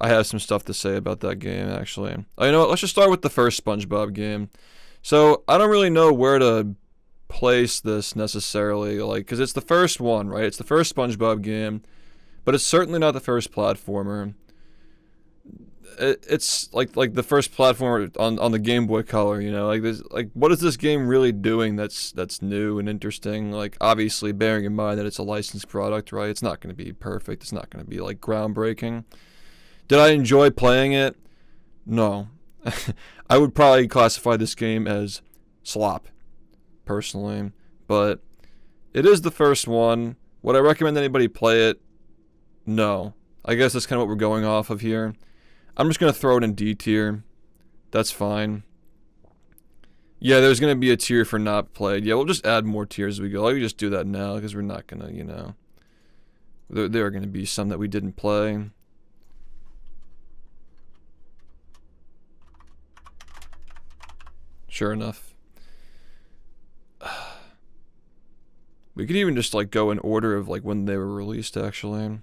I have some stuff to say about that game, actually. Oh, you know what? Let's just start with the first SpongeBob game. So, I don't really know where to place this necessarily, like, because it's the first one, right? It's the first SpongeBob game, but it's certainly not the first platformer. It's like the first platformer on the Game Boy Color, you know, like this, like what is this game really doing that's new and interesting? Like obviously bearing in mind that it's a licensed product, right? It's not going to be perfect. It's not going to be like groundbreaking. Did I enjoy playing it? No. I would probably classify this game as slop, personally, but it is the first one. Would I recommend anybody play it? No. I guess that's kind of what we're going off of here. I'm just going to throw it in D tier. That's fine. Yeah, there's going to be a tier for not played. Yeah, we'll just add more tiers as we go. Let me just do that now because we're not going to, you know. There are going to be some that we didn't play. Sure enough. We could even just like go in order of like when they were released actually.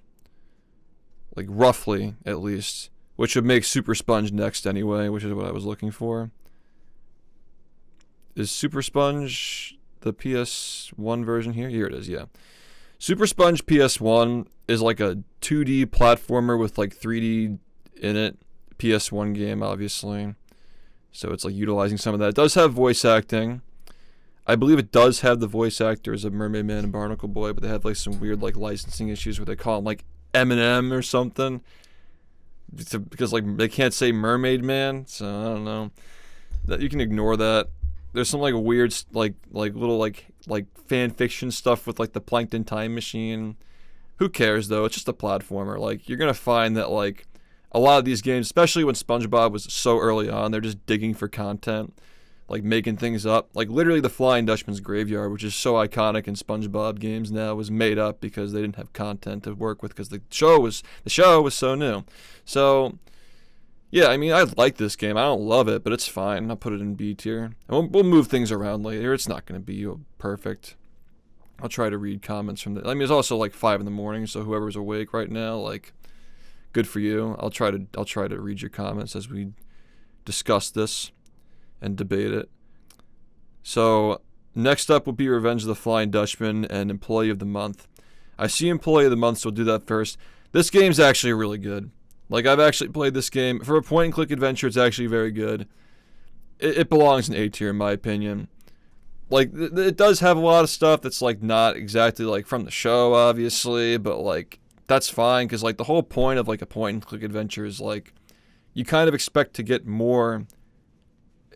Like roughly at least. Which would make Super Sponge next anyway, which is what I was looking for. Is Super Sponge the PS1 version here? Here it is, yeah. Super Sponge PS1 is like a 2D platformer with like 3D in it. PS1 game, obviously. So it's like utilizing some of that. It does have voice acting. I believe it does have the voice actors of Mermaid Man and Barnacle Boy, but they have like some weird like licensing issues where they call him like Eminem or something. Because like they can't say Mermaid Man, so I don't know. That you can ignore that. There's some like weird like little like fan fiction stuff with like the Plankton Time Machine. Who cares though? It's just a platformer. Like you're gonna find that like a lot of these games, especially when SpongeBob was so early on, they're just digging for content, like making things up. Like literally the Flying Dutchman's Graveyard, which is so iconic in SpongeBob games now, was made up because they didn't have content to work with because the show was so new. So yeah, I mean I like this game. I don't love it, but it's fine. I'll put it in B tier. And we'll move things around later. It's not going to be perfect. I'll try to read comments from the. I mean it's also like 5 in the morning, so whoever's awake right now, like good for you. I'll try to read your comments as we discuss this and debate it. So next up will be Revenge of the Flying Dutchman and Employee of the Month. I see Employee of the Month, so we'll do that first. This game's actually really good. Like I've actually played this game for a point and click adventure. It's actually very good. It belongs in A tier in my opinion. Like it does have a lot of stuff that's like not exactly like from the show, obviously, but like that's fine because like the whole point of like a point and click adventure is like you kind of expect to get more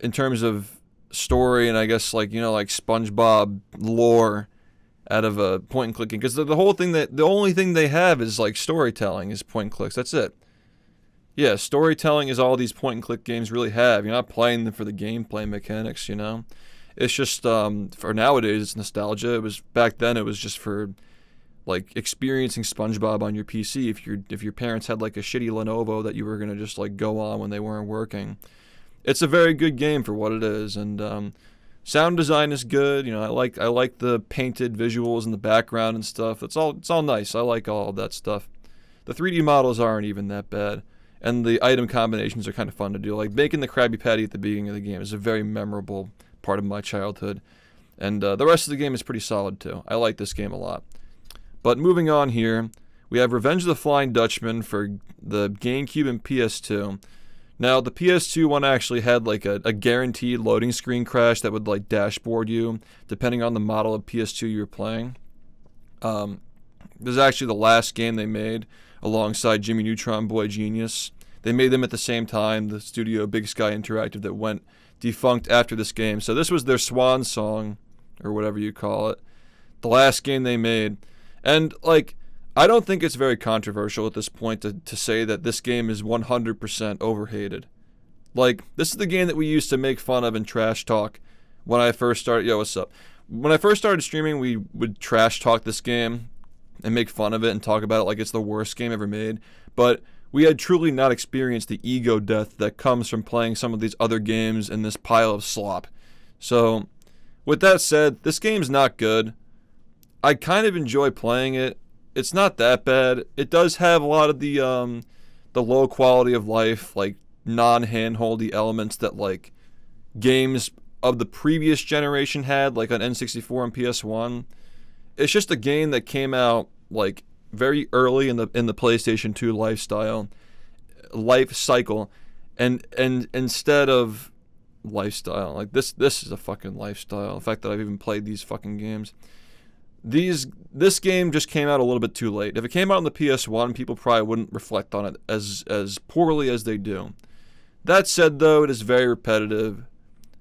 in terms of story and I guess like you know like SpongeBob lore out of a point and clicking because the whole thing the only thing they have is like storytelling is point and clicks. That's it. Yeah, storytelling is all these point and click games really have. You're not playing them for the gameplay mechanics, you know. It's just for nowadays it's nostalgia. It was back then it was just for like experiencing SpongeBob on your PC if your parents had like a shitty Lenovo that you were gonna just like go on when they weren't working. It's a very good game for what it is, and sound design is good. You know, I like the painted visuals in the background and stuff. It's all nice. I like all of that stuff. The 3D models aren't even that bad, and the item combinations are kind of fun to do. Like making the Krabby Patty at the beginning of the game is a very memorable part of my childhood, and the rest of the game is pretty solid too. I like this game a lot. But moving on here, we have Revenge of the Flying Dutchman for the GameCube and PS2. Now, the PS2 one actually had like a guaranteed loading screen crash that would like dashboard you, depending on the model of PS2 you were playing. This is actually the last game they made alongside Jimmy Neutron Boy Genius. They made them at the same time, the studio Big Sky Interactive that went defunct after this game. So this was their swan song, or whatever you call it. The last game they made. And like, I don't think it's very controversial at this point to say that this game is 100% overhated. Like, this is the game that we used to make fun of and trash talk when I first started. Yo, what's up? When I first started streaming, we would trash talk this game and make fun of it and talk about it like it's the worst game ever made. But we had truly not experienced the ego death that comes from playing some of these other games in this pile of slop. So, with that said, this game's not good. I kind of enjoy playing it. It's not that bad. It does have a lot of the the low quality of life, like non-handholdy elements that like games of the previous generation had, like on N64 and PS1. It's just a game that came out like very early in the PlayStation 2 life cycle, and instead of lifestyle, like this is a fucking lifestyle. The fact that I've even played these fucking games. This game just came out a little bit too late. If it came out on the PS1, people probably wouldn't reflect on it as poorly as they do. That said, though, it is very repetitive.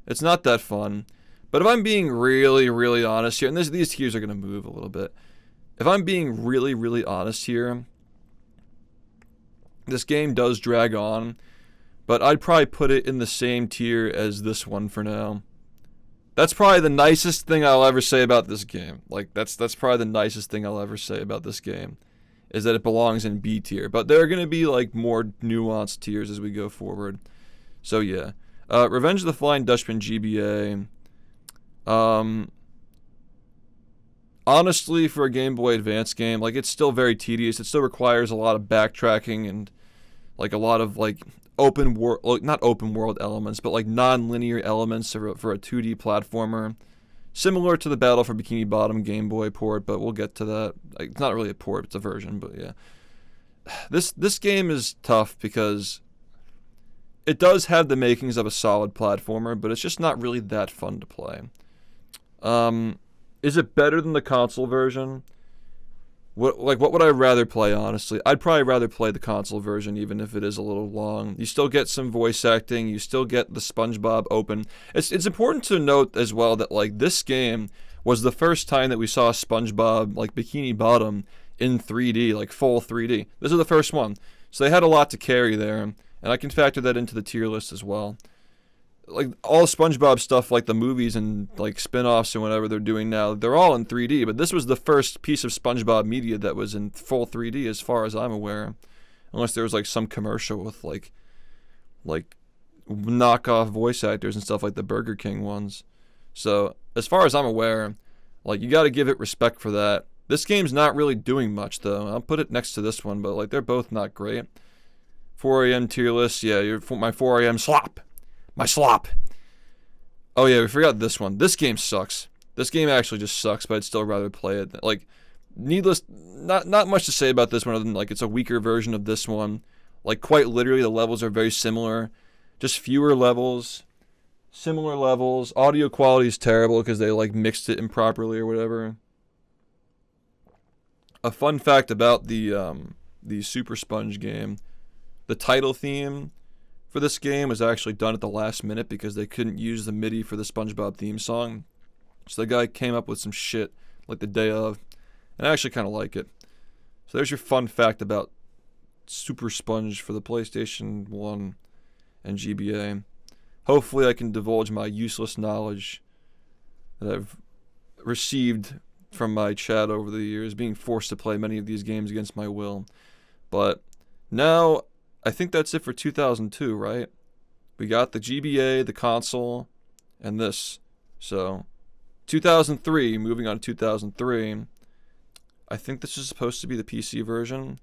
It's not that fun. But if I'm being really, really honest here, and these tiers are going to move a little bit. If I'm being really, really honest here, this game does drag on, but I'd probably put it in the same tier as this one for now. That's probably the nicest thing I'll ever say about this game. Like, that's probably the nicest thing I'll ever say about this game, is that it belongs in B tier. But there are going to be, like, more nuanced tiers as we go forward. So, yeah. Revenge of the Flying Dutchman GBA. Honestly, for a Game Boy Advance game, like, it's still very tedious. It still requires a lot of backtracking and, like, a lot of, like, not open world elements, but like non-linear elements for a 2D platformer, similar to the Battle for Bikini Bottom Game Boy port, but we'll get to that. Like, it's not really a port, it's a version, but yeah. This game is tough because it does have the makings of a solid platformer, but it's just not really that fun to play. Is it better than the console version? What would I rather play, honestly? I'd probably rather play the console version, even if it is a little long. You still get some voice acting. You still get the SpongeBob open. It's important to note as well that, like, this game was the first time that we saw SpongeBob, like, Bikini Bottom in 3D, like, full 3D. This is the first one. So they had a lot to carry there, and I can factor that into the tier list as well. Like, all SpongeBob stuff, like the movies and, like, spin-offs and whatever they're doing now, they're all in 3D, but this was the first piece of SpongeBob media that was in full 3D as far as I'm aware. Unless there was, like, some commercial with, like knockoff voice actors and stuff like the Burger King ones. So, as far as I'm aware, like, you gotta give it respect for that. This game's not really doing much, though. I'll put it next to this one, but, like, they're both not great. 4 a.m. tier list, yeah, my 4 a.m. slop. My slop. Oh yeah, we forgot this one. This game sucks. This game actually just sucks, but I'd still rather play it. Like, not much to say about this one other than, like, it's a weaker version of this one. Like, quite literally, the levels are very similar. Just fewer levels. Similar levels. Audio quality is terrible because they, like, mixed it improperly or whatever. A fun fact about the Super Sponge game. The title theme for this game was actually done at the last minute because they couldn't use the MIDI for the SpongeBob theme song. So the guy came up with some shit like the day of, and I actually kind of like it. So there's your fun fact about Super Sponge for the PlayStation 1 and GBA. Hopefully I can divulge my useless knowledge that I've received from my chat over the years, being forced to play many of these games against my will. But now, I think that's it for 2002, right? We got the GBA, the console, and this. So, 2003, moving on to 2003. I think this is supposed to be the PC version.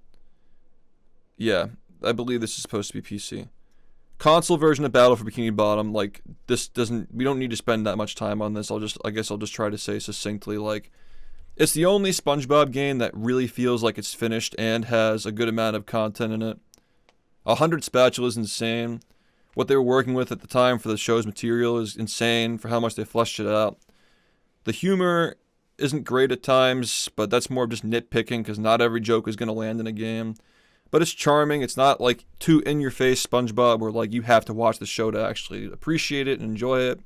Yeah, I believe this is supposed to be PC. Console version of Battle for Bikini Bottom, like, this doesn't, we don't need to spend that much time on this. I guess I'll just try to say succinctly, like, it's the only SpongeBob game that really feels like it's finished and has a good amount of content in it. 100 spatulas is insane. What they were working with at the time for the show's material is insane for how much they fleshed it out. The humor isn't great at times, but that's more just nitpicking because not every joke is going to land in a game. But it's charming. It's not like too in-your-face SpongeBob where, like, you have to watch the show to actually appreciate it and enjoy it.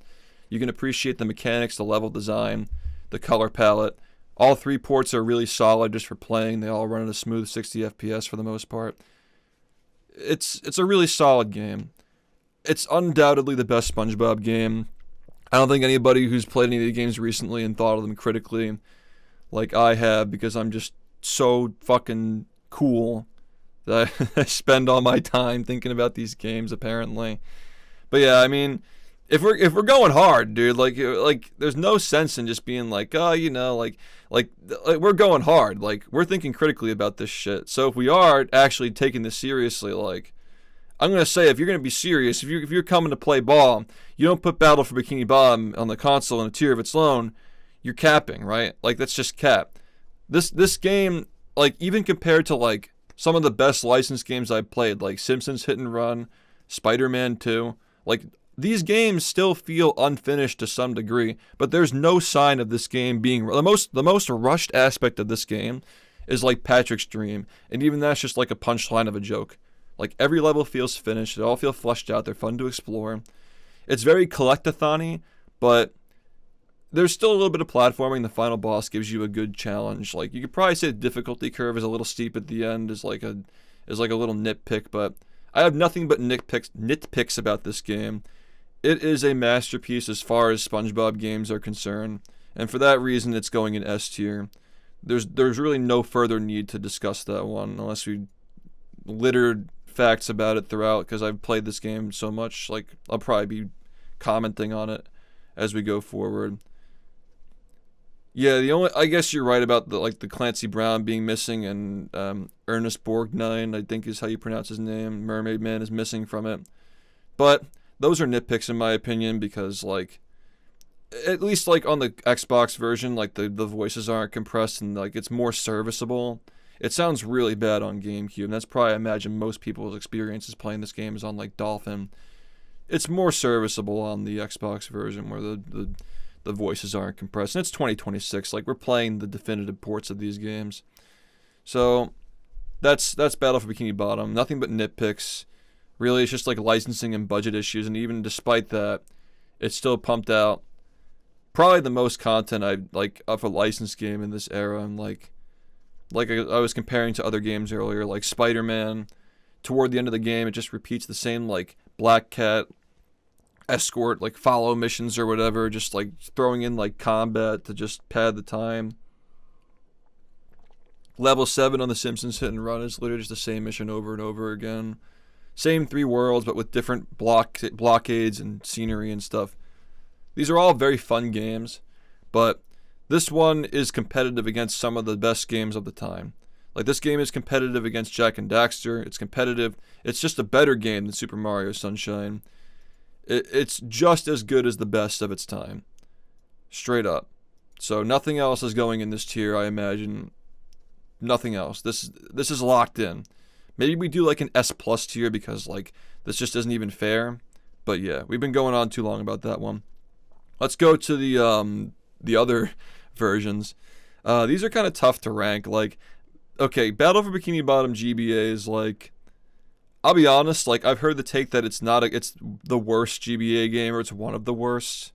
You can appreciate the mechanics, the level design, the color palette. All 3 ports are really solid just for playing. They all run at a smooth 60 FPS for the most part. It's a really solid game. It's undoubtedly the best SpongeBob game. I don't think anybody who's played any of the games recently and thought of them critically, like I have, because I'm just so fucking cool that I spend all my time thinking about these games, apparently. But yeah, I mean, if we're going hard, dude, like there's no sense in just being like, oh, like we're going hard. Like we're thinking critically about this shit. So if we are actually taking this seriously, like I'm gonna say, if you're gonna be serious, if you're coming to play ball, you don't put Battle for Bikini Bottom on the console in a tier of its own. You're capping, right? Like that's just cap. This game, like even compared to like some of the best licensed games I've played, like Simpsons Hit and Run, Spider-Man 2, like these games still feel unfinished to some degree, but there's no sign of this game being the most rushed aspect of this game is like Patrick's dream, and even that's just like a punchline of a joke. Like every level feels finished, they all feel fleshed out, they're fun to explore. It's very collectathon-y, but there's still a little bit of platforming. The final boss gives you a good challenge. Like you could probably say the difficulty curve is a little steep at the end, is like a little nitpick, but I have nothing but nitpicks about this game. It is a masterpiece as far as SpongeBob games are concerned, and for that reason, it's going in S tier. There's really no further need to discuss that one unless we littered facts about it throughout, because I've played this game so much. Like I'll probably be commenting on it as we go forward. Yeah, I guess you're right about the Clancy Brown being missing, and Ernest Borgnine, I think is how you pronounce his name. Mermaid Man is missing from it, but those are nitpicks in my opinion, because like at least like on the Xbox version, like the voices aren't compressed and like it's more serviceable. It sounds really bad on GameCube, and that's probably, I imagine, most people's experiences playing this game is on like Dolphin. It's more serviceable on the Xbox version where the voices aren't compressed. And it's 2026. Like we're playing the definitive ports of these games. So that's Battle for Bikini Bottom. Nothing but nitpicks. Really, it's just like licensing and budget issues. And even despite that, it's still pumped out probably the most content I like of a licensed game in this era. And like I was comparing to other games earlier, like Spider-Man. Toward the end of the game, it just repeats the same like Black Cat escort, like follow missions or whatever, just like throwing in like combat to just pad the time. Level 7 on the Simpsons Hit and Run is literally just the same mission over and over again. Same 3 worlds, but with different blockades and scenery and stuff. These are all very fun games, but this one is competitive against some of the best games of the time. Like this game is competitive against Jak and Daxter. It's competitive. It's just a better game than Super Mario Sunshine. It's just as good as the best of its time. Straight up. So nothing else is going in this tier, I imagine. Nothing else. This is locked in. Maybe we do like an S plus tier, because like this just isn't even fair. But yeah, we've been going on too long about that one. Let's go to the other versions. These are kind of tough to rank. Like, okay, Battle for Bikini Bottom GBA is like, I'll be honest, like I've heard the take that it's the worst GBA game, or it's one of the worst.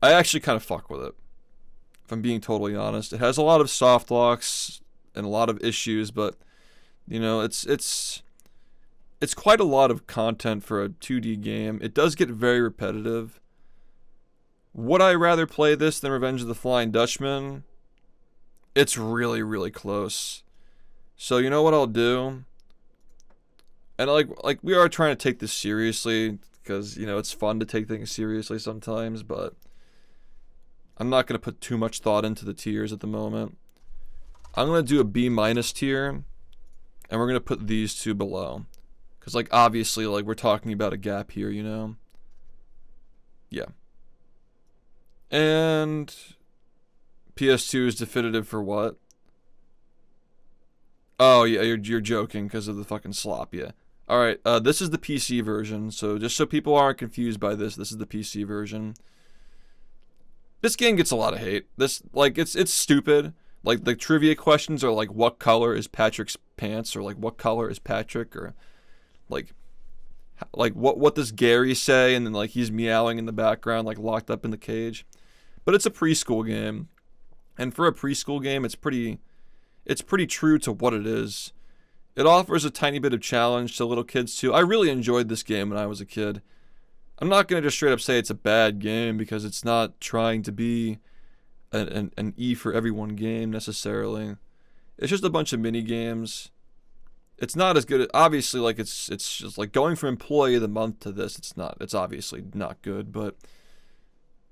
I actually kind of fuck with it, if I'm being totally honest. It has a lot of soft locks and a lot of issues, but you know, it's quite a lot of content for a 2D game. It does get very repetitive. Would I rather play this than Revenge of the Flying Dutchman? It's really, really close. So you know what I'll do? And like we are trying to take this seriously, because you know it's fun to take things seriously sometimes, but I'm not gonna put too much thought into the tiers at the moment. I'm gonna do a B- tier, and we're gonna put these two below, because like obviously like we're talking about a gap here, you know. Yeah. And PS2 is definitive for what? Oh yeah, you're joking because of the fucking slop, yeah. All right, this is the PC version. So just so people aren't confused by this is the PC version. This game gets a lot of hate. This like it's stupid. Like the trivia questions are like, what color is Patrick's pants, or like what color is Patrick, or like what does Gary say, and then like he's meowing in the background like locked up in the cage. But it's a preschool game, and for a preschool game, it's pretty true to what it is. It offers a tiny bit of challenge to little kids too. I really enjoyed this game when I was a kid. I'm not going to just straight up say it's a bad game, because it's not trying to be an E for everyone game necessarily. It's just a bunch of mini games. it's not as good. Obviously, like it's just like going from employee of the month to this. It's not. It's obviously not good, but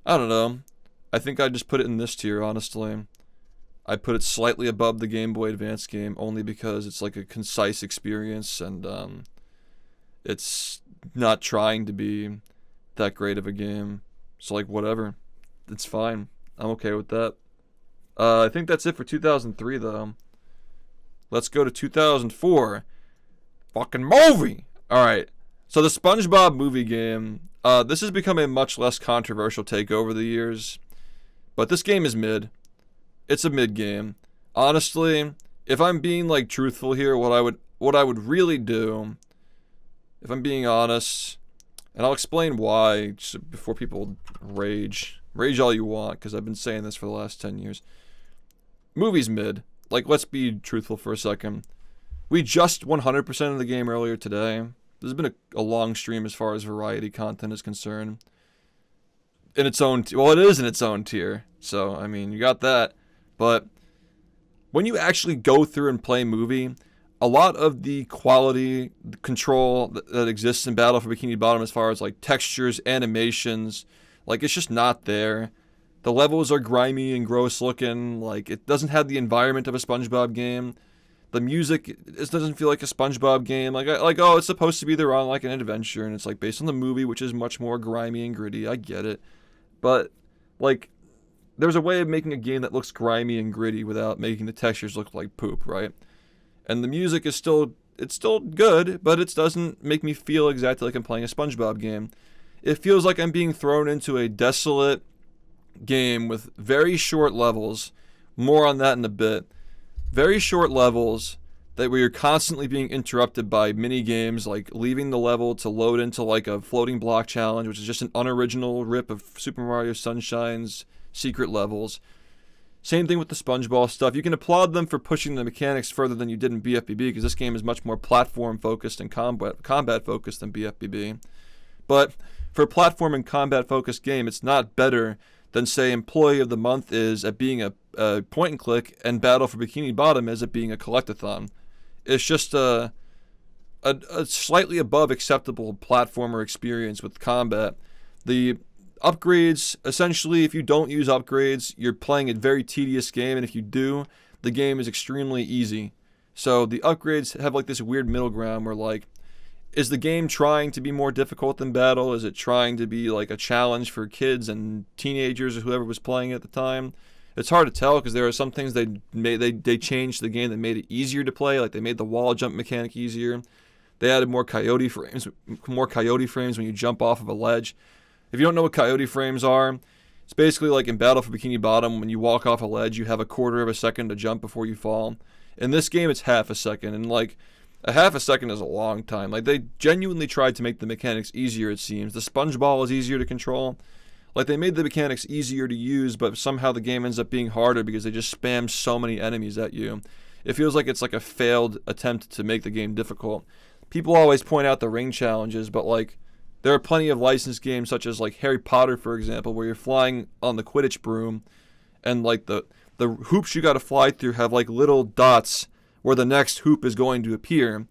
I don't know. I think I just put it in this tier, honestly. I put it slightly above the Game Boy Advance game only because it's like a concise experience and it's not trying to be that great of a game. So like whatever, it's fine. I'm okay with that. I think that's it for 2003 though. Let's go to 2004. Fucking movie. All right. So the SpongeBob movie game. This has become a much less controversial take over the years, but this game is mid. It's a mid game. Honestly, if I'm being like truthful here, what I would really do, if I'm being honest, and I'll explain why just before people rage all you want, because I've been saying this for the last 10 years. Movie's mid. Like, let's be truthful for a second. We just 100% of the game earlier today. This has been a long stream as far as variety content is concerned. In its own, well, it is in its own tier. So, I mean, you got that. But when you actually go through and play movie, a lot of the quality the control that exists in Battle for Bikini Bottom as far as like textures, animations, like it's just not there. The levels are grimy and gross looking. Like it doesn't have the environment of a SpongeBob game. The music it doesn't feel like a SpongeBob game. Like oh, it's supposed to be they're on like an adventure and it's like based on the movie, which is much more grimy and gritty. I get it, but like there's a way of making a game that looks grimy and gritty without making the textures look like poop, right? And the music is still good, but it doesn't make me feel exactly like I'm playing a SpongeBob game. It feels like I'm being thrown into a desolate game with very short levels. More on that in a bit. Very short levels that where you're constantly being interrupted by mini games like leaving the level to load into like a floating block challenge, which is just an unoriginal rip of Super Mario Sunshine's secret levels. Same thing with the SpongeBob stuff. You can applaud them for pushing the mechanics further than you did in BFBB because this game is much more platform focused and combat focused than BFBB. But for a platform and combat focused game, it's not better than say Employee of the Month is at being a point and click and Battle for Bikini Bottom is at being a collectathon. It's just a slightly above acceptable platformer experience with combat. The upgrades, essentially, if you don't use upgrades, you're playing a very tedious game, and if you do, the game is extremely easy. So the upgrades have like this weird middle ground where like, is the game trying to be more difficult than Battle? Is it trying to be like a challenge for kids and teenagers or whoever was playing at the time? It's hard to tell because there are some things they changed the game that made it easier to play, like they made the wall jump mechanic easier. They added more coyote frames when you jump off of a ledge. If you don't know what coyote frames are, it's basically like in Battle for Bikini Bottom, when you walk off a ledge, you have a quarter of a second to jump before you fall. In this game, it's half a second, and like a half a second is a long time. Like they genuinely tried to make the mechanics easier, it seems. The sponge ball is easier to control. Like they made the mechanics easier to use, but somehow the game ends up being harder because they just spam so many enemies at you. It feels like it's like a failed attempt to make the game difficult. People always point out the ring challenges, but like there are plenty of licensed games such as like Harry Potter, for example, where you're flying on the Quidditch broom and like the hoops you got to fly through have like little dots where the next hoop is going to appear.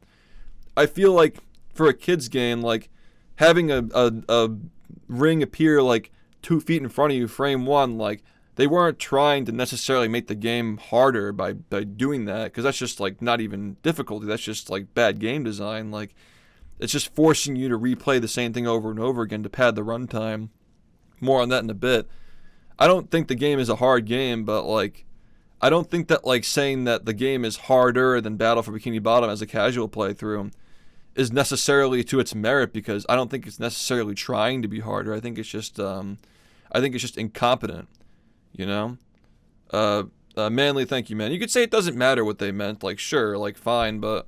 I feel like for a kid's game, like having a ring appear like 2 feet in front of you, frame one, like they weren't trying to necessarily make the game harder by doing that, because that's just like not even difficulty. That's just like bad game design. Like it's just forcing you to replay the same thing over and over again to pad the runtime. More on that in a bit. I don't think the game is a hard game, but like I don't think that like saying that the game is harder than Battle for Bikini Bottom as a casual playthrough is necessarily to its merit, because I don't think it's necessarily trying to be harder. I think it's just incompetent, you know? Manly, thank you, man. You could say it doesn't matter what they meant, like sure, like fine, but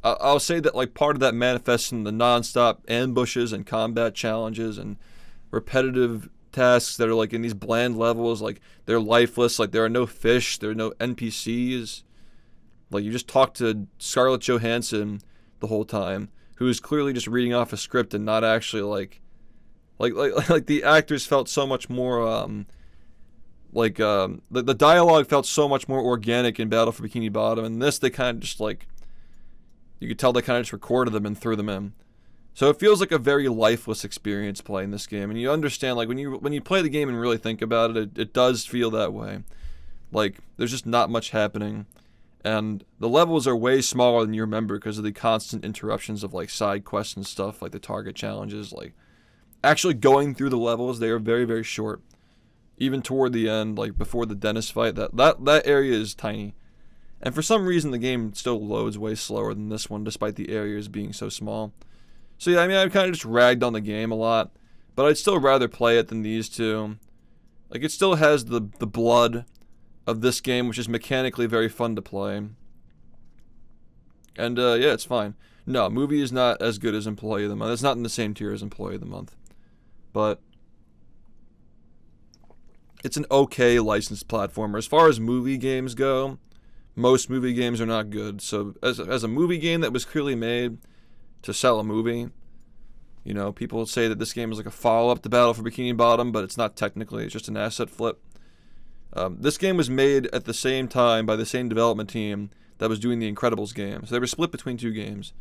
I'll say that like part of that manifests in the non-stop ambushes and combat challenges and repetitive tasks that are like in these bland levels, like they're lifeless, like there are no fish, there are no NPCs. Like you just talk to Scarlett Johansson the whole time, who is clearly just reading off a script and not actually like the actors felt so much more the dialogue felt so much more organic in Battle for Bikini Bottom, and this they kind of just like You could tell they kind of just recorded them and threw them in. So it feels like a very lifeless experience playing this game, and you understand, like, when you play the game and really think about it, it does feel that way. Like, there's just not much happening, and the levels are way smaller than you remember because of the constant interruptions of, like, side quests and stuff, like the target challenges. Like, actually going through the levels, they are very, very short. Even toward the end, like before the dentist fight, that area is tiny. And for some reason, the game still loads way slower than this one, despite the areas being so small. So yeah, I mean, I've kind of just ragged on the game a lot, but I'd still rather play it than these two. Like, it still has the blood of this game, which is mechanically very fun to play. And yeah, it's fine. No, movie is not as good as Employee of the Month. It's not in the same tier as Employee of the Month. But it's an okay licensed platformer. As far as movie games go, most movie games are not good. So as a movie game that was clearly made to sell a movie, you know, people say that this game is like a follow-up to Battle for Bikini Bottom, but it's not technically. It's just an asset flip. This game was made at the same time by the same development team that was doing the Incredibles game. So they were split between two games.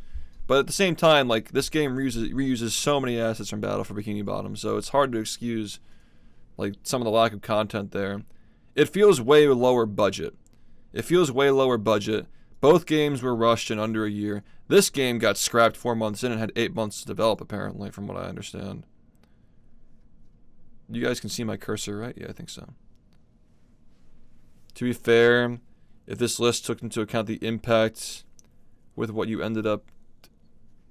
But at the same time, like, this game reuses so many assets from Battle for Bikini Bottom, so it's hard to excuse, like, some of the lack of content there. It feels way lower budget. Both games were rushed in under a year. This game got scrapped 4 months in and had 8 months to develop, apparently, from what I understand. You guys can see my cursor, right? Yeah, I think so. To be fair, if this list took into account the impact with what you ended up...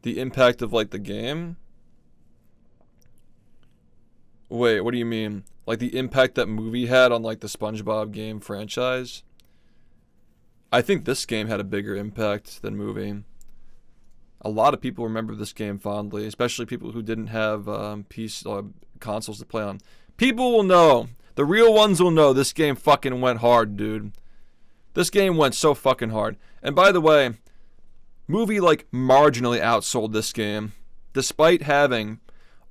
The impact of, like, the game? Wait, what do you mean? Like, the impact that movie had on, like, the SpongeBob game franchise? I think this game had a bigger impact than movie. A lot of people remember this game fondly, especially people who didn't have consoles to play on. People will know. The real ones will know this game fucking went hard, dude. This game went so fucking hard. And by the way, movie, like, marginally outsold this game. Despite having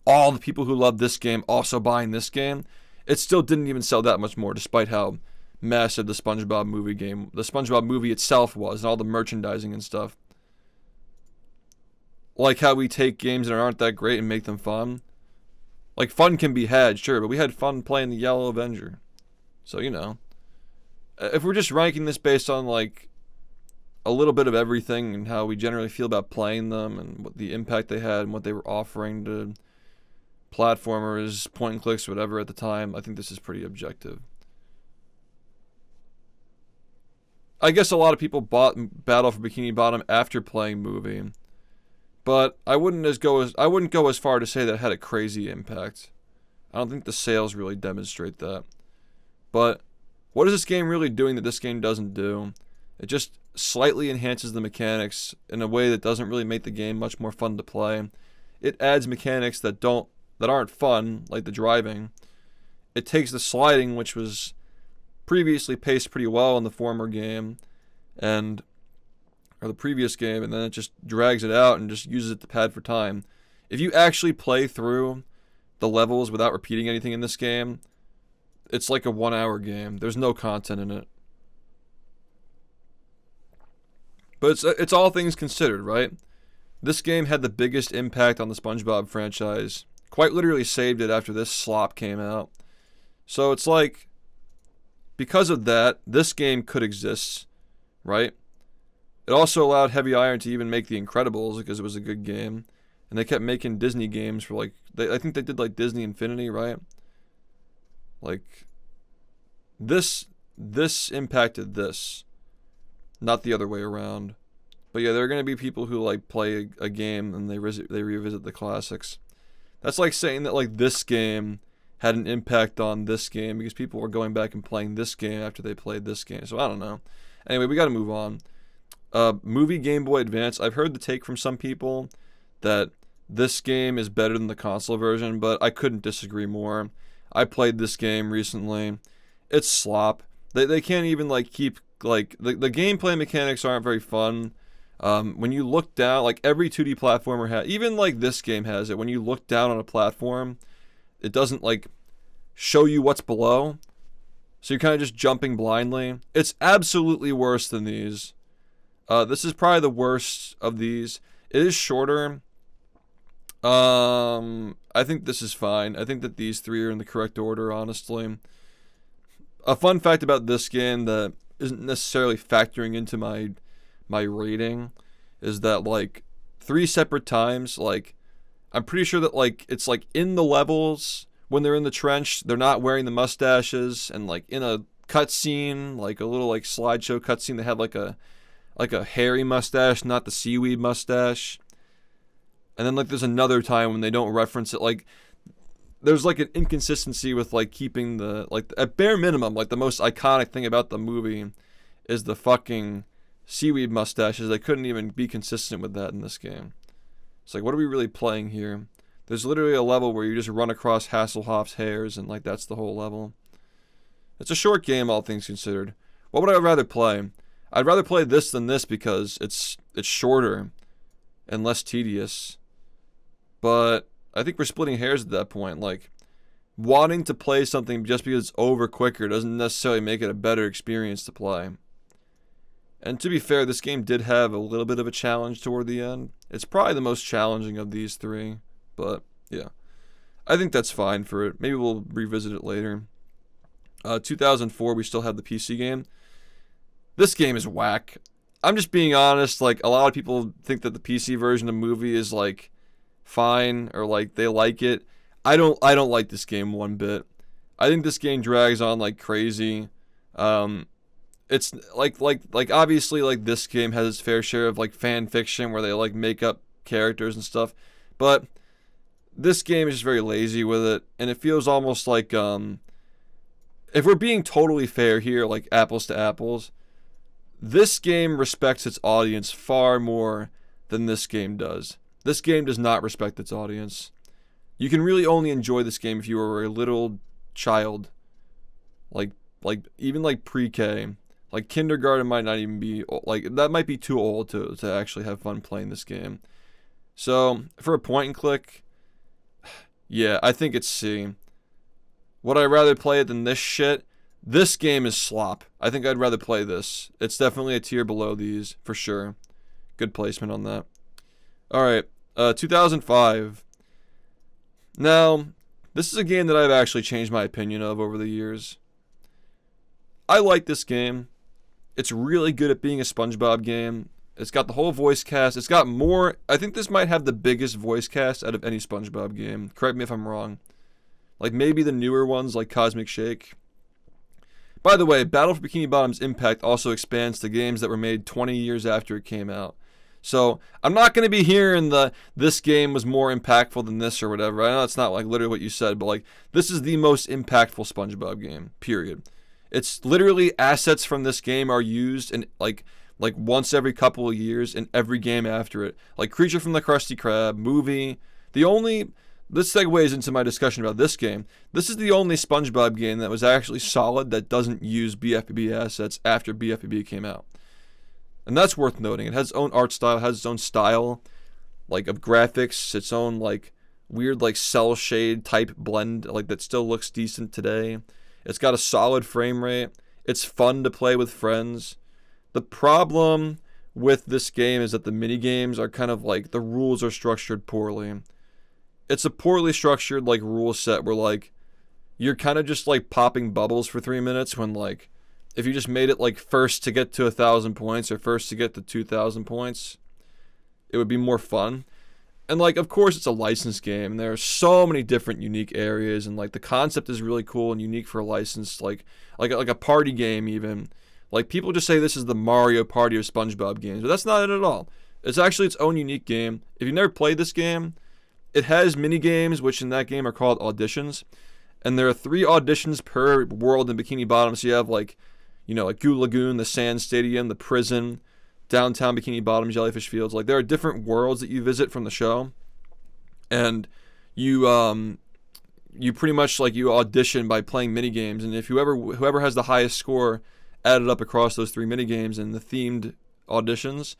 all the people who loved this game also buying this game, it still didn't even sell that much more, despite how massive the SpongeBob movie itself was, and all the merchandising and stuff. Like how we take games that aren't that great and make them fun. Like, fun can be had, sure, but we had fun playing the Yellow Avenger. So, you know. If we're just ranking this based on, like, a little bit of everything and how we generally feel about playing them and what the impact they had and what they were offering to platformers, point and clicks, whatever at the time, I think this is pretty objective. I guess a lot of people bought Battle for Bikini Bottom after playing movie, but I wouldn't go as far to say that it had a crazy impact. I don't think the sales really demonstrate that. But what is this game really doing that this game doesn't do? It just slightly enhances the mechanics in a way that doesn't really make the game much more fun to play. It adds mechanics that aren't fun, like the driving. It takes the sliding, which was previously paced pretty well in the former game, or the previous game, and then it just drags it out and just uses it to pad for time. If you actually play through the levels without repeating anything in this game, it's like a 1 hour game. There's no content in it. But it's all things considered, right? This game had the biggest impact on the SpongeBob franchise. Quite literally saved it after this slop came out. So it's like, because of that, this game could exist, right? It also allowed Heavy Iron to even make The Incredibles because it was a good game. And they kept making Disney games for, like, I think they did, like, Disney Infinity, right? Like, this impacted this, not the other way around. But yeah, there are going to be people who, like, play a game and they revisit the classics. That's like saying that, like, this game had an impact on this game because people were going back and playing this game after they played this game. So I don't know. Anyway, we got to move on. Movie Game Boy Advance. I've heard the take from some people that this game is better than the console version, but I couldn't disagree more. I played this game recently. It's slop. They can't even, like, keep, like, the gameplay mechanics aren't very fun. When you look down, like, every 2D platformer has, even, like, this game has it, when you look down on a platform, it doesn't, like, show you what's below. So you're kind of just jumping blindly. It's absolutely worse than these. This is probably the worst of these. It is shorter. I think this is fine. I think that these three are in the correct order, honestly. A fun fact about this game that isn't necessarily factoring into my rating is that, like, 3 separate times, like, I'm pretty sure that, like, it's like in the levels when they're in the trench, they're not wearing the mustaches, and like in a cutscene, like a little like slideshow cutscene, they have like a hairy mustache, not the seaweed mustache. And then like there's another time when they don't reference it. Like there's like an inconsistency with like keeping the, like, at bare minimum, like the most iconic thing about the movie is the fucking seaweed mustaches. They couldn't even be consistent with that in this game. It's like, what are we really playing here? There's literally a level where you just run across Hasselhoff's hairs, and like that's the whole level. It's a short game, all things considered. What would I rather play? I'd rather play this than this because it's shorter and less tedious. But I think we're splitting hairs at that point. Like, wanting to play something just because it's over quicker doesn't necessarily make it a better experience to play. And to be fair, this game did have a little bit of a challenge toward the end. It's probably the most challenging of these three. But, yeah. I think that's fine for it. Maybe we'll revisit it later. 2004, we still have the PC game. This game is whack. I'm just being honest. Like, a lot of people think that the PC version of the movie is, like, fine, or, like, they like it. I don't like this game one bit. I think this game drags on like crazy. It's like obviously, like, this game has its fair share of, like, fan fiction where they, like, make up characters and stuff. But this game is just very lazy with it, and it feels almost like, if we're being totally fair here, like apples to apples, this game respects its audience far more than this game does. This game does not respect its audience. You can really only enjoy this game if you are a little child, like even like pre-K. Like kindergarten might not even be, like, that might be too old to actually have fun playing this game. So for a point and click, yeah, I think it's C. Would I rather play it than this shit? This game is slop. I think I'd rather play this. It's definitely a tier below these, for sure. Good placement on that. Alright, 2005. Now, this is a game that I've actually changed my opinion of over the years. I like this game. It's really good at being a SpongeBob game. It's got the whole voice cast. It's got more. I think this might have the biggest voice cast out of any SpongeBob game. Correct me if I'm wrong. Like maybe the newer ones like Cosmic Shake. By the way, Battle for Bikini Bottom's impact also expands to games that were made 20 years after it came out. So I'm not going to be hearing this game was more impactful than this or whatever. I know it's not like literally what you said, but like this is the most impactful SpongeBob game, period. It's literally assets from this game are used in like once every couple of years in every game after it. Like Creature from the Krusty Krab, movie. This segues into my discussion about this game. This is the only SpongeBob game that was actually solid that doesn't use BFBB assets after BFBB came out. And that's worth noting. It has its own art style, has its own style, like, of graphics, its own, like, weird, like, cell shade type blend, like, that still looks decent today. It's got a solid frame rate. It's fun to play with friends. The problem with this game is that the mini games are kind of like, the rules are structured poorly. It's a poorly structured, like, rule set where, like, you're kind of just, like, popping bubbles for 3 minutes when, like, if you just made it, like, first to get to 1,000 points or first to get to 2,000 points, it would be more fun. And, like, of course it's a licensed game, and there are so many different unique areas, and, like, the concept is really cool and unique for a licensed, like a party game even. Like, people just say this is the Mario Party of SpongeBob games, but that's not it at all. It's actually its own unique game. If you've never played this game, it has mini games, which in that game are called auditions, and there are 3 auditions per world in Bikini Bottom, so you have, like, you know, like Goo Lagoon, the Sand Stadium, the prison, downtown Bikini Bottom, Jellyfish Fields. Like, there are different worlds that you visit from the show, and you pretty much, like, you audition by playing mini games, and if whoever has the highest score added up across those 3 mini games and the themed auditions,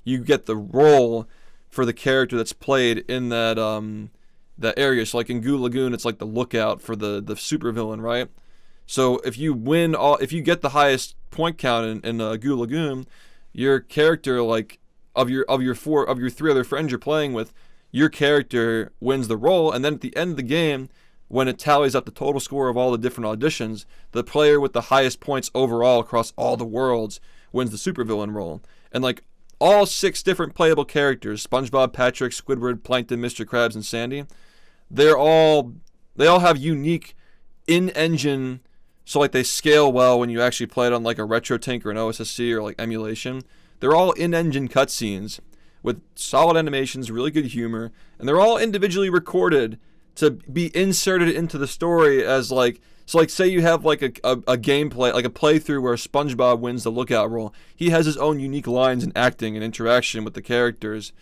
you get the role for the character that's played in that area. So, like, in Goo Lagoon, it's like the lookout for the supervillain, right? So if you get the highest point count in Goo Lagoon, your character, like of your three other friends you're playing with, your character wins the role, and then at the end of the game, when it tallies up the total score of all the different auditions, the player with the highest points overall across all the worlds wins the supervillain role. And like all 6 different playable characters, SpongeBob, Patrick, Squidward, Plankton, Mr. Krabs, and Sandy, they all have unique in-engine, so like they scale well when you actually play it on like a RetroTink or an OSSC or like emulation. They're all in-engine cutscenes with solid animations, really good humor, and they're all individually recorded to be inserted into the story as like, so like say you have like a gameplay, like a playthrough where SpongeBob wins the lookout role. He has his own unique lines and acting and interaction with the characters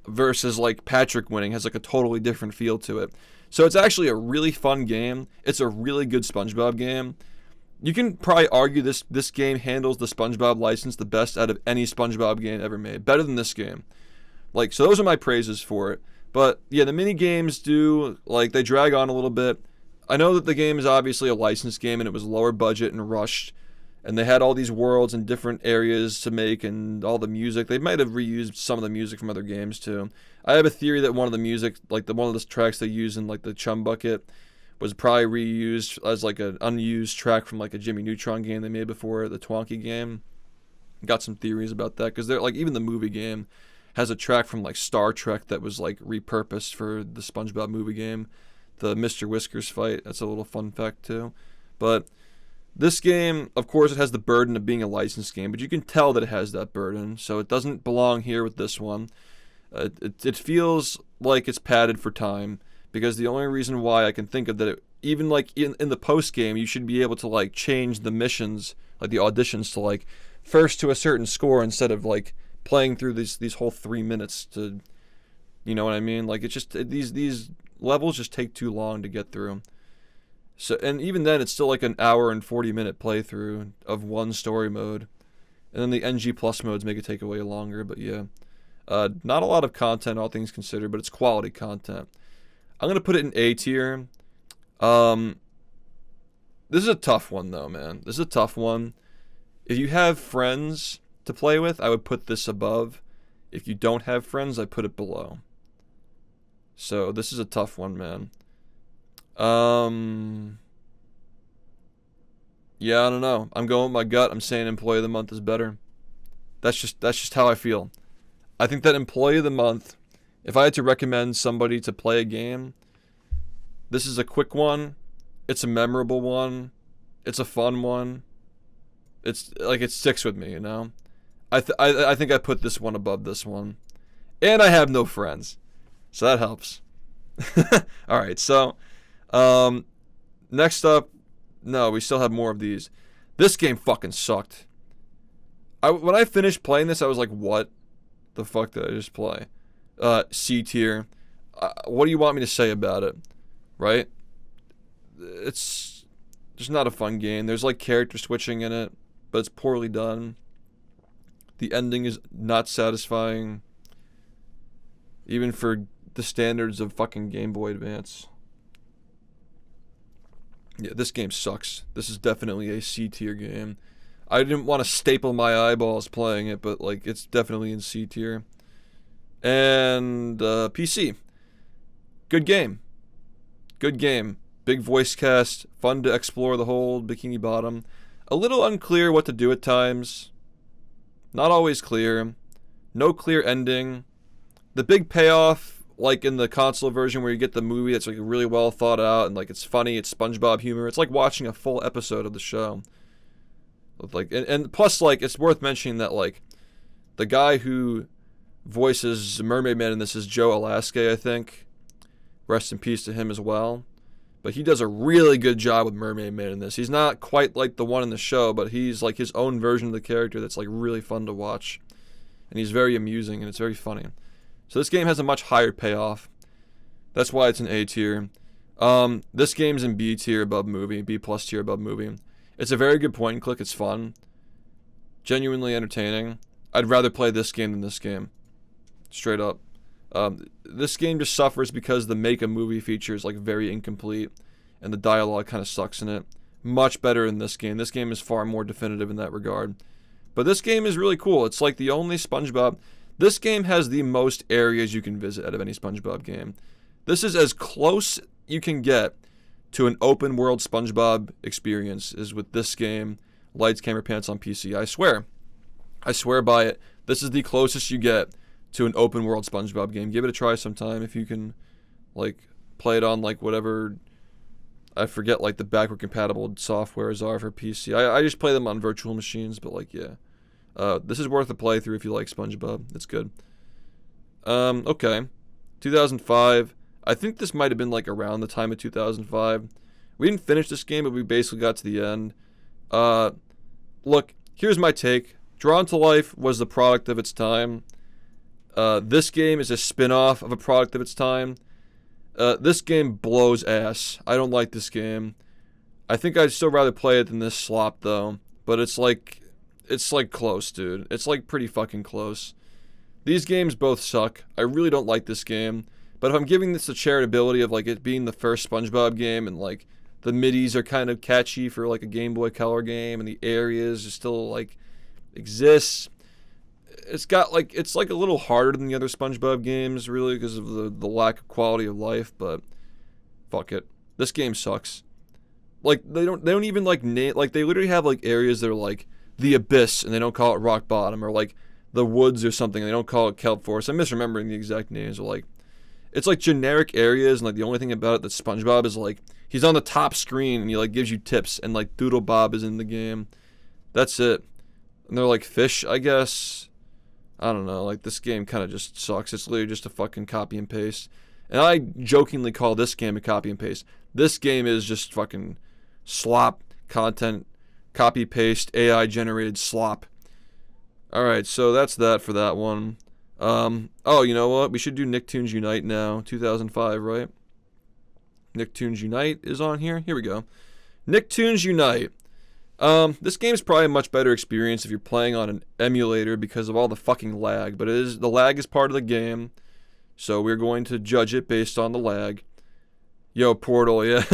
versus like Patrick winning has like a totally different feel to it. So it's actually a really fun game. It's a really good SpongeBob game. You can probably argue this game handles the SpongeBob license the best out of any SpongeBob game ever made. Better than this game. Like, so those are my praises for it. But yeah, the mini games do, like, they drag on a little bit. I know that the game is obviously a licensed game and it was lower budget and rushed. And they had all these worlds and different areas to make and all the music. They might have reused some of the music from other games too. I have a theory that one of the music, like one of the tracks they use in like the Chum Bucket, was probably reused as like an unused track from like a Jimmy Neutron game they made before, the Twonky game. Got some theories about that because they're like, even the movie game has a track from like Star Trek that was like repurposed for the SpongeBob movie game. The Mr. Whiskers fight, that's a little fun fact too. But this game, of course, it has the burden of being a licensed game, but you can tell that it has that burden, so it doesn't belong here with this one. It feels like it's padded for time, because the only reason why I can think of that, even like in the post game, you should be able to like change the missions, like the auditions, to like first to a certain score instead of like playing through these whole 3 minutes to, you know what I mean? Like it's just these levels just take too long to get through. So, and even then, it's still like an hour and 40-minute playthrough of one story mode, and then the NG Plus modes make it take way longer. But yeah, not a lot of content, all things considered, but it's quality content. I'm gonna put it in A tier. This is a tough one though, man. This is a tough one. If you have friends to play with, I would put this above. If you don't have friends, I put it below. So this is a tough one, man. Yeah, I don't know. I'm going with my gut. I'm saying Employee of the Month is better. That's just how I feel. I think that Employee of the Month, if I had to recommend somebody to play a game, this is a quick one. It's a memorable one. It's a fun one. It's like it sticks with me, you know. I think I put this one above this one, and I have no friends, so that helps. All right, so. Next up, no, we still have more of these. This game fucking sucked. When I finished playing this, I was like, what the fuck did I just play? C tier. What do you want me to say about it? Right? It's just not a fun game. There's like character switching in it, but it's poorly done. The ending is not satisfying, even for the standards of fucking Game Boy Advance. Yeah, this game sucks. This is definitely a C tier game. I didn't want to staple my eyeballs playing it, but like it's definitely in C tier. And PC. Good game. Good game. Big voice cast. Fun to explore the whole Bikini Bottom. A little unclear what to do at times. Not always clear. No clear ending. The big payoff, like in the console version where you get the movie that's like really well thought out and like it's funny, it's SpongeBob humor. It's like watching a full episode of the show. Like and plus like it's worth mentioning that like the guy who voices Mermaid Man in this is Joe Alaskay, I think. Rest in peace to him as well. But he does a really good job with Mermaid Man in this. He's not quite like the one in the show, but he's like his own version of the character that's like really fun to watch. And he's very amusing and it's very funny. So this game has a much higher payoff. That's why it's an A tier. This game's in B tier above movie, B plus tier above movie. It's a very good point and click. It's fun. Genuinely entertaining. I'd rather play this game than this game. Straight up. This game just suffers because the make a movie feature is like very incomplete and the dialogue kind of sucks in it. Much better in this game. This game is far more definitive in that regard. But this game is really cool. It's like the only SpongeBob. This game has the most areas you can visit out of any SpongeBob game. This is as close you can get to an open world SpongeBob experience is with this game, Lights, Camera, Pants on PC. I swear. I swear by it. This is the closest you get to an open world SpongeBob game. Give it a try sometime if you can, like, play it on, like, whatever. I forget, like, the backward compatible softwares are for PC. I just play them on virtual machines, but, like, yeah. This is worth a playthrough if you like SpongeBob. It's good. Okay. 2005. I think this might have been, like, around the time of 2005. We didn't finish this game, but we basically got to the end. Look, here's my take. Drawn to Life was the product of its time. This game is a spin-off of a product of its time. This game blows ass. I don't like this game. I think I'd still rather play it than this slop, though. But it's like close, dude. It's like pretty fucking close. These games both suck. I really don't like this game. But if I'm giving this a charitability of like it being the first SpongeBob game and like the midis are kind of catchy for like a Game Boy Color game and the areas are still like exists. It's like a little harder than the other SpongeBob games really because of the lack of quality of life, but fuck it. This game sucks. Like they don't even like name, like they literally have like areas that are like the abyss and they don't call it rock bottom, or like the woods or something, they don't call it kelp forest. I'm misremembering the exact names, but like it's like generic areas, and like the only thing about it that SpongeBob is like he's on the top screen and he like gives you tips, and like Doodle Bob is in the game. That's it. And they're like fish, I guess. I don't know, like this game kind of just sucks. It's literally just a fucking copy and paste. And I jokingly call this game a copy and paste. This game is just fucking slop content, copy paste, AI generated slop. Alright, so that's that for that one. Oh, you know what? We should do Nicktoons Unite now. 2005, right? Nicktoons Unite is on here. Here we go. Nicktoons Unite. This game's probably a much better experience if you're playing on an emulator because of all the fucking lag. But the lag is part of the game, so we're going to judge it based on the lag. Yo, Portal, yeah.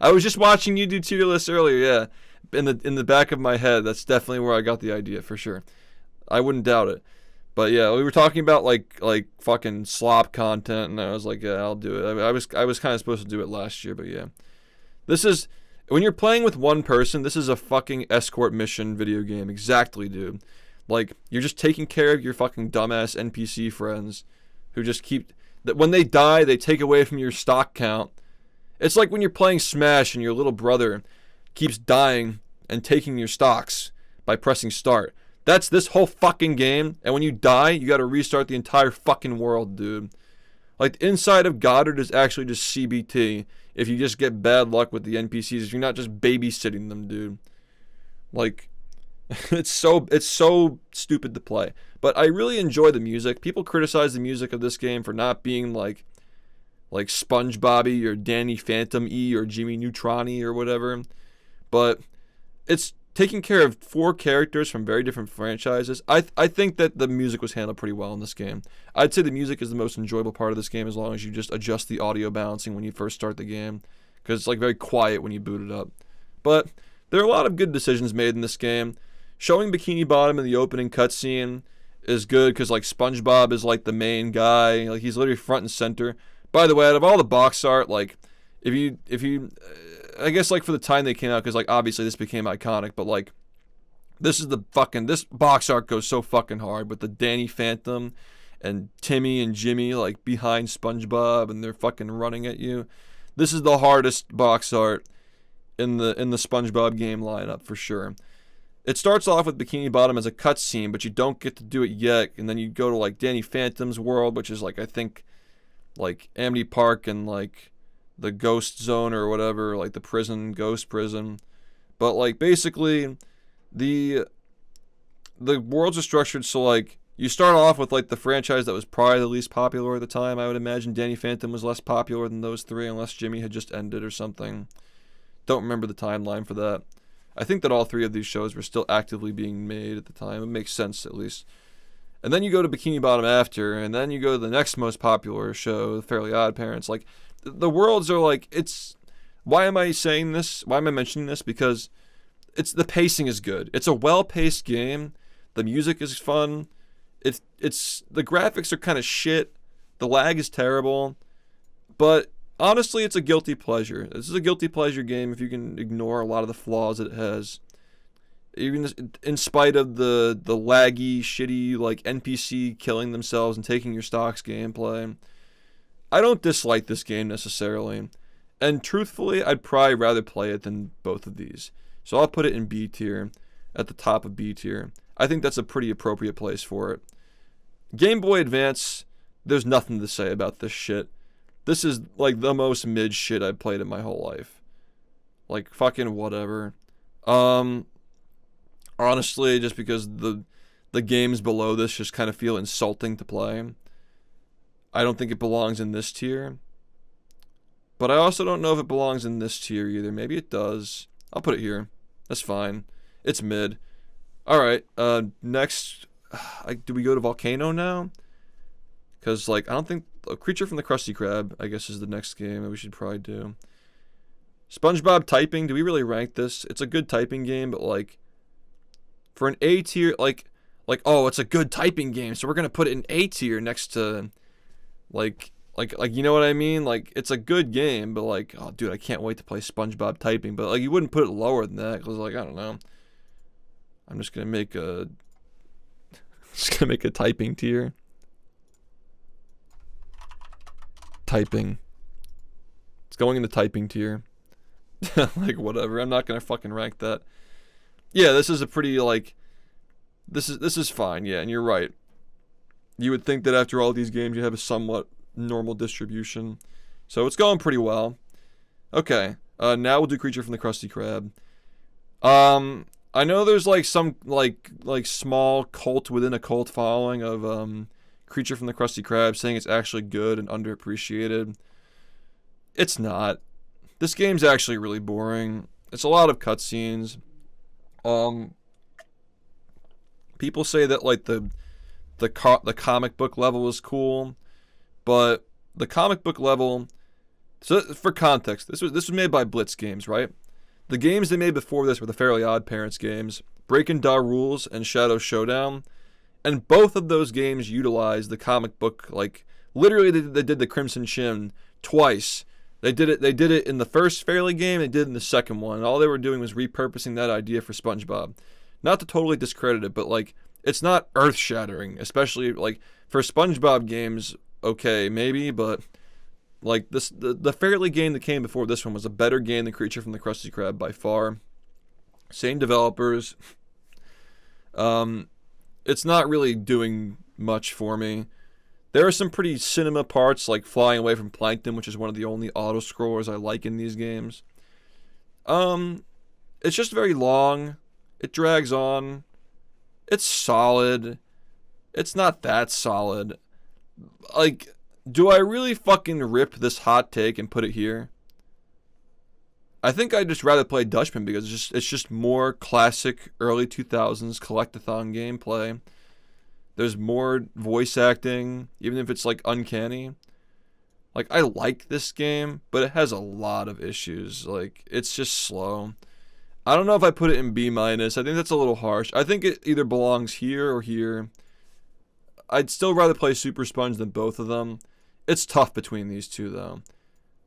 I was just watching you do tier lists earlier, yeah. In the back of my head, that's definitely where I got the idea for sure. I wouldn't doubt it. But yeah, we were talking about like fucking slop content, and I was like, yeah, I'll do it. I was kind of supposed to do it last year, but yeah. This is, when you're playing with one person, this is a fucking escort mission video game. Exactly, dude. Like, you're just taking care of your fucking dumbass NPC friends who just keep, that when they die, they take away from your stock count. It's like when you're playing Smash and your little brother keeps dying and taking your stocks by pressing start. That's this whole fucking game, and when you die, you gotta restart the entire fucking world, dude. Like, the inside of Goddard is actually just CBT if you just get bad luck with the NPCs, if you're not just babysitting them, dude. Like, it's so stupid to play. But I really enjoy the music. People criticize the music of this game for not being like SpongeBobby or Danny Phantom-y or Jimmy Neutron-y or whatever. But it's taking care of 4 characters from very different franchises. I think that the music was handled pretty well in this game. I'd say the music is the most enjoyable part of this game as long as you just adjust the audio balancing when you first start the game, because it's like very quiet when you boot it up. But there are a lot of good decisions made in this game. Showing Bikini Bottom in the opening cutscene is good because like SpongeBob is like the main guy. Like he's literally front and center. By the way, out of all the box art, like if you I guess like for the time they came out, because like obviously this became iconic, but like this box art goes so fucking hard with the Danny Phantom and Timmy and Jimmy like behind SpongeBob and they're fucking running at you. This is the hardest box art in the SpongeBob game lineup for sure. It starts off with Bikini Bottom as a cutscene, but you don't get to do it yet, and then you go to like Danny Phantom's world, which is like I think like Amity Park and like the ghost zone or whatever, like the prison, ghost prison. But like basically the worlds are structured so like you start off with like the franchise that was probably the least popular at the time. I would imagine Danny Phantom was less popular than those 3 unless Jimmy had just ended or something. Don't remember the timeline for that. I think that all 3 of these shows were still actively being made at the time. It makes sense at least. And then you go to Bikini Bottom after, and then you go to the next most popular show, Fairly Odd Parents. Like the worlds are like, it's, why am I saying this? Why am I mentioning this? Because the pacing is good. It's a well-paced game. The music is fun. It's the graphics are kind of shit. The lag is terrible. But honestly, it's a guilty pleasure. This is a guilty pleasure game if you can ignore a lot of the flaws that it has. Even in spite of the laggy, shitty, like, NPC killing themselves and taking your stocks gameplay. I don't dislike this game necessarily. And truthfully, I'd probably rather play it than both of these. So I'll put it in B tier, at the top of B tier. I think that's a pretty appropriate place for it. Game Boy Advance, there's nothing to say about this shit. This is like the most mid shit I've played in my whole life. Like, fucking whatever. Honestly, just because the games below this just kind of feel insulting to play. I don't think it belongs in this tier. But I also don't know if it belongs in this tier either. Maybe it does. I'll put it here. That's fine. It's mid. Alright, next, do we go to Volcano now? Because, like, I don't think, Creature from the Krusty Krab, I guess, is the next game that we should probably do. SpongeBob typing, do we really rank this? It's a good typing game, but, like, for an A tier, like, oh, it's a good typing game, so we're gonna put it in A tier next to, like, you know what I mean? Like, it's a good game, but, like, oh, dude, I can't wait to play SpongeBob typing. But, like, you wouldn't put it lower than that, because, like, I don't know. I'm just gonna make a typing tier. Typing. It's going in the typing tier. Like, whatever. I'm not gonna fucking rank that. Yeah, this is a pretty, like, this is fine. Yeah, and you're right. You would think that after all these games, you have a somewhat normal distribution. So it's going pretty well. Okay. Now we'll do Creature from the Krusty Krab. I know there's like some like small cult within a cult following of Creature from the Krusty Krab saying it's actually good and underappreciated. It's not. This game's actually really boring. It's a lot of cutscenes. People say that like the comic book level is cool, but the comic book level. So for context, this was made by Blitz Games, right? The games they made before this were the Fairly Odd Parents games, Breaking Da Rules, and Shadow Showdown, and both of those games utilized the comic book. Like, literally, they did the Crimson Chin twice. They did it in the first Fairly game. They did it in the second one. All they were doing was repurposing that idea for SpongeBob. Not to totally discredit it, but like, it's not earth-shattering, especially like for SpongeBob games. Okay, maybe, but like this, the Fairly game that came before this one was a better game than Creature from the Krusty Krab by far. Same developers. It's not really doing much for me. There are some pretty cinema parts, like flying away from Plankton, which is one of the only auto-scrollers I like in these games. It's just very long. It drags on. It's solid. It's not that solid. Like, do I really fucking rip this hot take and put it here? I think I'd just rather play Dutchman because it's just more classic early 2000s collectathon gameplay. There's more voice acting, even if it's like uncanny. Like, I like this game, but it has a lot of issues. Like, it's just slow. I don't know if I put it in B-. I think that's a little harsh. I think it either belongs here or here. I'd still rather play Super Sponge than both of them. It's tough between these two, though.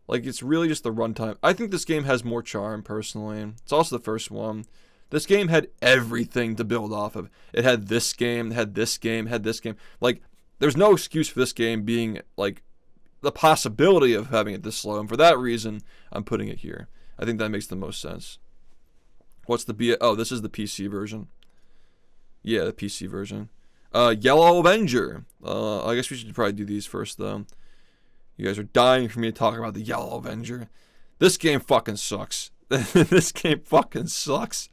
Like, it's really just the runtime. I think this game has more charm, personally. It's also the first one. This game had everything to build off of. It had this game, had this game, had this game. Like, there's no excuse for this game being, like, the possibility of having it this slow. And for that reason, I'm putting it here. I think that makes the most sense. What's the B? Oh, this is the PC version. Yeah, the PC version. Yellow Avenger. I guess we should probably do these first, though. You guys are dying for me to talk about the Yellow Avenger. This game fucking sucks. This game fucking sucks.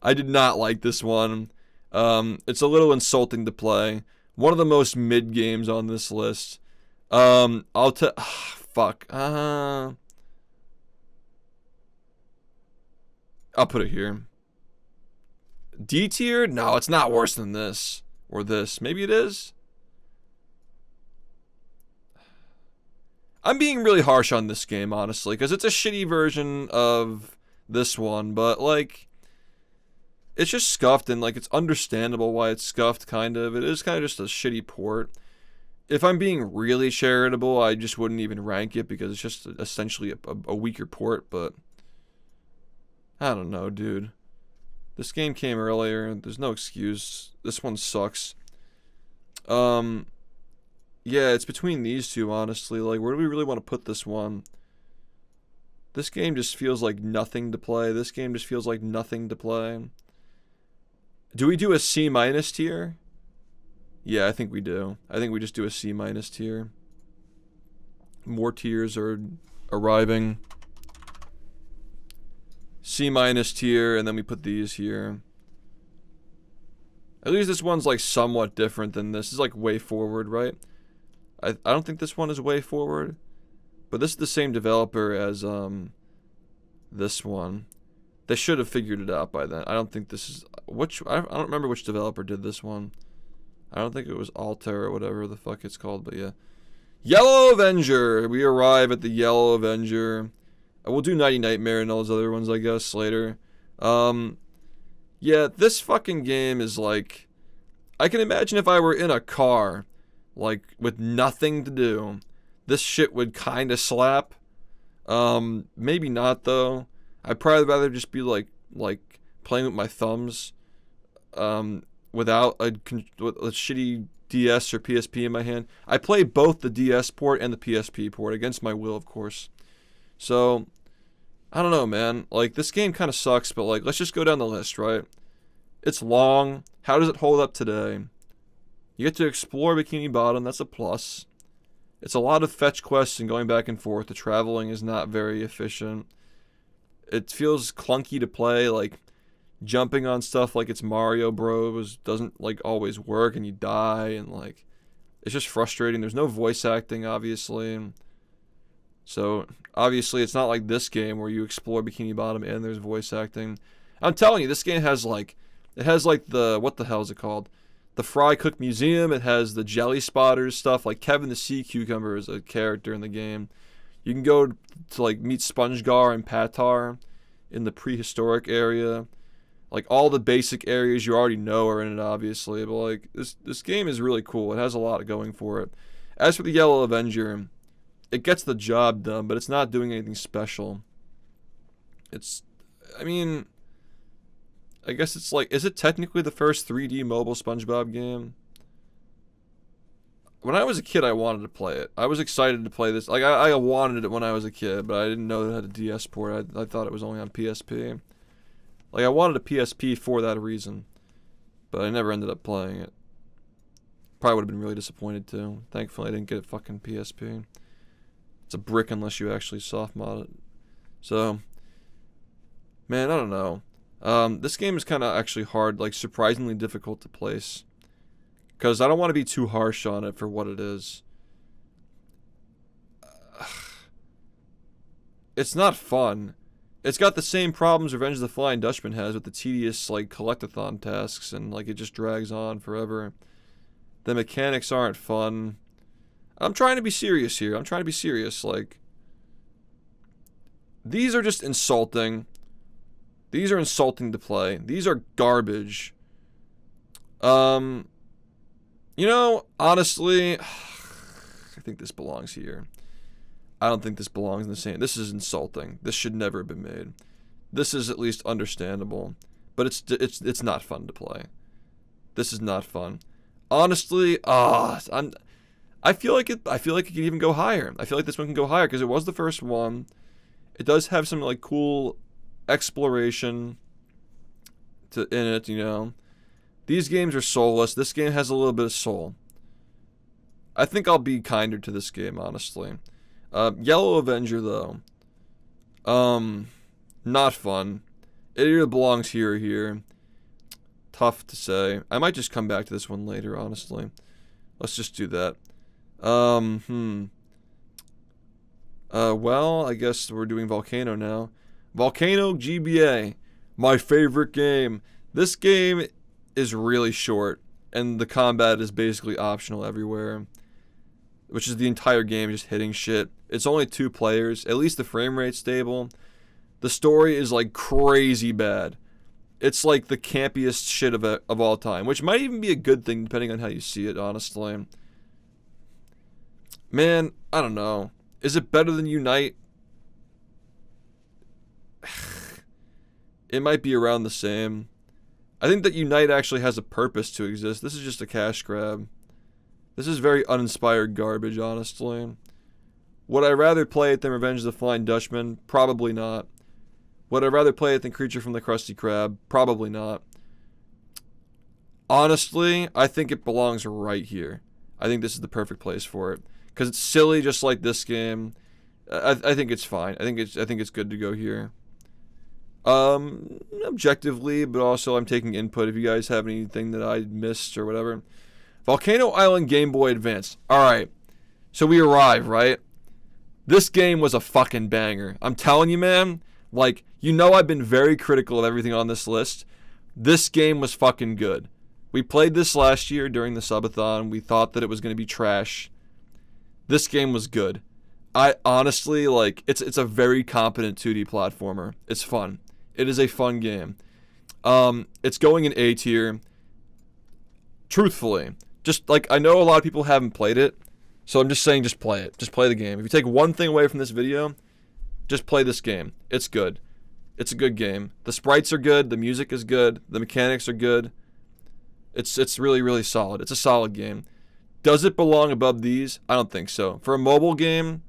I did not like this one. It's a little insulting to play. One of the most mid games on this list. Fuck. I'll put it here. D tier? No, it's not worse than this. Or this. Maybe it is? I'm being really harsh on this game, honestly, because it's a shitty version of this one, but, like, it's just scuffed, and like it's understandable why it's scuffed. Kind of, it is kind of just a shitty port. If I'm being really charitable, I just wouldn't even rank it because it's just essentially a weaker port. But I don't know, dude. This game came earlier. There's no excuse. This one sucks. Yeah, it's between these two, honestly. Like, where do we really want to put this one? This game just feels like nothing to play. This game just feels like nothing to play. Do we do a C- tier? Yeah, I think we do. I think we just do a C- tier. More tiers are arriving. C- tier, and then we put these here. At least this one's like somewhat different than this. This is like way forward, right? I don't think this one is way forward. But this is the same developer as this one. They should have figured it out by then. I don't think this is I don't remember which developer did this one. I don't think it was Altair or whatever the fuck it's called, but yeah. Yellow Avenger. We arrive at the Yellow Avenger. We'll do Nighty Nightmare and all those other ones, I guess, later. Yeah, this fucking game is like, I can imagine if I were in a car, like with nothing to do, this shit would kind of slap. Maybe not though. I'd probably rather just be like playing with my thumbs, without with a shitty DS or PSP in my hand. I play both the DS port and the PSP port against my will, of course. So, I don't know, man. Like, this game kind of sucks, but like, let's just go down the list, right? It's long. How does it hold up today? You get to explore Bikini Bottom. That's a plus. It's a lot of fetch quests and going back and forth. The traveling is not very efficient. It feels clunky to play. Like, jumping on stuff like it's Mario Bros. Doesn't like always work, and you die, and like, it's just frustrating. There's no voice acting, obviously. So, obviously, it's not like this game where you explore Bikini Bottom and there's voice acting. I'm telling you, this game has like, it has like the, what the hell is it called? The Fry Cook Museum. It has the Jelly Spotters stuff. Like, Kevin the Sea Cucumber is a character in the game. You can go to like meet SpongeGar and Patar in the prehistoric area. Like, all the basic areas you already know are in it, obviously. But like, this game is really cool. It has a lot going for it. As for the Yellow Avenger, it gets the job done, but it's not doing anything special. It's, I mean, I guess it's like, is it technically the first 3D mobile SpongeBob game? When I was a kid, I wanted to play it. I was excited to play this. Like, I wanted it when I was a kid, but I didn't know that it had a DS port. I thought it was only on PSP. Like, I wanted a PSP for that reason, but I never ended up playing it. Probably would have been really disappointed, too. Thankfully, I didn't get a fucking PSP. It's a brick unless you actually soft mod it. So, man, I don't know. This game is kind of actually hard, like surprisingly difficult to place. Because I don't want to be too harsh on it for what it is. It's not fun. It's got the same problems Revenge of the Flying Dutchman has with the tedious, like, collectathon tasks, and, like, it just drags on forever. The mechanics aren't fun. I'm trying to be serious here. I'm trying to be serious. Like, these are just insulting. These are insulting to play. These are garbage. You know, honestly, I think this belongs here. I don't think this belongs in the same. This is insulting. This should never have been made. This is at least understandable, but it's not fun to play. This is not fun. Honestly, I feel like it could even go higher. I feel like this one can go higher because it was the first one. It does have some like cool exploration in it, you know. These games are soulless. This game has a little bit of soul. I think I'll be kinder to this game, honestly. Yellow Avenger, though. Not fun. It either belongs here or here. Tough to say. I might just come back to this one later, honestly. Let's just do that. Well, I guess we're doing Volcano now. Volcano GBA. My favorite game. This game is really short, and the combat is basically optional everywhere. Which is the entire game just hitting shit. It's only 2 players. At least the frame rate's stable. The story is like crazy bad. It's like the campiest shit of all time, which might even be a good thing depending on how you see it, honestly. Man, I don't know. Is it better than Unite? It might be around the same. I think that Unite actually has a purpose to exist. This is just a cash grab. This is very uninspired garbage, honestly. Would I rather play it than Revenge of the Flying Dutchman? Probably not. Would I rather play it than Creature from the Krusty Krab? Probably not. Honestly, I think it belongs right here. I think this is the perfect place for it. Because it's silly just like this game. I think it's fine. I think it's good to go here. Objectively, but also I'm taking input if you guys have anything that I missed or whatever. Volcano Island Game Boy Advance. Alright. So we arrive, right? This game was a fucking banger. I'm telling you, man. Like, you know I've been very critical of everything on this list. This game was fucking good. We played this last year during the subathon. We thought that it was going to be trash. This game was good. I honestly, like, it's a very competent 2D platformer. It's fun. It is a fun game. It's going in A tier. Truthfully. Just, like, I know a lot of people haven't played it. So I'm just saying, just play it. Just play the game. If you take one thing away from this video, just play this game. It's good. It's a good game. The sprites are good. The music is good. The mechanics are good. It's really, really solid. It's a solid game. Does it belong above these? I don't think so. For a mobile game,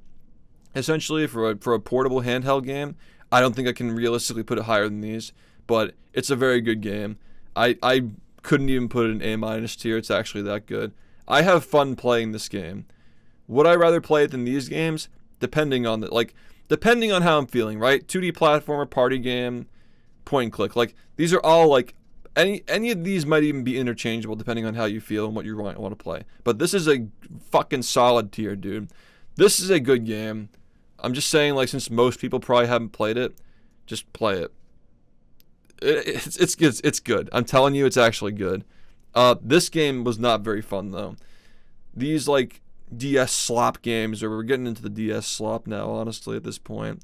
essentially, for a portable handheld game, I don't think I can realistically put it higher than these. But it's a very good game. I couldn't even put it in A- tier. It's actually that good. I have fun playing this game. Would I rather play it than these games? Depending on how I'm feeling, right? 2D platformer, party game, point and click. Like, these are all, like, any of these might even be interchangeable depending on how you feel and what you want to play. But this is a fucking solid tier, dude. This is a good game. I'm just saying, like, since most people probably haven't played it, just play it. It's good. I'm telling you, it's actually good. This game was not very fun, though. These, like, DS slop games, or we're getting into the DS slop now, honestly, at this point.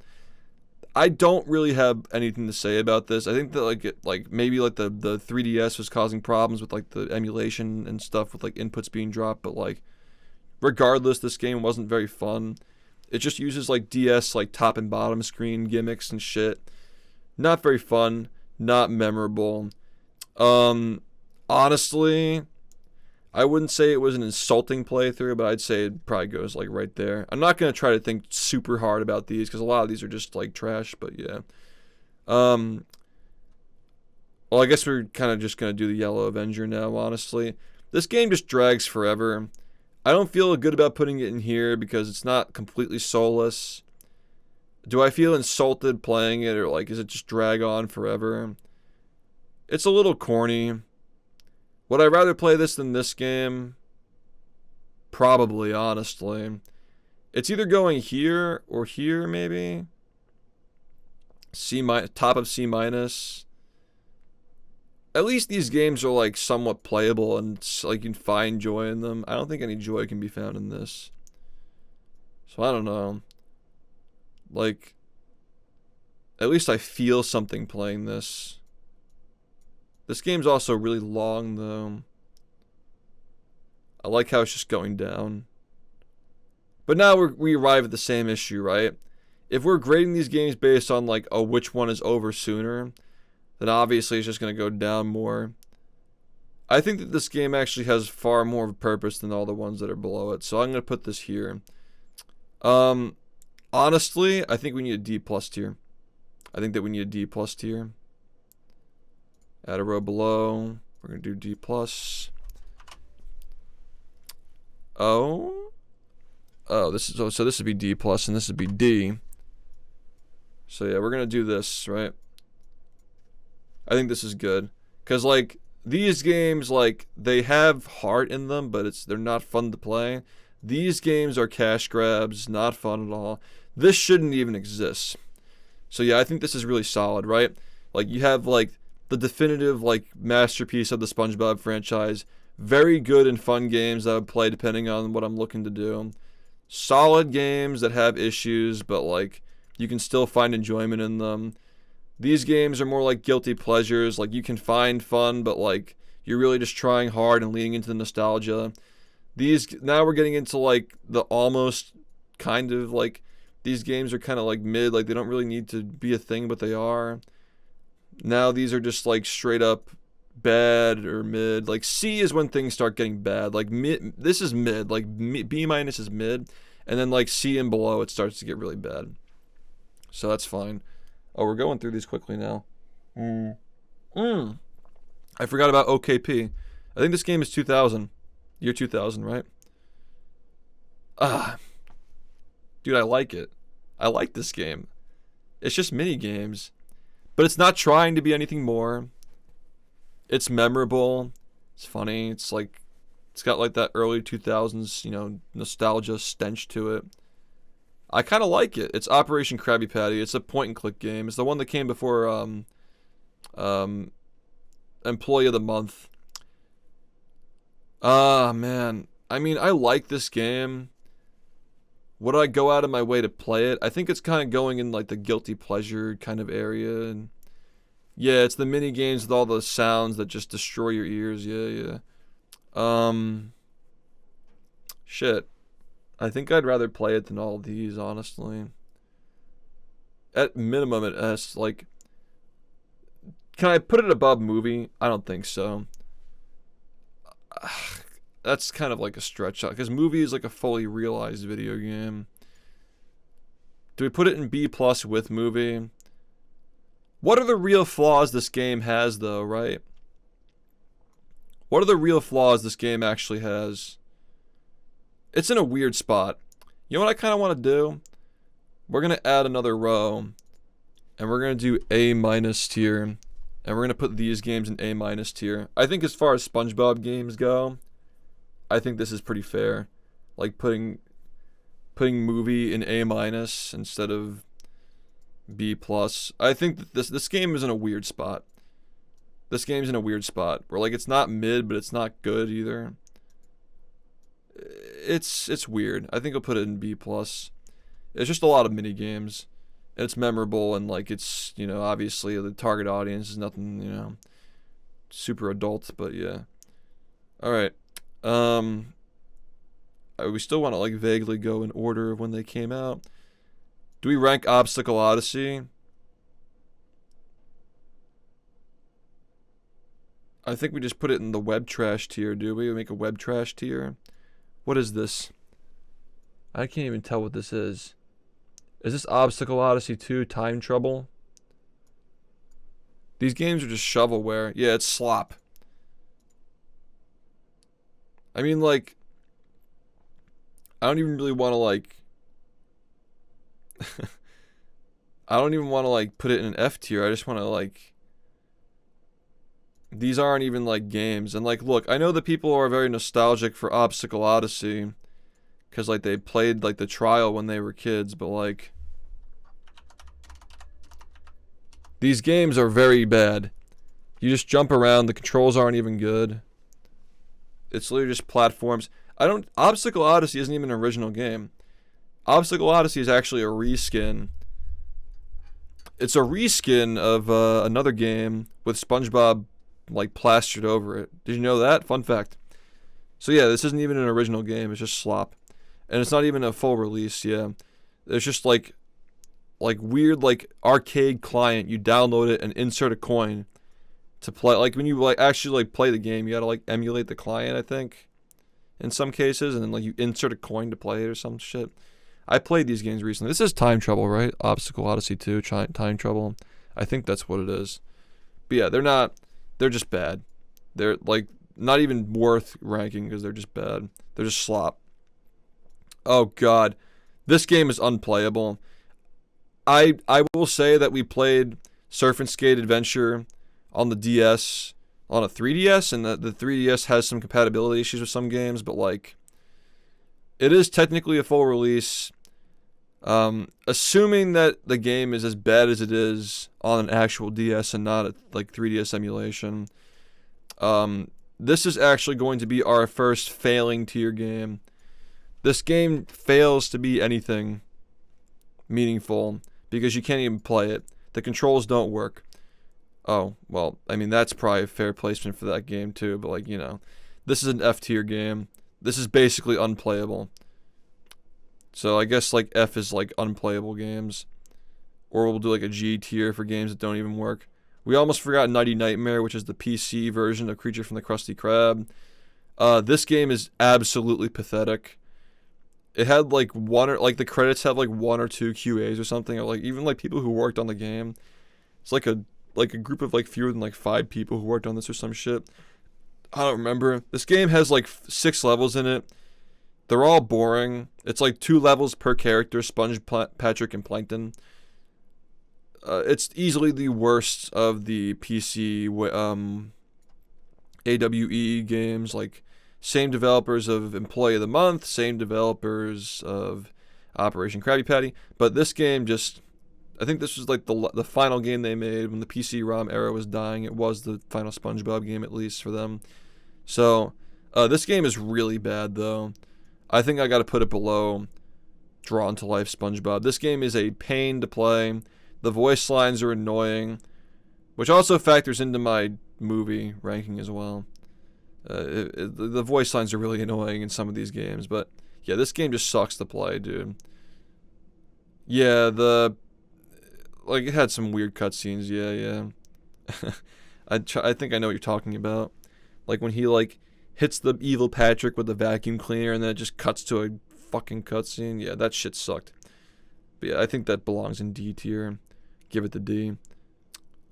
I don't really have anything to say about this. I think that, maybe, like, the 3DS was causing problems with, like, the emulation and stuff with, like, inputs being dropped, but, like, regardless, this game wasn't very fun. It just uses, like, DS, like, top and bottom screen gimmicks and shit. Not very fun. Not memorable. Honestly, I wouldn't say it was an insulting playthrough, but I'd say it probably goes, like, right there. I'm not going to try to think super hard about these, because a lot of these are just, like, trash, but yeah. Well, I guess we're kind of just going to do the Yellow Avenger now, honestly. This game just drags forever. I don't feel good about putting it in here, because it's not completely soulless. Do I feel insulted playing it, or, like, is it just drag on forever? It's a little corny. Would I rather play this than this game? Probably, honestly. It's either going here or here, maybe. Top of C-. At least these games are, like, somewhat playable and, like, you can find joy in them. I don't think any joy can be found in this. So I don't know. Like, at least I feel something playing this. This game's also really long, though. I like how it's just going down. But now we arrive at the same issue, right? If we're grading these games based on, like, which one is over sooner, then obviously it's just going to go down more. I think that this game actually has far more of a purpose than all the ones that are below it, so I'm going to put this here. Honestly, I think we need a D+ tier. I think that we need a D+ tier. Add a row below. We're going to do D+. Oh, so this would be D+, and this would be D. So yeah, we're going to do this, right? I think this is good. Because, like, these games, like, they have heart in them, but they're not fun to play. These games are cash grabs, not fun at all. This shouldn't even exist. So yeah, I think this is really solid, right? Like, you have, like, the definitive, like, masterpiece of the SpongeBob franchise. Very good and fun games that I would play depending on what I'm looking to do. Solid games that have issues, but, like, you can still find enjoyment in them. These games are more like guilty pleasures. Like, you can find fun, but like you're really just trying hard and leaning into the nostalgia. Now we're getting into like the almost kind of like, these games are kind of like mid, like they don't really need to be a thing, but they are. Now these are just like straight up bad or mid. Like C is when things start getting bad. Like mid, this is mid. Like B minus is mid, and then like C and below it starts to get really bad. So that's fine. Oh, we're going through these quickly now. I forgot about OKP. I think this game is 2000. Year 2000, right? Dude, I like it. I like this game. It's just mini games, but it's not trying to be anything more. It's memorable. It's funny. It's got like that early 2000s, nostalgia stench to it. I kind of like it. It's Operation Krabby Patty. It's a point and click game. It's the one that came before Employee of the Month. Man. I mean, I like this game. Would I go out of my way to play it? I think it's kind of going in like the guilty pleasure kind of area. And yeah, it's the mini games with all the sounds that just destroy your ears. Yeah. Shit. I think I'd rather play it than all of these, honestly. At minimum, it has like. Can I put it above movie? I don't think so. That's kind of like a stretch out, because movie is like a fully realized video game. Do we put it in B+ with movie? What are the real flaws this game has, though, right? What are the real flaws this game actually has? It's in a weird spot. You know what I kind of want to do? We're going to add another row, and we're going to do A- tier, and we're going to put these games in A- tier. I think as far as SpongeBob games go, I think this is pretty fair. Like putting movie in A- instead of B+. I think that this game is in a weird spot. This game's in a weird spot where like it's not mid, but it's not good either. It's weird. I think I'll put it in B+. It's just a lot of mini games. It's memorable, and like it's, obviously the target audience is nothing, super adult, but yeah. All right. We still want to like vaguely go in order of when they came out. Do we rank Obstacle Odyssey? I think we just put it in the web trash tier, do we? We make a web trash tier. What is this? I can't even tell what this is. Is this Obstacle Odyssey 2 Time Trouble? These games are just shovelware. Yeah, it's slop. I mean, like, I don't even really want to, like, I don't even want to, like, put it in an F tier. I just want to, like, these aren't even, like, games. And, like, look, I know that people are very nostalgic for Obstacle Odyssey because, like, they played, like, the trial when they were kids, but, like, these games are very bad. You just jump around. The controls aren't even good. It's literally just platforms. Obstacle Odyssey isn't even an original game. Obstacle Odyssey is actually a reskin. It's a reskin of another game with SpongeBob like plastered over it. Did you know that? Fun fact. So yeah, this isn't even an original game. It's just slop, and it's not even a full release. Yeah, it's just like weird like arcade client. You download it and insert a coin to play. Like when you like actually like play the game, you gotta like emulate the client, I think, in some cases, and then like you insert a coin to play it or some shit. I played these games recently. This is Time Trouble, right? Obstacle Odyssey 2, Time Trouble. I think that's what it is. But yeah, they're just bad. They're like not even worth ranking because they're just bad. They're just slop. Oh god. This game is unplayable. I will say that we played Surf and Skate Adventure on the DS, on a 3DS, and the 3DS has some compatibility issues with some games, but like, it is technically a full release. Assuming that the game is as bad as it is on an actual DS and not a like 3DS emulation, this is actually going to be our first failing tier game. This game fails to be anything meaningful because you can't even play it. The controls don't work. Oh, well, I mean, that's probably a fair placement for that game too, but like, this is an F tier game. This is basically unplayable. So I guess like F is like unplayable games. Or we'll do like a G tier for games that don't even work. We almost forgot Nighty Nightmare, which is the PC version of Creature from the Krusty Krab. This game is absolutely pathetic. It had like the credits have like 1 or 2 QAs or something, or like even like people who worked on the game. It's like a group of like fewer than like 5 people who worked on this or some shit. I don't remember. This game has like 6 levels in it. They're all boring. It's like 2 levels per character, Sponge, Patrick, and Plankton. It's easily the worst of the PC AWE games. Like, same developers of Employee of the Month, same developers of Operation Krabby Patty. But this game just, I think this was like the final game they made when the PC ROM era was dying. It was the final SpongeBob game, at least for them. So, this game is really bad, though. I think I got to put it below Drawn to Life SpongeBob. This game is a pain to play. The voice lines are annoying, which also factors into my movie ranking as well. The voice lines are really annoying in some of these games, but yeah, this game just sucks to play, dude. Yeah, it had some weird cutscenes. Yeah. I think I know what you're talking about. Like when he like hits the evil Patrick with the vacuum cleaner, and then it just cuts to a fucking cutscene. Yeah, that shit sucked. But yeah, I think that belongs in D tier. Give it the D.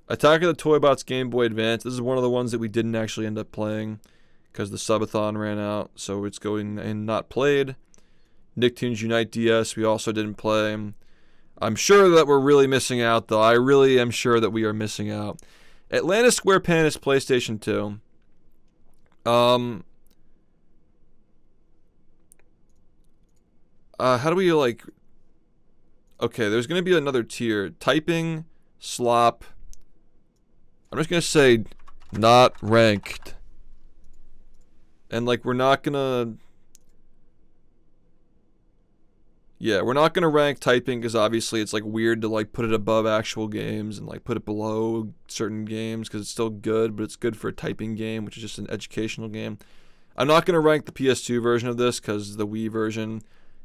Attack of the Toybots Game Boy Advance. This is one of the ones that we didn't actually end up playing because the subathon ran out, so it's going and not played. Nicktoons Unite DS, we also didn't play. I'm sure that we're really missing out, though. I really am sure that we are missing out. Atlantis SquarePants PlayStation 2. How do we like... Okay, there's going to be another tier. Typing, slop. I'm just going to say not ranked. And like we're not going to... Yeah, we're not going to rank typing because obviously it's like weird to like put it above actual games and like put it below certain games because it's still good, but it's good for a typing game, which is just an educational game. I'm not going to rank the PS2 version of this because the Wii version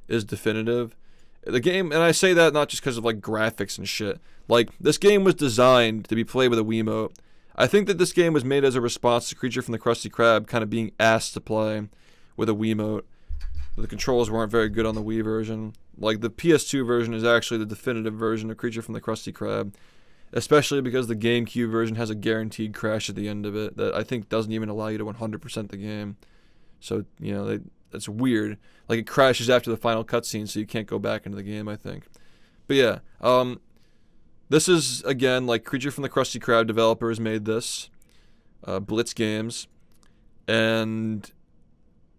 is definitive. The game, and I say that not just because of like graphics and shit. Like, this game was designed to be played with a Wiimote. I think that this game was made as a response to Creature from the Krusty Krab kind of being asked to play with a Wiimote. The controls weren't very good on the Wii version. Like, the PS2 version is actually the definitive version of Creature from the Krusty Krab. Especially because the GameCube version has a guaranteed crash at the end of it that I think doesn't even allow you to 100% the game. So, that's weird. Like, it crashes after the final cutscene, so you can't go back into the game, I think. But yeah, this is, again, like, Creature from the Krusty Krab developers made this. Blitz Games. And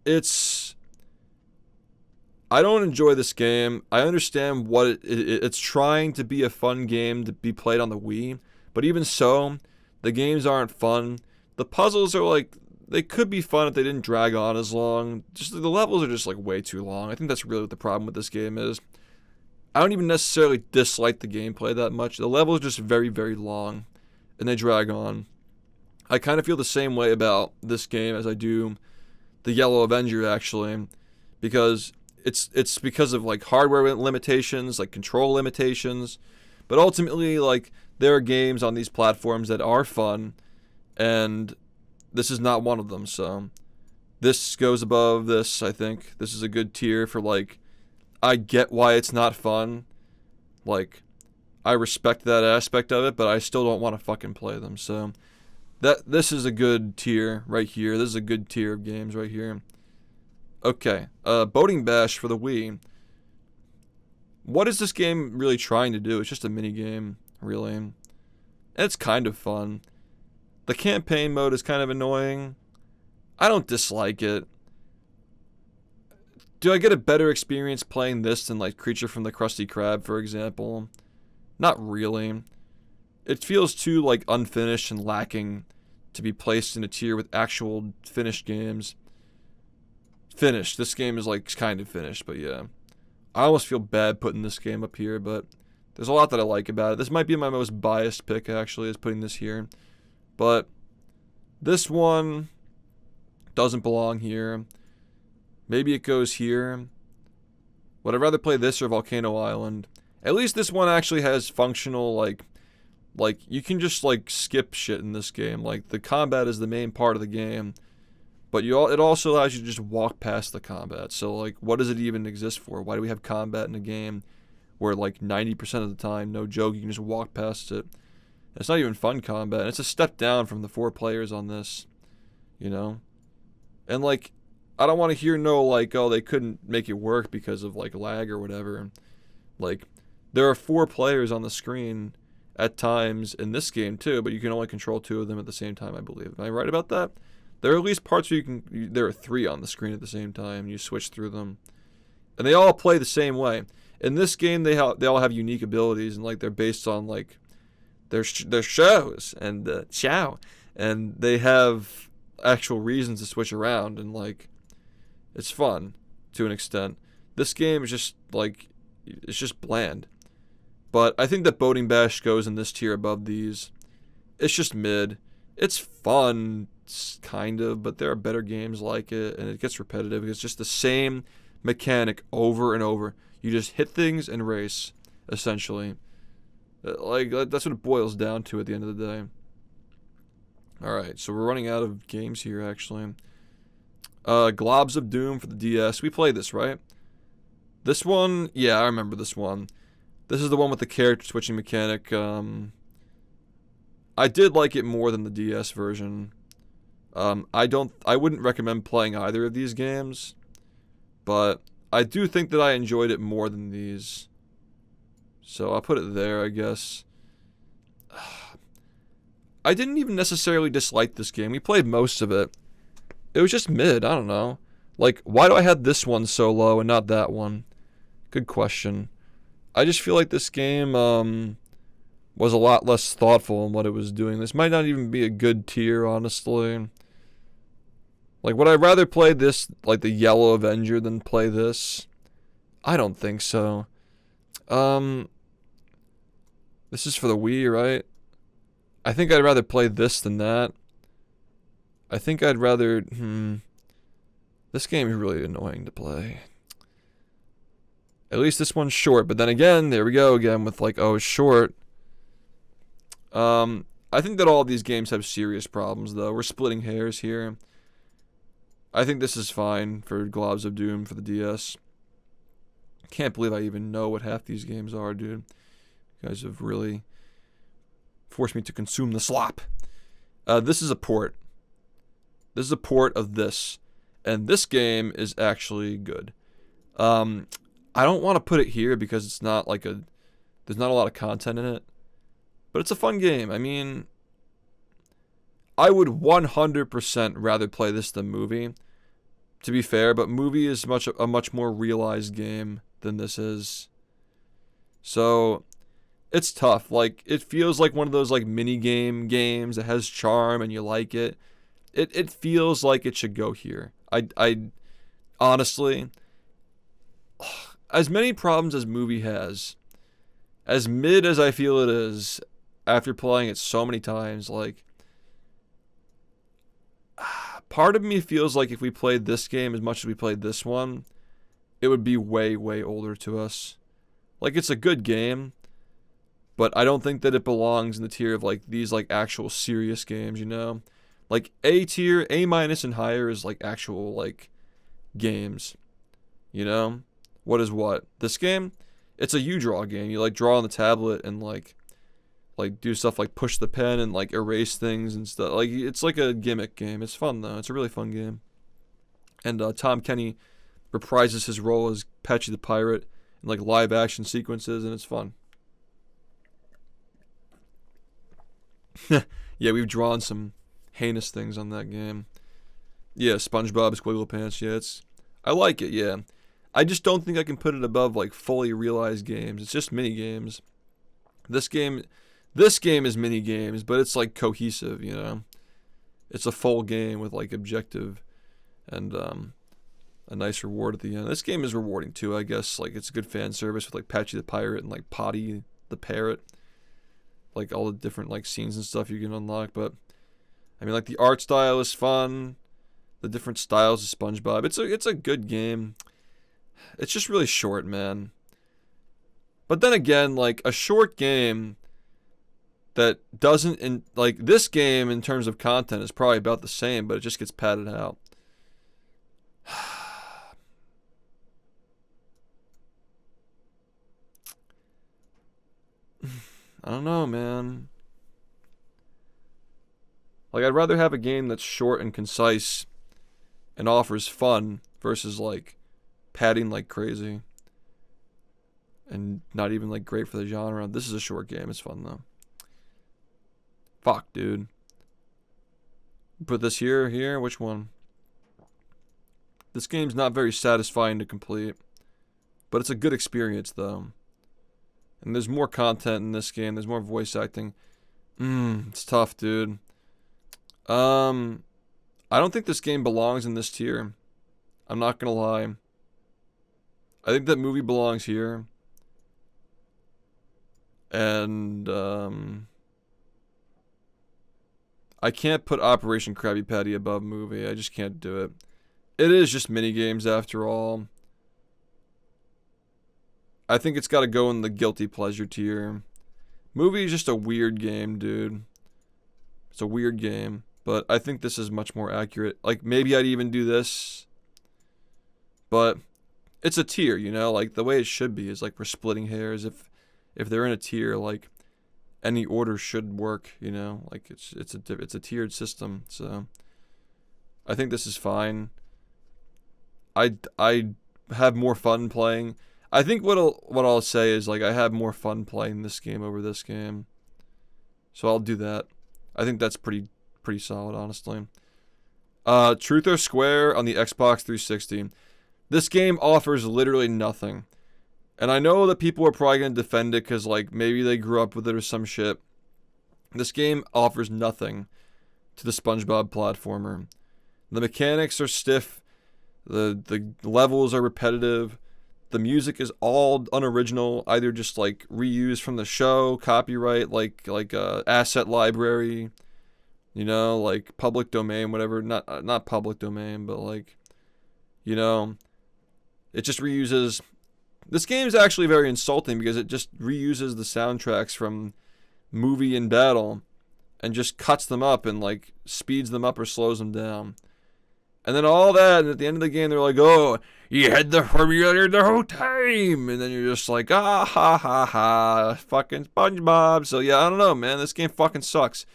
it's... I don't enjoy this game. I understand what it's trying to be a fun game to be played on the Wii. But even so, the games aren't fun. The puzzles are, like... They could be fun if they didn't drag on as long. Just the levels are just like way too long. I think that's really what the problem with this game is. I don't even necessarily dislike the gameplay that much. The levels are just very, very long, and they drag on. I kind of feel the same way about this game as I do the Yellow Avenger, actually, because it's because of like hardware limitations, like control limitations. But ultimately, like there are games on these platforms that are fun, and this is not one of them, so this goes above this, I think. This is a good tier for, like, I get why it's not fun. Like, I respect that aspect of it, but I still don't want to fucking play them, so this is a good tier right here. This is a good tier of games right here. Okay, Boating Bash for the Wii. What is this game really trying to do? It's just a mini game, really. And it's kind of fun. The campaign mode is kind of annoying. I don't dislike it. Do I get a better experience playing this than like Creature from the Krusty Krab, for example? Not really. It feels too like unfinished and lacking to be placed in a tier with actual finished games. Finished. This game is like kind of finished, but yeah. I almost feel bad putting this game up here, but There's a lot that I like about it. This might be my most biased pick, actually, is putting this here. But this one doesn't belong here. Maybe it goes here. Would I rather play this or Volcano Island? At least this one actually has functional, like you can just like skip shit in this game. Like the combat is the main part of the game, but it also allows you to just walk past the combat. So like, what does it even exist for? Why do we have combat in a game where like 90% of the time, no joke, you can just walk past it? It's not even fun combat. And it's a step down from the 4 players on this, you know? And like, I don't want to hear no like, oh, they couldn't make it work because of like lag or whatever. Like, there are 4 players on the screen at times in this game too, but you can only control 2 of them at the same time, I believe. Am I right about that? There are at least parts where there are 3 on the screen at the same time. You switch through them. And they all play the same way. In this game, they all have unique abilities, and like they're based on like their shows and chow, and they have actual reasons to switch around, and like it's fun to an extent. This game is just like, it's just bland. But I think that Boating Bash goes in this tier above these. It's just mid. It's fun, kind of, but there are better games like it, and it gets repetitive. It's just the same mechanic over and over. You just hit things and race, essentially. Like, that's what it boils down to at the end of the day. Alright, so we're running out of games here, actually. Globs of Doom for the DS. We played this, right? This one, yeah, I remember this one. This is the one with the character switching mechanic. I did like it more than the DS version. I wouldn't recommend playing either of these games, but I do think that I enjoyed it more than these. So I'll put it there, I guess. I didn't even necessarily dislike this game. We played most of it. It was just mid, I don't know. Like, why do I have this one so low and not that one? Good question. I just feel like this game was a lot less thoughtful in what it was doing. This might not even be a good tier, honestly. Like, would I rather play this, like the Yellow Avenger, than play this? I don't think so. This is for the Wii, right? I think I'd rather play this than that. I think I'd rather... This game is really annoying to play. At least this one's short, but then again, there we go again with like, oh, it's short. I think that all of these games have serious problems, though. We're splitting hairs here. I think this is fine for Globs of Doom for the DS. Can't believe I even know what half these games are, dude. You guys have really forced me to consume the slop. This is a port. This is a port of this. And this game is actually good. I don't want to put it here because it's not like there's not a lot of content in it. But it's a fun game. I mean, I would 100% rather play this than Movie, to be fair, but Movie is a much more realized game than this is. So, it's tough. Like, it feels like one of those like mini games that has charm and you like it. It feels like it should go here. I honestly, as many problems as Movie has, as mid as I feel it is, after playing it so many times, like, part of me feels like if we played this game as much as we played this one, it would be way, way older to us. Like, it's a good game, but I don't think that it belongs in the tier of, like, these, like, actual serious games, you know? Like, A tier, A minus and higher is, like, actual, like, games, you know? What is what? This game? It's a U-Draw game. You, like, draw on the tablet and, like, do stuff like push the pen and, like, erase things and stuff. Like, it's like a gimmick game. It's fun, though. It's a really fun game. And Tom Kenny reprises his role as Patchy the Pirate in, like, live-action sequences, and it's fun. Yeah, we've drawn some heinous things on that game. Yeah, SpongeBob Squiggle Pants. Yeah, I like it, yeah. I just don't think I can put it above, like, fully realized games. It's just mini games. This game is mini games, but it's like cohesive, you know. It's a full game with like objective and a nice reward at the end. This game is rewarding too, I guess. Like, it's a good fan service with like Patchy the Pirate and like Potty the parrot, like all the different like scenes and stuff you can unlock. But I mean, like the art style is fun, the different styles of SpongeBob. It's a good game. It's just really short, man. But then again, like a short game that doesn't like this game in terms of content is probably about the same, but it just gets padded out. I don't know, man. Like, I'd rather have a game that's short and concise and offers fun versus, like, padding like crazy. And not even, like, great for the genre. This is a short game. It's fun, though. Fuck, dude. Put this here. Which one? This game's not very satisfying to complete. But it's a good experience, though. And there's more content in this game. There's more voice acting. It's tough, dude. I don't think this game belongs in this tier. I'm not gonna lie. I think that movie belongs here. And, I can't put Operation Krabby Patty above movie. I just can't do it. It is just minigames after all. I think it's got to go in the guilty pleasure tier. Movie is just a weird game, dude. It's a weird game. But I think this is much more accurate. Like, maybe I'd even do this. But it's a tier, you know? Like, the way it should be is, like, we're splitting hairs. If they're in a tier, like, any order should work, you know? Like, it's a tiered system. So, I think this is fine. I have more fun playing. I think what I'll say is, like, I have more fun playing this game over this game. So I'll do that. I think that's pretty solid, honestly. Truth or Square on the Xbox 360. This game offers literally nothing. And I know that people are probably going to defend it because, like, maybe they grew up with it or some shit. This game offers nothing to the SpongeBob platformer. The mechanics are stiff. The levels are repetitive. The music is all unoriginal, either just like reused from the show, copyright, like asset library, you know, like public domain, whatever. Not public domain, but like, you know, it just reuses. This game is actually very insulting because it just reuses the soundtracks from Movie and Battle and just cuts them up and like speeds them up or slows them down. And then all that, and at the end of the game, they're like, oh, you had the formula the whole time. And then you're just like, ah, ha, ha, ha, fucking SpongeBob. So, yeah, I don't know, man. This game fucking sucks.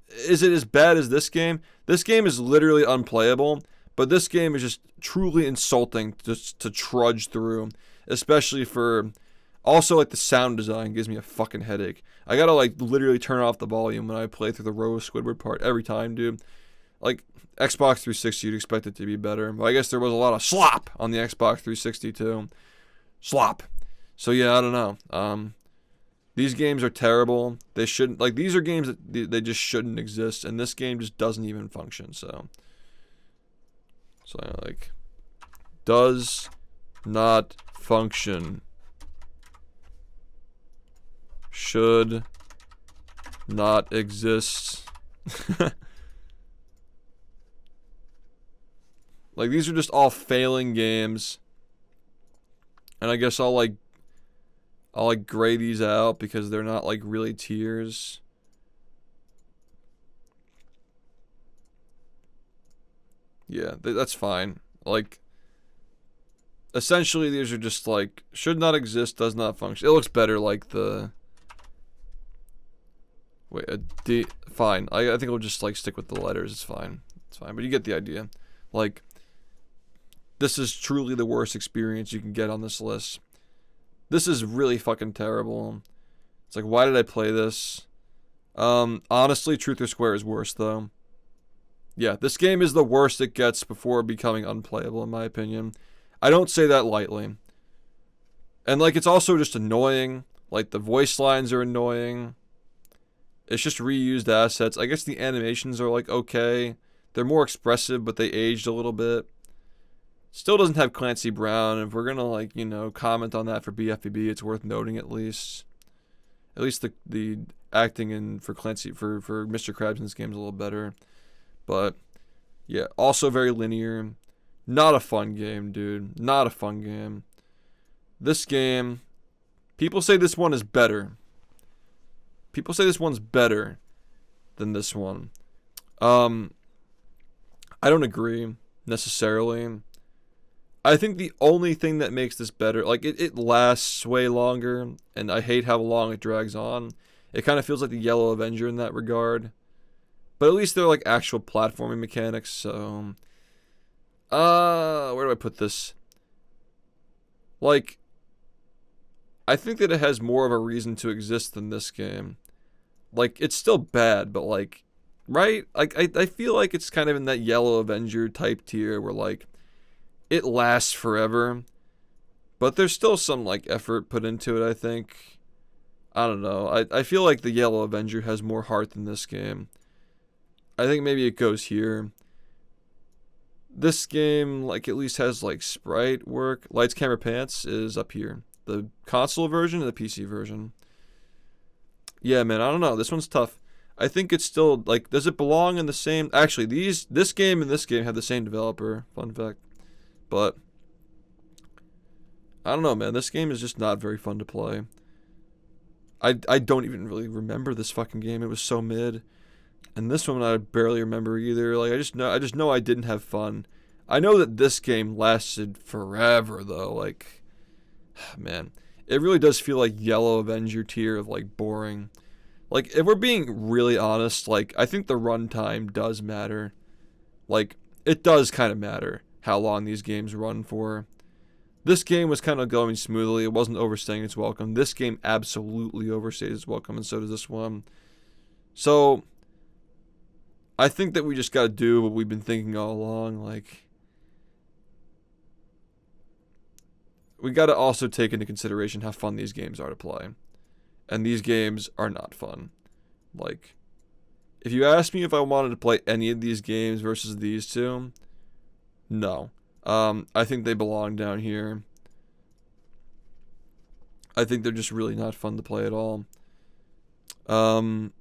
Is it as bad as this game? This game is literally unplayable, but this game is just truly insulting to trudge through, especially for... Also, like, the sound design gives me a fucking headache. I gotta, like, literally turn off the volume when I play through the Rose Squidward part every time, dude. Like... Xbox 360, you'd expect it to be better. But I guess there was a lot of slop on the Xbox 360 too. Slop. So yeah, I don't know. These games are terrible. They shouldn't, like, these are games that they just shouldn't exist, and this game just doesn't even function. So like, does not function. Should not exist. Like, these are just all failing games. And I guess I'll gray these out because they're not, like, really tiers. Yeah, that's fine. Like, essentially, these are just, like, should not exist, does not function. It looks better, like, the... Wait, a D... Fine. I think we'll just, like, stick with the letters. It's fine. It's fine. But you get the idea. Like... This is truly the worst experience you can get on this list. This is really fucking terrible. It's like, why did I play this? Honestly, Truth or Square is worse, though. Yeah, this game is the worst it gets before becoming unplayable, in my opinion. I don't say that lightly. And, like, it's also just annoying. Like, the voice lines are annoying. It's just reused assets. I guess the animations are, like, okay. They're more expressive, but they aged a little bit. Still doesn't have Clancy Brown. If we're gonna, like, you know, comment on that for BFBB, it's worth noting at least. At least the acting in for Clancy for Mr. Krabs in this game is a little better. But yeah, also very linear. Not a fun game, dude. Not a fun game. This game, people say this one is better. People say this one's better than this one. I don't agree necessarily. I think the only thing that makes this better, like it lasts way longer, and I hate how long it drags on. It kind of feels like the Yellow Avenger in that regard. But at least they're like actual platforming mechanics, so where do I put this? Like, I think that it has more of a reason to exist than this game. Like, it's still bad, but like, right? Like, I feel like it's kind of in that Yellow Avenger type tier where like it lasts forever, but there's still some like effort put into it, I think. I don't know. I feel like the Yellow Avenger has more heart than this game. I think maybe it goes here. This game, like, at least has, like, sprite work. Lights, Camera, Pants is up here. The console version and the PC version. Yeah, man, I don't know. This one's tough. I think it's still, like, does it belong in the same... Actually, this game and this game have the same developer. Fun fact. But, I don't know, man. This game is just not very fun to play. I don't even really remember this fucking game. It was so mid. And this one I barely remember either. Like, I just know I didn't have fun. I know that this game lasted forever though. Like, man, it really does feel like Yellow Avenger tier of like boring. Like, if we're being really honest, like, I think the runtime does matter. Like, it does kind of matter how long these games run for. This game was kind of going smoothly. It wasn't overstaying its welcome. This game absolutely overstays its welcome, and so does this one. So, I think that we just got to do what we've been thinking all along. Like, we got to also take into consideration how fun these games are to play. And these games are not fun. Like, if you ask me if I wanted to play any of these games versus these two, no. I think they belong down here. I think they're just really not fun to play at all. And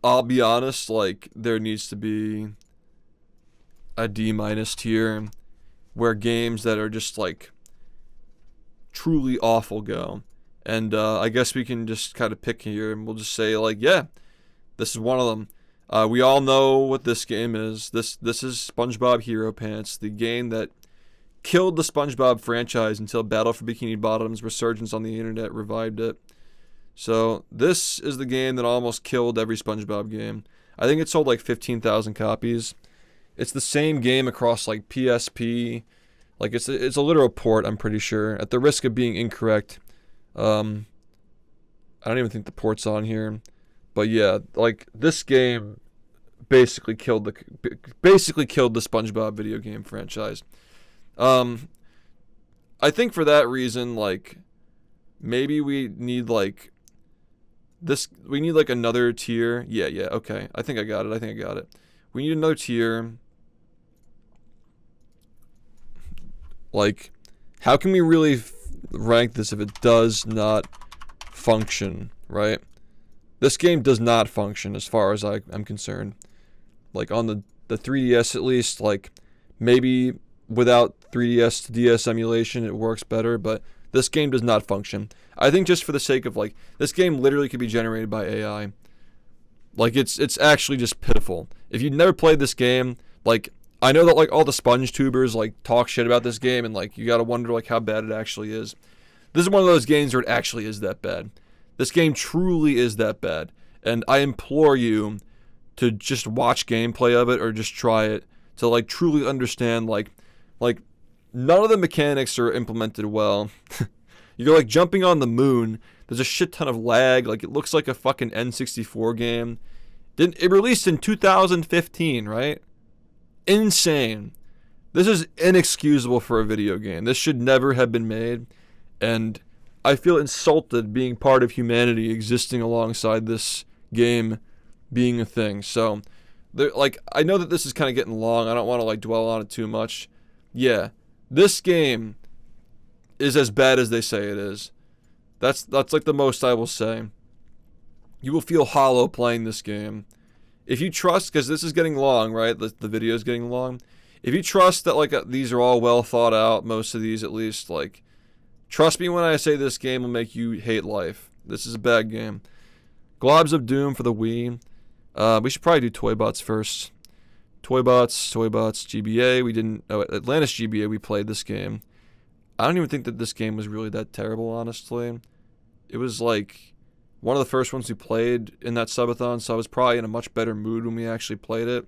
I'll be honest, like, there needs to be a D- tier where games that are just, like, truly awful go. And I guess we can just kind of pick here, and we'll just say, like, yeah, this is one of them. We all know what this game is. This is SpongeBob Hero Pants, the game that killed the SpongeBob franchise until Battle for Bikini Bottom's resurgence on the internet revived it. So this is the game that almost killed every SpongeBob game. I think it sold like 15,000 copies. It's the same game across like PSP. Like, it's a literal port, I'm pretty sure. At the risk of being incorrect, I don't even think the port's on here. But yeah, like, this game basically killed the SpongeBob video game franchise. I think for that reason, like, maybe we need like this. We need like another tier. Yeah, okay. I think I got it. We need another tier. Like, how can we really rank this if it does not function, right? This game does not function as far as I'm concerned. Like, on the 3DS at least, like, maybe without 3DS to DS emulation it works better, but this game does not function. I think just for the sake of, like, this game literally could be generated by AI. Like, it's actually just pitiful. If you've never played this game, like, I know that, like, all the sponge tubers, like, talk shit about this game, and, like, you gotta wonder, like, how bad it actually is. This is one of those games where it actually is that bad. This game truly is that bad. And I implore you to just watch gameplay of it or just try it to, like, truly understand, like, none of the mechanics are implemented well. You're, like, jumping on the moon. There's a shit ton of lag. Like, it looks like a fucking N64 game. It released in 2015, right? Insane. This is inexcusable for a video game. This should never have been made. And I feel insulted being part of humanity existing alongside this game being a thing. So, like, I know that this is kind of getting long. I don't want to, like, dwell on it too much. Yeah, this game is as bad as they say it is. That's like the most I will say. You will feel hollow playing this game. If you trust, because this is getting long, right? The video is getting long. If you trust that like these are all well thought out, most of these at least, like, trust me when I say this game will make you hate life. This is a bad game. Globs of Doom for the Wii. We should probably do Toybots first. Toybots, GBA. We didn't. Oh, Atlantis GBA. We played this game. I don't even think that this game was really that terrible, honestly. It was like one of the first ones we played in that subathon, so I was probably in a much better mood when we actually played it.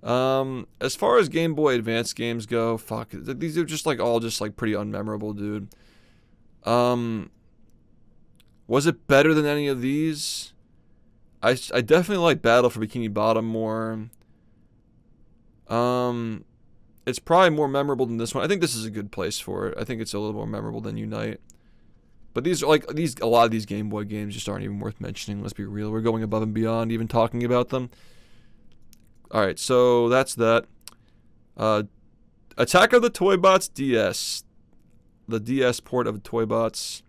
As far as Game Boy Advance games go, fuck, these are just like all just like pretty unmemorable, dude. Was it better than any of these? I definitely like Battle for Bikini Bottom more. It's probably more memorable than this one. I think this is a good place for it. I think it's a little more memorable than Unite. But these are like a lot of these Game Boy games just aren't even worth mentioning. Let's be real. We're going above and beyond even talking about them. All right, so that's that. Attack of the Toybots DS, the DS port of Toybots.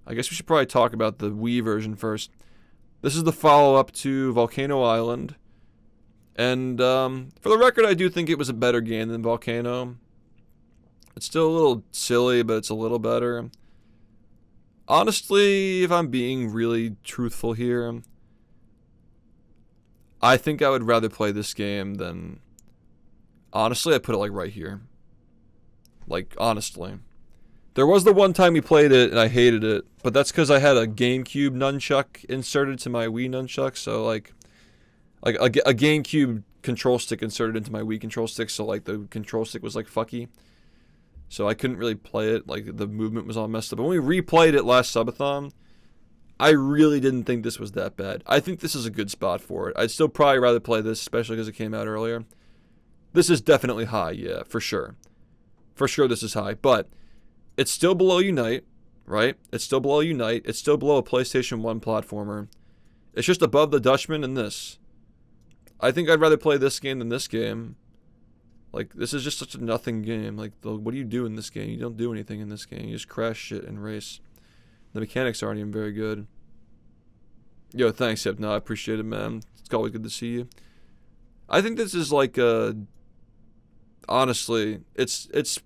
I guess we should probably talk about the Wii version first. This is the follow-up to Volcano Island. And for the record, I do think it was a better game than Volcano. It's still a little silly, but it's a little better. Honestly, if I'm being really truthful here, I think I would rather play this game than... Honestly, I put it like right here. Like, honestly. There was the one time we played it and I hated it, but that's because I had a GameCube nunchuck inserted to my Wii nunchuck, so like a GameCube control stick inserted into my Wii control stick, so like the control stick was like fucky. So I couldn't really play it, like the movement was all messed up. But when we replayed it last subathon, I really didn't think this was that bad. I think this is a good spot for it. I'd still probably rather play this, especially because it came out earlier. This is definitely high, yeah, for sure. For sure this is high, but it's still below Unite, right? It's still below Unite. It's still below a PlayStation 1 platformer. It's just above the Dutchman and this. I think I'd rather play this game than this game. Like, this is just such a nothing game. Like, what do you do in this game? You don't do anything in this game. You just crash shit and race. The mechanics aren't even very good. Yo, thanks, Yep. No, I appreciate it, man. It's always good to see you. I think this is like honestly, it's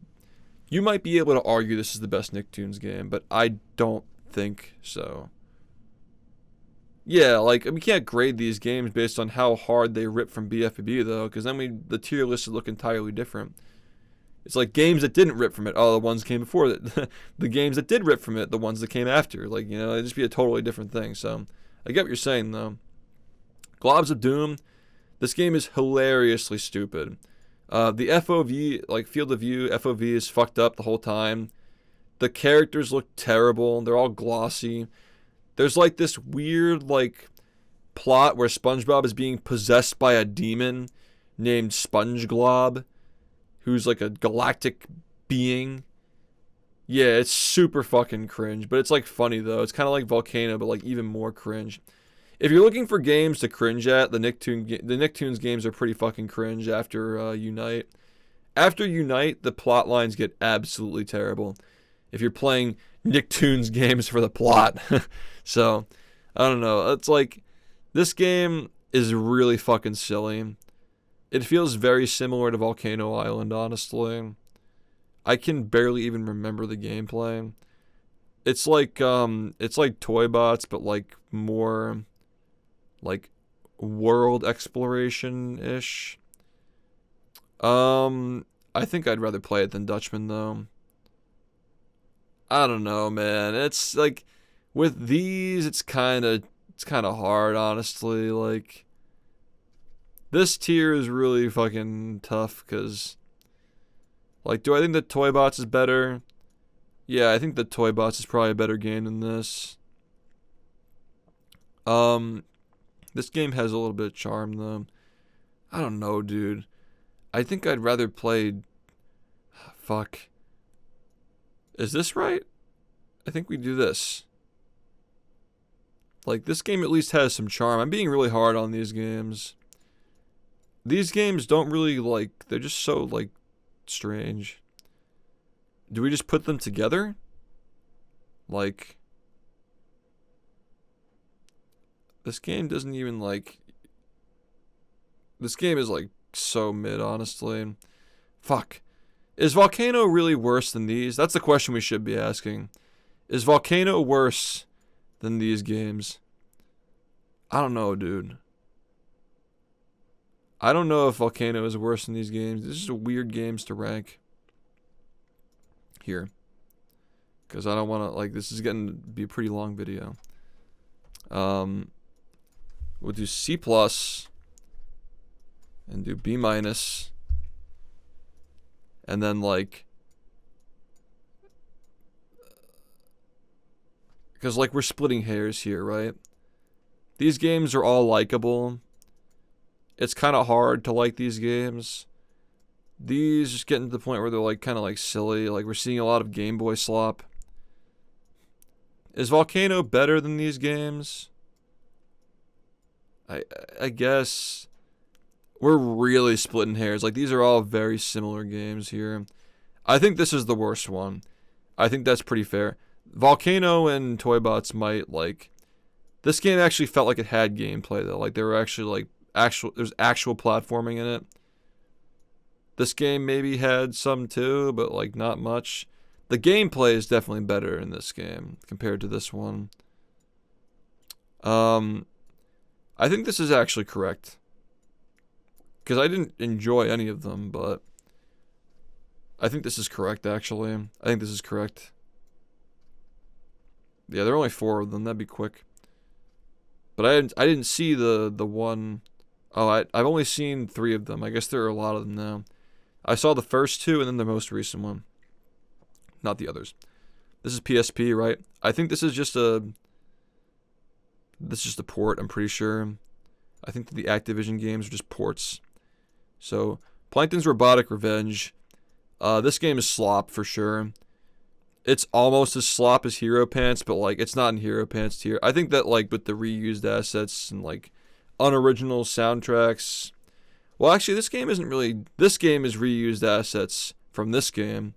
you might be able to argue this is the best Nicktoons game, but I don't think so. Yeah, like, we can't grade these games based on how hard they rip from BFB, though, because then the tier list would look entirely different. It's like games that didn't rip from it, oh, the ones came before it. The games that did rip from it, the ones that came after. Like, you know, it'd just be a totally different thing. So, I get what you're saying, though. Globs of Doom, this game is hilariously stupid. The FOV, like, field of view, FOV is fucked up the whole time. The characters look terrible. They're all glossy. There's, like, this weird, like, plot where SpongeBob is being possessed by a demon named SpongeGlob, who's, like, a galactic being. Yeah, it's super fucking cringe, but it's, like, funny, though. It's kind of like Volcano, but, like, even more cringe. If you're looking for games to cringe at, the Nicktoons games are pretty fucking cringe after Unite. After Unite, the plot lines get absolutely terrible. If you're playing Nicktoons games for the plot. So, I don't know. It's like, this game is really fucking silly. It feels very similar to Volcano Island, honestly. I can barely even remember the gameplay. It's like Toybots, but like more like world exploration-ish. I think I'd rather play it than Dutchman, though. I don't know, man. It's like, with these, it's kind of hard, honestly. Like, this tier is really fucking tough, because, like, do I think that Toybots is better? Yeah, I think that Toybots is probably a better game than this. This game has a little bit of charm, though. I don't know, dude. I think I'd rather play... Fuck. Is this right? I think we do this. Like, this game at least has some charm. I'm being really hard on these games. These games don't really, like... They're just so, like, strange. Do we just put them together? Like, this game doesn't even, like... This game is, like, so mid, honestly. Fuck. Is Volcano really worse than these? That's the question we should be asking. Is Volcano worse than these games? I don't know, dude. I don't know if Volcano is worse than these games. This is weird games to rank here. Because I don't want to, like, this is getting to be a pretty long video. We'll do C+, and do B-, and then, like, because, like, we're splitting hairs here, right? These games are all likable. It's kind of hard to like these games. These just getting to the point where they're, like, kind of, like, silly. Like, we're seeing a lot of Game Boy slop. Is Volcano better than these games? I guess we're really splitting hairs. Like, these are all very similar games here. I think this is the worst one. I think that's pretty fair. Volcano and Toybots might, like... This game actually felt like it had gameplay, though. Like, there were actually, like, there's actual platforming in it. This game maybe had some, too, but, like, not much. The gameplay is definitely better in this game compared to this one. I think this is actually correct. Because I didn't enjoy any of them, but... I think this is correct, actually. I think this is correct. Yeah, there are only 4 of them. That'd be quick. But I didn't see the one... Oh, I've only seen 3 of them. I guess there are a lot of them now. I saw the first 2 and then the most recent one. Not the others. This is PSP, right? I think this is just a... This is just a port, I'm pretty sure. I think that the Activision games are just ports. So, Plankton's Robotic Revenge. This game is slop, for sure. It's almost as slop as Hero Pants, but, like, it's not in Hero Pants tier. I think that, like, with the reused assets and, like, unoriginal soundtracks... Well, actually, this game isn't really... This game is reused assets from this game,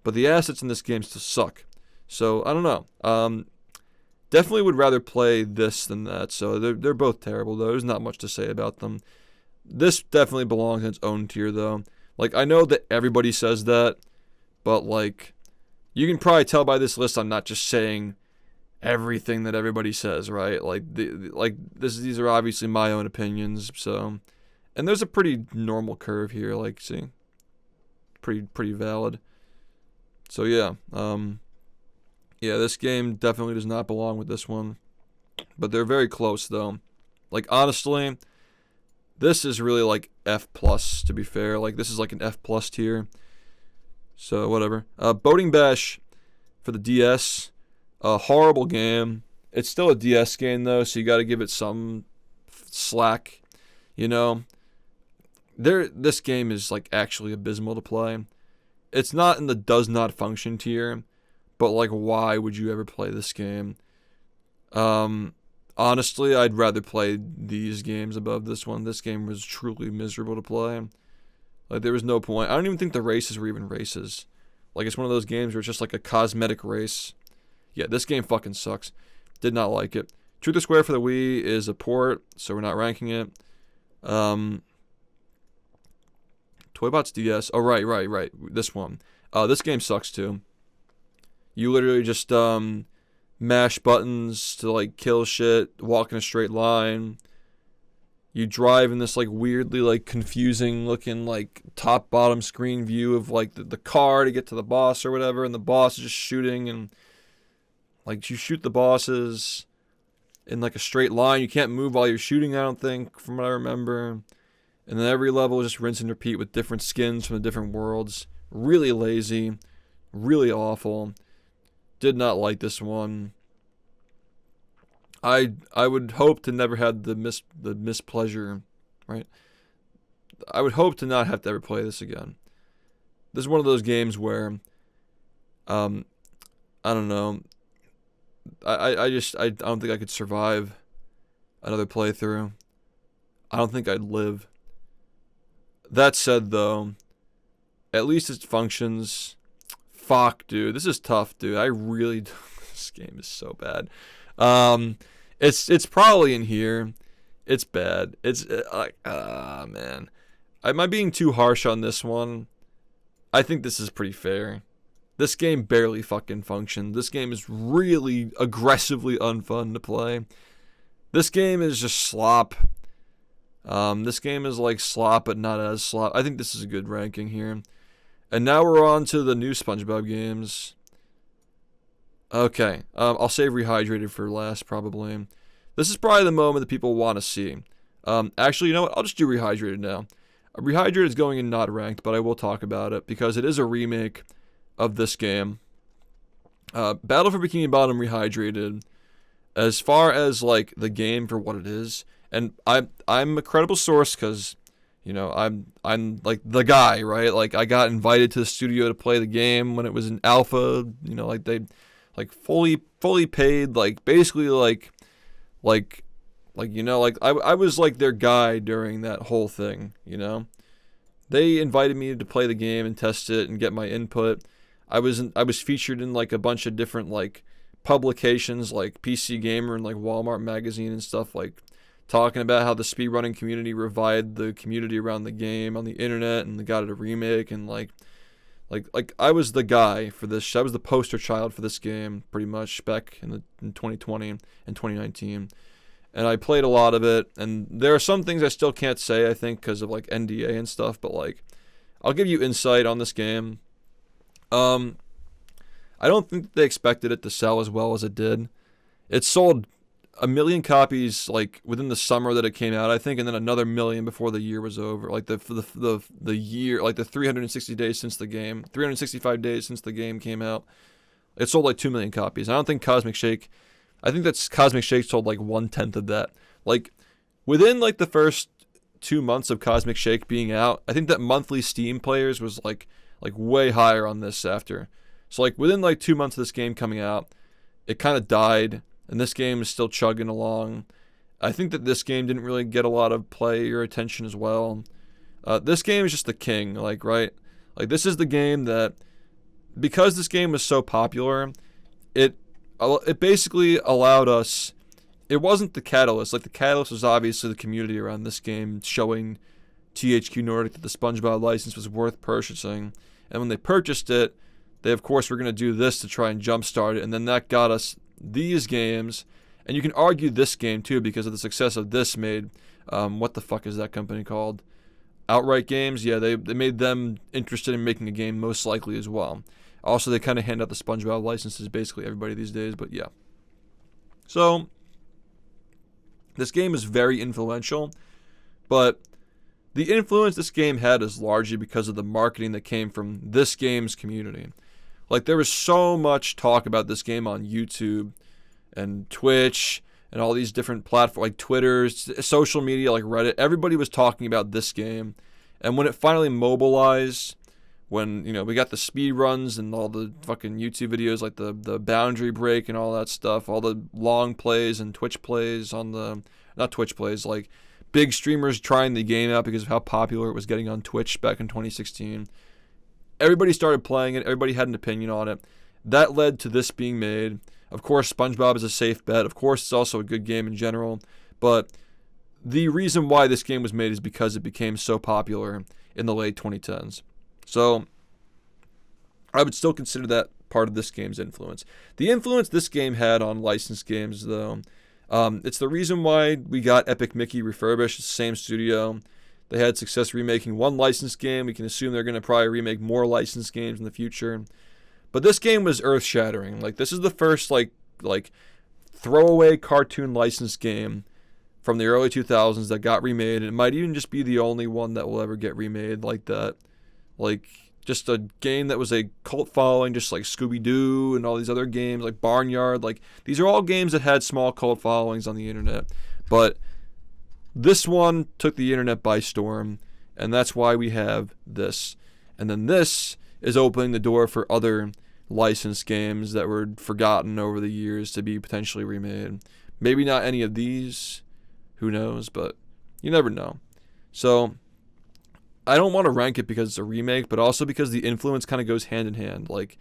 but the assets in this game still suck. So, I don't know. Definitely would rather play this than that, so they're both terrible, though. There's not much to say about them. This definitely belongs in its own tier, though. Like, I know that everybody says that, but, like, you can probably tell by this list I'm not just saying everything that everybody says, right? Like, these are obviously my own opinions, so... And there's a pretty normal curve here, like, see? Pretty valid. So, yeah, yeah, this game definitely does not belong with this one. But they're very close, though. Like, honestly, this is really, like, F+, to be fair. Like, this is, like, an F+ tier. So, whatever. Boating Bash for the DS. A horrible game. It's still a DS game, though, so you gotta give it some slack. You know? This game is, like, actually abysmal to play. It's not in the does not function tier. But, like, why would you ever play this game? Honestly, I'd rather play these games above this one. This game was truly miserable to play. Like, there was no point. I don't even think the races were even races. Like, it's one of those games where it's just, like, a cosmetic race. Yeah, this game fucking sucks. Did not like it. Truth or Square for the Wii is a port, so we're not ranking it. Toybots DS. Oh, right. This one. This game sucks, too. You literally just, mash buttons to, like, kill shit, walk in a straight line. You drive in this, like, weirdly, like, confusing looking, like, top-bottom screen view of, like, the car to get to the boss or whatever, and the boss is just shooting, and, like, you shoot the bosses in, like, a straight line. You can't move while you're shooting, I don't think, from what I remember. And then every level is just rinse and repeat with different skins from the different worlds. Really lazy. Really awful. Did not like this one. I would hope to never have the mispleasure, right? I would hope to not have to ever play this again. This is one of those games where, I don't know. I don't think I could survive another playthrough. I don't think I'd live. That said, though, at least it functions. Fuck, dude. This is tough, dude. I really... This game is so bad. It's probably in here. It's bad. It's man. Am I being too harsh on this one? I think this is pretty fair. This game barely fucking functions. This game is really aggressively unfun to play. This game is just slop. This game is like slop, but not as slop. I think this is a good ranking here. And now we're on to the new SpongeBob games. Okay, I'll save Rehydrated for last, probably. This is probably the moment that people want to see. Actually, you know what? I'll just do Rehydrated now. Rehydrated is going in not ranked, but I will talk about it because it is a remake of this game. Battle for Bikini Bottom Rehydrated, as far as like the game for what it is, and I'm a credible source because, you know, I'm like the guy, right? Like I got invited to the studio to play the game when it was in alpha. You know, like they like fully paid, like basically like you know, like I was like their guy during that whole thing, you know. They invited me to play the game and test it and get my input. I was featured in like a bunch of different like publications like PC Gamer and like Walmart Magazine and stuff, like talking about how the speedrunning community revived the community around the game on the internet and they got it a remake, and like I was the guy for this. I was the poster child for this game pretty much back in 2020 and 2019. And I played a lot of it, and there are some things I still can't say, I think, because of, like, NDA and stuff, but, like, I'll give you insight on this game. I don't think they expected it to sell as well as it did. It sold 1 million copies, like, within the summer that it came out, I think, and then another 1 million before the year was over. Like, the year, like, the 360 days since the game, 365 days since the game came out, it sold, like, 2 million copies. I don't think Cosmic Shake... I think that's Cosmic Shake sold like 1/10 of that. Like within like the first 2 months of Cosmic Shake being out, I think that monthly Steam players was like way higher on this after. So like within like 2 months of this game coming out, it kind of died, and this game is still chugging along. I think that this game didn't really get a lot of play or attention as well. This game is just the king, like, right? Like this is the game that, because this game was so popular, it basically allowed us, it wasn't the catalyst. Like the catalyst was obviously the community around this game showing THQ Nordic that the SpongeBob license was worth purchasing. And when they purchased it, they of course were going to do this to try and jumpstart it. And then that got us these games. And you can argue this game too, because of the success of this made, what the fuck is that company called? Outright Games? Yeah, they made them interested in making a game most likely as well. Also, they kind of hand out the SpongeBob licenses basically everybody these days, but yeah. So, this game is very influential, but the influence this game had is largely because of the marketing that came from this game's community. Like, there was so much talk about this game on YouTube and Twitch and all these different platforms, like Twitter, social media, like Reddit. Everybody was talking about this game, and when it finally mobilized, when, you know, we got the speed runs and all the fucking YouTube videos, like the boundary break and all that stuff, all the long plays and Twitch plays on the, not Twitch plays, like big streamers trying the game out because of how popular it was getting on Twitch back in 2016. Everybody started playing it. Everybody had an opinion on it. That led to this being made. Of course, SpongeBob is a safe bet. Of course, it's also a good game in general. But the reason why this game was made is because it became so popular in the late 2010s. So, I would still consider that part of this game's influence. The influence this game had on licensed games, though, it's the reason why we got Epic Mickey refurbished. It's the same studio. They had success remaking one licensed game. We can assume they're going to probably remake more licensed games in the future. But this game was earth-shattering. Like, this is the first, like throwaway cartoon licensed game from the early 2000s that got remade. And it might even just be the only one that will ever get remade like that. Like, just a game that was a cult following, just like Scooby-Doo and all these other games, like Barnyard. Like, these are all games that had small cult followings on the internet. But this one took the internet by storm, and that's why we have this. And then this is opening the door for other licensed games that were forgotten over the years to be potentially remade. Maybe not any of these, who knows, but you never know. So, I don't want to rank it because it's a remake, but also because the influence kind of goes hand in hand. Like,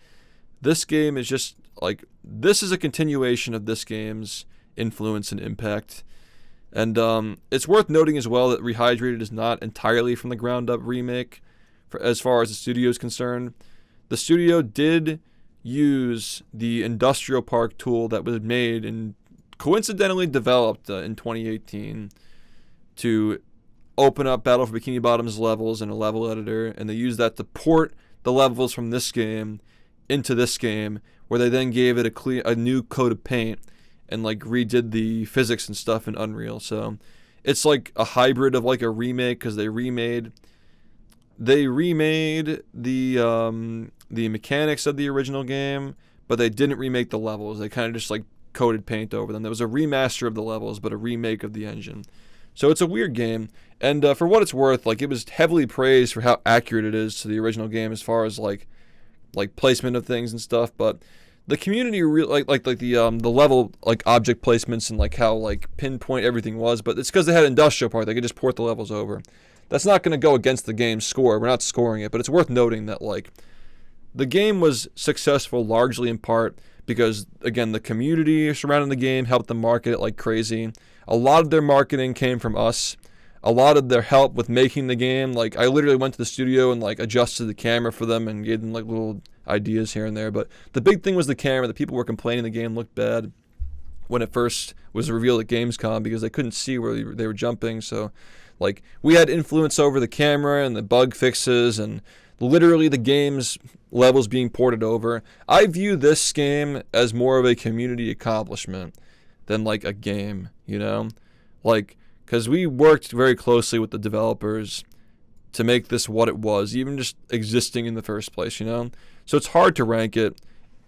this game is just like this is a continuation of this game's influence and impact. And it's worth noting as well that Rehydrated is not entirely from the ground up remake as far as the studio is concerned. The studio did use the industrial park tool that was made and coincidentally developed in 2018 to open up Battle for Bikini Bottom's levels in a level editor, and they used that to port the levels from this game into this game, where they then gave it a new coat of paint and like redid the physics and stuff in Unreal. So it's like a hybrid of like a remake, because they remade the mechanics of the original game, but they didn't remake the levels. They kind of just like coated paint over them. There was a remaster of the levels, but a remake of the engine. So it's a weird game, and for what it's worth, like it was heavily praised for how accurate it is to the original game as far as like placement of things and stuff. But the community really like the level like object placements and like how like pinpoint everything was. But it's because they had industrial part; they could just port the levels over. That's not going to go against the game's score. We're not scoring it, but it's worth noting that like the game was successful largely in part because, again, the community surrounding the game helped them market it like crazy. A lot of their marketing came from us. A lot of their help with making the game, like I literally went to the studio and like adjusted the camera for them and gave them like little ideas here and there. But the big thing was the camera. The people were complaining the game looked bad when it first was revealed at Gamescom because they couldn't see where they were jumping. So like we had influence over the camera and the bug fixes and literally the game's levels being ported over. I view this game as more of a community accomplishment than like a game, you know? Like, because we worked very closely with the developers to make this what it was, even just existing in the first place, you know? So it's hard to rank it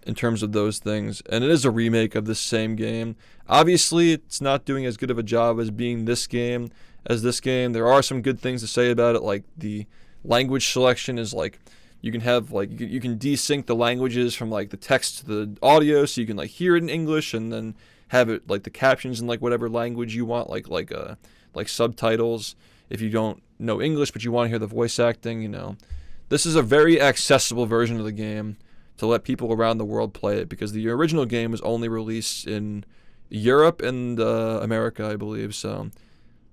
in terms of those things, and it is a remake of this same game. Obviously, it's not doing as good of a job as being this game as this game. There are some good things to say about it, like the language selection is like you can have like you can desync the languages from like the text to the audio, so you can like hear it in English and then have it like the captions in like whatever language you want, like subtitles if you don't know English but you want to hear the voice acting, you know. This is a very accessible version of the game to let people around the world play it, because the original game was only released in Europe and America, I believe. So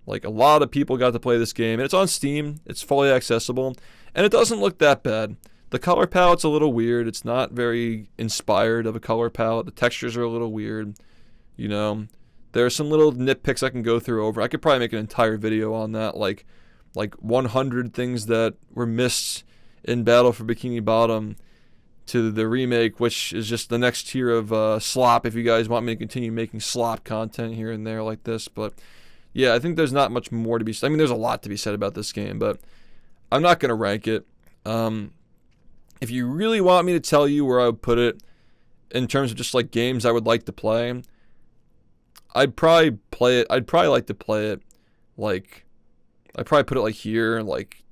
like a lot of people got to play this game, and it's on Steam. It's fully accessible, and it doesn't look that bad. The color palette's a little weird. It's not very inspired of a color palette. The textures are a little weird, you know. There are some little nitpicks I can go through over. I could probably make an entire video on that, like 100 things that were missed in Battle for Bikini Bottom to the remake, which is just the next tier of slop, if you guys want me to continue making slop content here and there like this. But yeah, I think there's not much more to be said. I mean, there's a lot to be said about this game, but I'm not going to rank it. If you really want me to tell you where I would put it in terms of just like games I would like to play, I'd probably like to play it like, I'd probably put it like here, like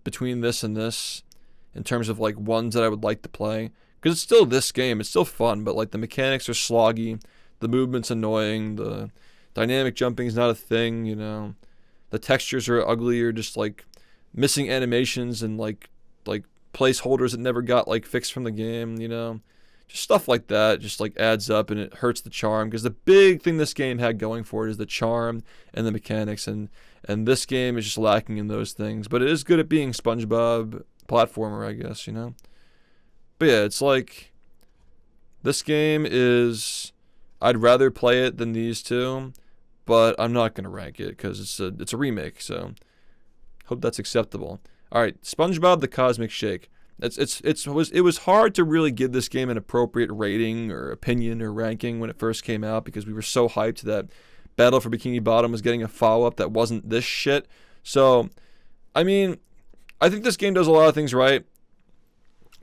between this and this, in terms of like ones that I would like to play, because it's still this game. It's still fun, but like the mechanics are sloggy, the movement's annoying, the dynamic jumping is not a thing, you know. The textures are ugly, or just like missing animations and like placeholders that never got like fixed from the game, you know. Just stuff like that just like adds up, and it hurts the charm, because the big thing this game had going for it is the charm and the mechanics, and this game is just lacking in those things. But it is good at being SpongeBob platformer, I guess, you know. But yeah, it's like this game is, I'd rather play it than these two, but I'm not gonna rank it because it's a remake. So hope that's acceptable. All right, SpongeBob the Cosmic Shake. It was hard to really give this game an appropriate rating or opinion or ranking when it first came out, because we were so hyped that Battle for Bikini Bottom was getting a follow-up that wasn't this shit. So, I mean, I think this game does a lot of things right.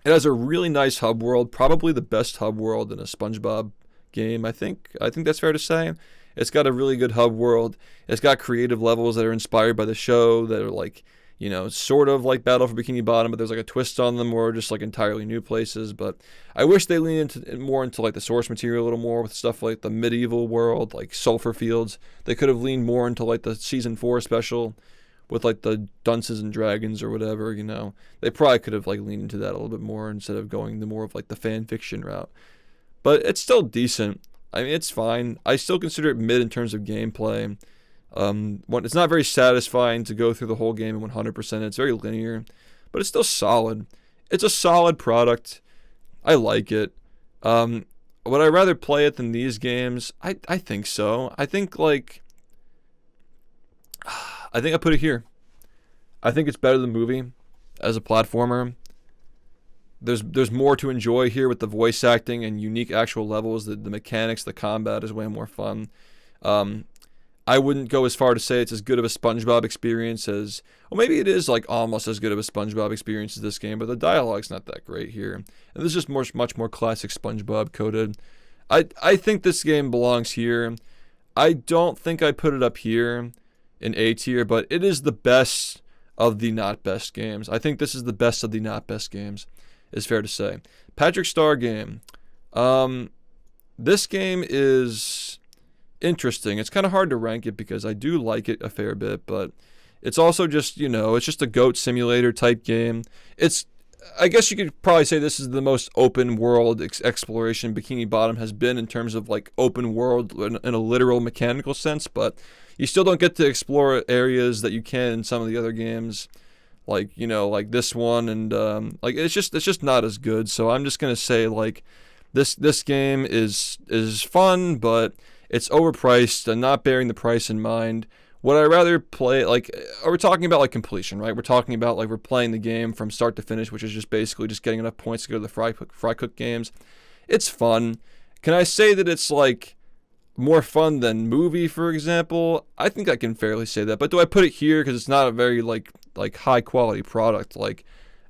It has a really nice hub world, probably the best hub world in a SpongeBob game, I think that's fair to say. It's got a really good hub world. It's got creative levels that are inspired by the show, that are like, you know, sort of like Battle for Bikini Bottom, but there's like a twist on them, or just like entirely new places. But I wish they leaned more into like the source material a little more, with stuff like the medieval world, like Sulphur Fields. They could have leaned more into like the season 4 special with like the Dunces and Dragons or whatever, you know. They probably could have like leaned into that a little bit more instead of going the more of like the fan fiction route. but it's still decent. I mean, it's fine. I still consider it mid in terms of gameplay. It's not very satisfying to go through the whole game in 100%. It's very linear, but it's still solid. It's a solid product. I like it. Would I rather play it than these games? I think so. I think I put it here. I think it's better than the movie as a platformer. There's more to enjoy here with the voice acting and unique actual levels. The mechanics, the combat is way more fun. I wouldn't go as far to say it's as good of a SpongeBob experience as, well, maybe it is like almost as good of a SpongeBob experience as this game, but the dialogue's not that great here. And this is just much more classic SpongeBob coded. I think this game belongs here. I don't think I put it up here in A tier, but it is the best of the not best games. I think this is the best of the not best games, is fair to say. Patrick Star game. This game is interesting. It's kind of hard to rank it because I do like it a fair bit, but it's also just, it's just a goat simulator type game. I guess you could probably say this is the most open world exploration Bikini Bottom has been in terms of like open world in a literal mechanical sense, but you still don't get to explore areas that you can in some of the other games, like like this one, and it's just not as good. So I'm just gonna say like this game is fun, but it's overpriced and not bearing the price in mind. Would I rather play, are we talking about like completion, right? We're talking about like we're playing the game from start to finish, which is just basically just getting enough points to go to the fry cook games. It's fun. Can I say that it's like more fun than movie, for example? I think I can fairly say that. But do I put it here because it's not a very like high quality product? Like,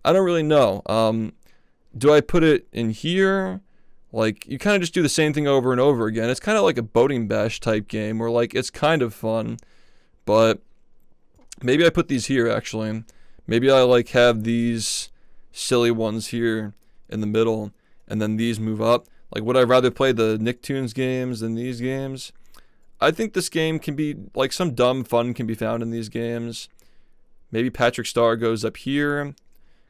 I don't really know. Do I put it in here? Like, you kind of just do the same thing over and over again. It's kind of like a boating bash type game where like it's kind of fun. But maybe I put these here, actually. Maybe I like have these silly ones here in the middle, and then these move up. Like, would I rather play the Nicktoons games than these games? I think this game can be, like, some dumb fun can be found in these games. Maybe Patrick Star goes up here,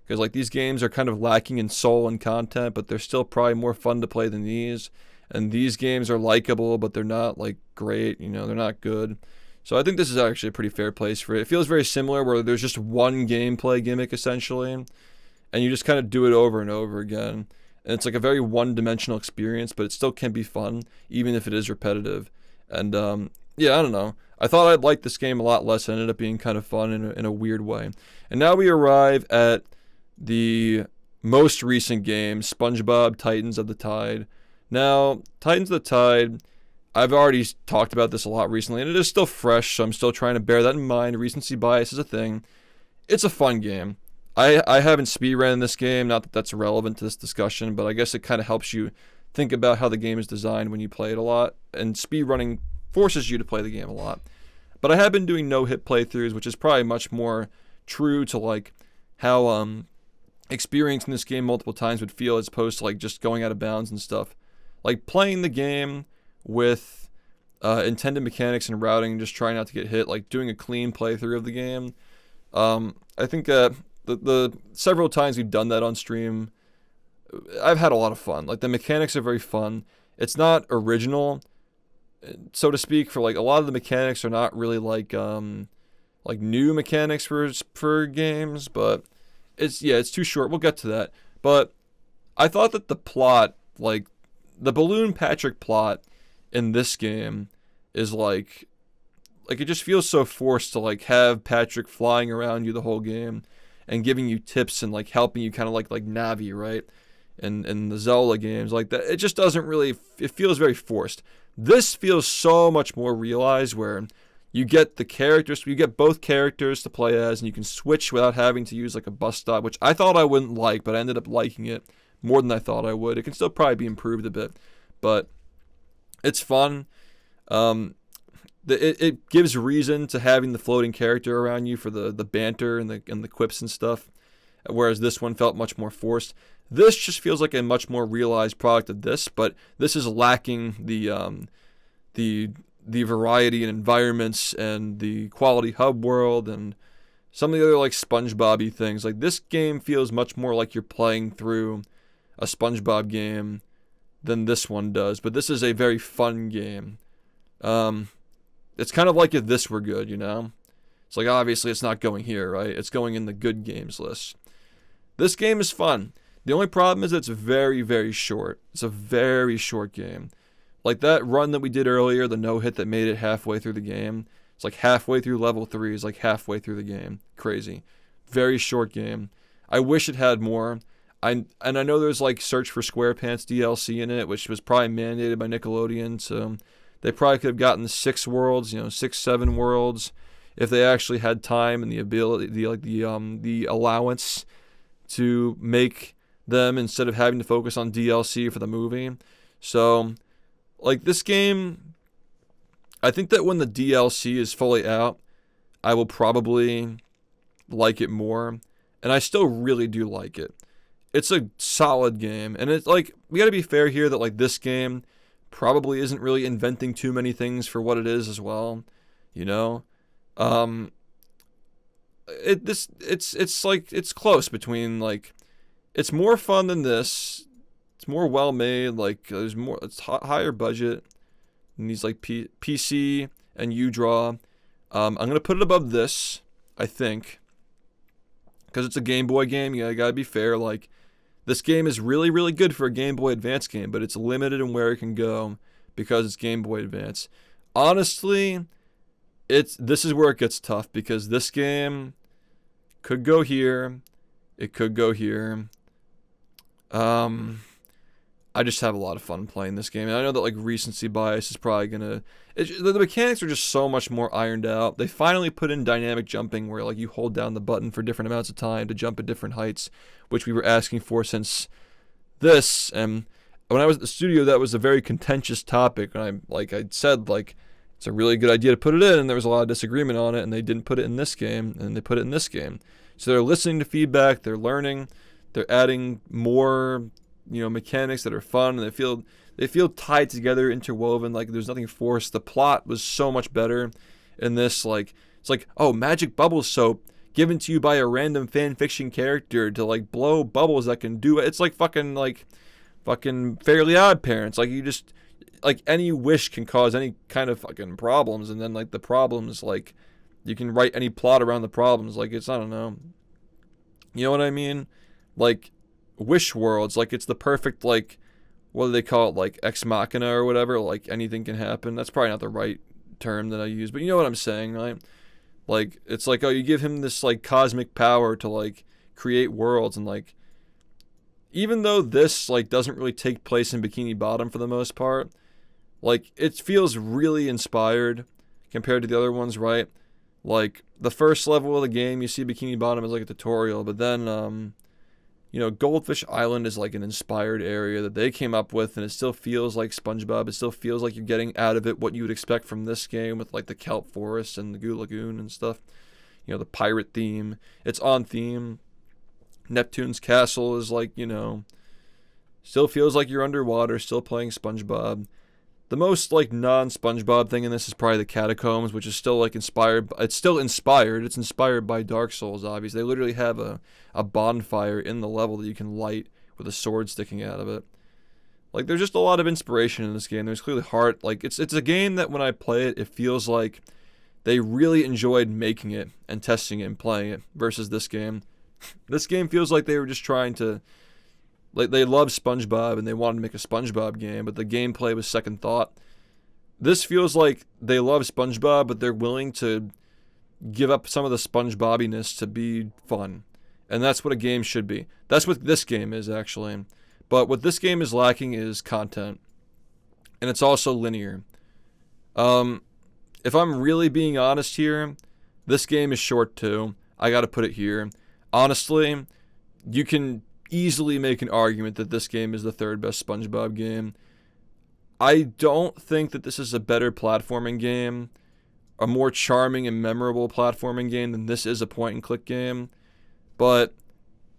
because, like, these games are kind of lacking in soul and content, but they're still probably more fun to play than these. And these games are likable, but they're not, like, great, they're not good. So I think this is actually a pretty fair place for it. It feels very similar where there's just one gameplay gimmick essentially, and you just kind of do it over and over again. And it's like a very one-dimensional experience, but it still can be fun, even if it is repetitive. And yeah, I don't know. I thought I'd like this game a lot less. It ended up being kind of fun in a weird way. And now we arrive at the most recent game, SpongeBob Titans of the Tide. Now, Titans of the Tide, I've already talked about this a lot recently, and it is still fresh, so I'm still trying to bear that in mind. Recency bias is a thing. It's a fun game. I haven't speedrun this game, not that that's relevant to this discussion, but I guess it kind of helps you think about how the game is designed when you play it a lot, and speedrunning forces you to play the game a lot. But I have been doing no-hit playthroughs, which is probably much more true to like how experiencing this game multiple times would feel as opposed to like just going out of bounds and stuff. Like playing the game with intended mechanics and routing, just trying not to get hit, like doing a clean playthrough of the game. I think the several times we've done that on stream, I've had a lot of fun. Like the mechanics are very fun. It's not original, so to speak. For like a lot of the mechanics are not really like new mechanics for games, but it's too short. We'll get to that. But I thought that the plot, like the Balloon Patrick plot in this game, is like it just feels so forced to like have Patrick flying around you the whole game and giving you tips and like helping you kind of like Navi, right? And the Zelda games like that. It just doesn't really, it feels very forced. This feels so much more realized, where you get the characters, you get both characters to play as, and you can switch without having to use like a bus stop, which I thought I wouldn't like, but I ended up liking it more than I thought I would. It can still probably be improved a bit, but it's fun. It gives reason to having the floating character around you for the banter and the quips and stuff, whereas this one felt much more forced. This just feels like a much more realized product of this, but this is lacking the variety in environments and the quality hub world and some of the other like SpongeBob-y things. Like this game feels much more like you're playing through a SpongeBob game than this one does, but this is a very fun game. It's kind of like if this were good, you know? It's like, obviously it's not going here, right? It's going in the good games list. This game is fun. The only problem is it's very, very short. It's a very short game. Like that run that we did earlier, the no-hit that made it halfway through the game. It's like halfway through level 3 is like halfway through the game. Crazy. Very short game. I wish it had more. I know there's like Search for SquarePants DLC in it, which was probably mandated by Nickelodeon, so they probably could have gotten 6 worlds, 6, 7 worlds, if they actually had time and the ability, the allowance to make them instead of having to focus on DLC for the movie. So, like this game, I think that when the DLC is fully out, I will probably like it more, and I still really do like it. It's a solid game, and it's like, we gotta be fair here that like this game probably isn't really inventing too many things for what it is as well, you know? It's like, it's close between, like, it's more fun than this, it's more well made, like, there's more, it's higher budget, and these like PC and UDraw. I'm gonna put it above this, I think, because it's a Game Boy game. You gotta be fair, like, this game is really, really good for a Game Boy Advance game, but it's limited in where it can go because it's Game Boy Advance. Honestly, this is where it gets tough, because this game could go here, it could go here. I just have a lot of fun playing this game, and I know that like recency bias is probably gonna. The mechanics are just so much more ironed out. They finally put in dynamic jumping, where like you hold down the button for different amounts of time to jump at different heights, which we were asking for since this. And when I was at the studio, that was a very contentious topic, and I said like it's a really good idea to put it in, and there was a lot of disagreement on it, and they didn't put it in this game, and they put it in this game. So they're listening to feedback, they're learning, they're adding more, mechanics that are fun, and they feel tied together, interwoven, like there's nothing forced. The plot was so much better in this. Like, it's like, oh, magic bubble soap given to you by a random fan fiction character to like blow bubbles that can do it. It's like fucking Fairly Odd Parents. Like, you just, like, any wish can cause any kind of fucking problems, and then like the problems, like, you can write any plot around the problems. Like, it's, I don't know, you know what I mean? Like, wish worlds, like, it's the perfect, like, what do they call it, like ex machina or whatever, like anything can happen. That's probably not the right term that I use, but you know what I'm saying, right? Like, it's like, oh, you give him this like cosmic power to like create worlds, and like, even though this like doesn't really take place in Bikini Bottom for the most part, like, it feels really inspired compared to the other ones, right? Like, the first level of the game, you see Bikini Bottom as like a tutorial, but then Goldfish Island is like an inspired area that they came up with, and it still feels like SpongeBob. It still feels like you're getting out of it what you would expect from this game, with like the kelp forest and the Goo Lagoon and stuff. The pirate theme. It's on theme. Neptune's castle is like, still feels like you're underwater, still playing SpongeBob. The most like non-SpongeBob thing in this is probably the catacombs, which is still like inspired. It's still inspired. It's inspired by Dark Souls, obviously. They literally have a bonfire in the level that you can light with a sword sticking out of it. Like, there's just a lot of inspiration in this game. There's clearly heart. Like, it's a game that when I play it, it feels like they really enjoyed making it and testing it and playing it, versus this game. This game feels like they were just trying to, like, they love SpongeBob and they wanted to make a SpongeBob game, but the gameplay was second thought. This feels like they love SpongeBob, but they're willing to give up some of the SpongeBobiness to be fun. And that's what a game should be. That's what this game is, actually. But what this game is lacking is content. And it's also linear. If I'm really being honest here, this game is short too. I gotta put it here. Honestly, you can easily make an argument that this game is the third best SpongeBob game. I don't think that this is a better platforming game, a more charming and memorable platforming game than this is a point and click game. But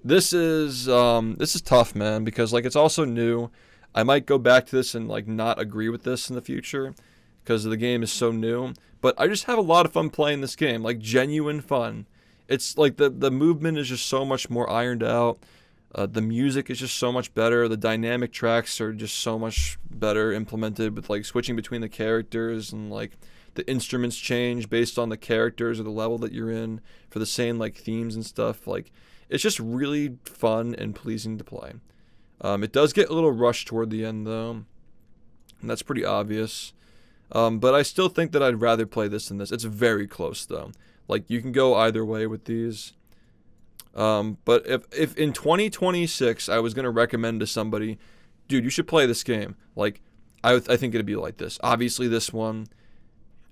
this is tough, man, because like, it's also new. I might go back to this and like not agree with this in the future because the game is so new. But I just have a lot of fun playing this game, like genuine fun. It's like the movement is just so much more ironed out. The music is just so much better. The dynamic tracks are just so much better implemented with like switching between the characters, and like the instruments change based on the characters or the level that you're in for the same like themes and stuff. Like it's just really fun and pleasing to play. It does get a little rushed toward the end though, and that's pretty obvious. But I still think that I'd rather play this than this. It's very close though. Like you can go either way with these. But if in 2026 I was gonna recommend to somebody, dude, you should play this game. Like I think it'd be like this. Obviously this one,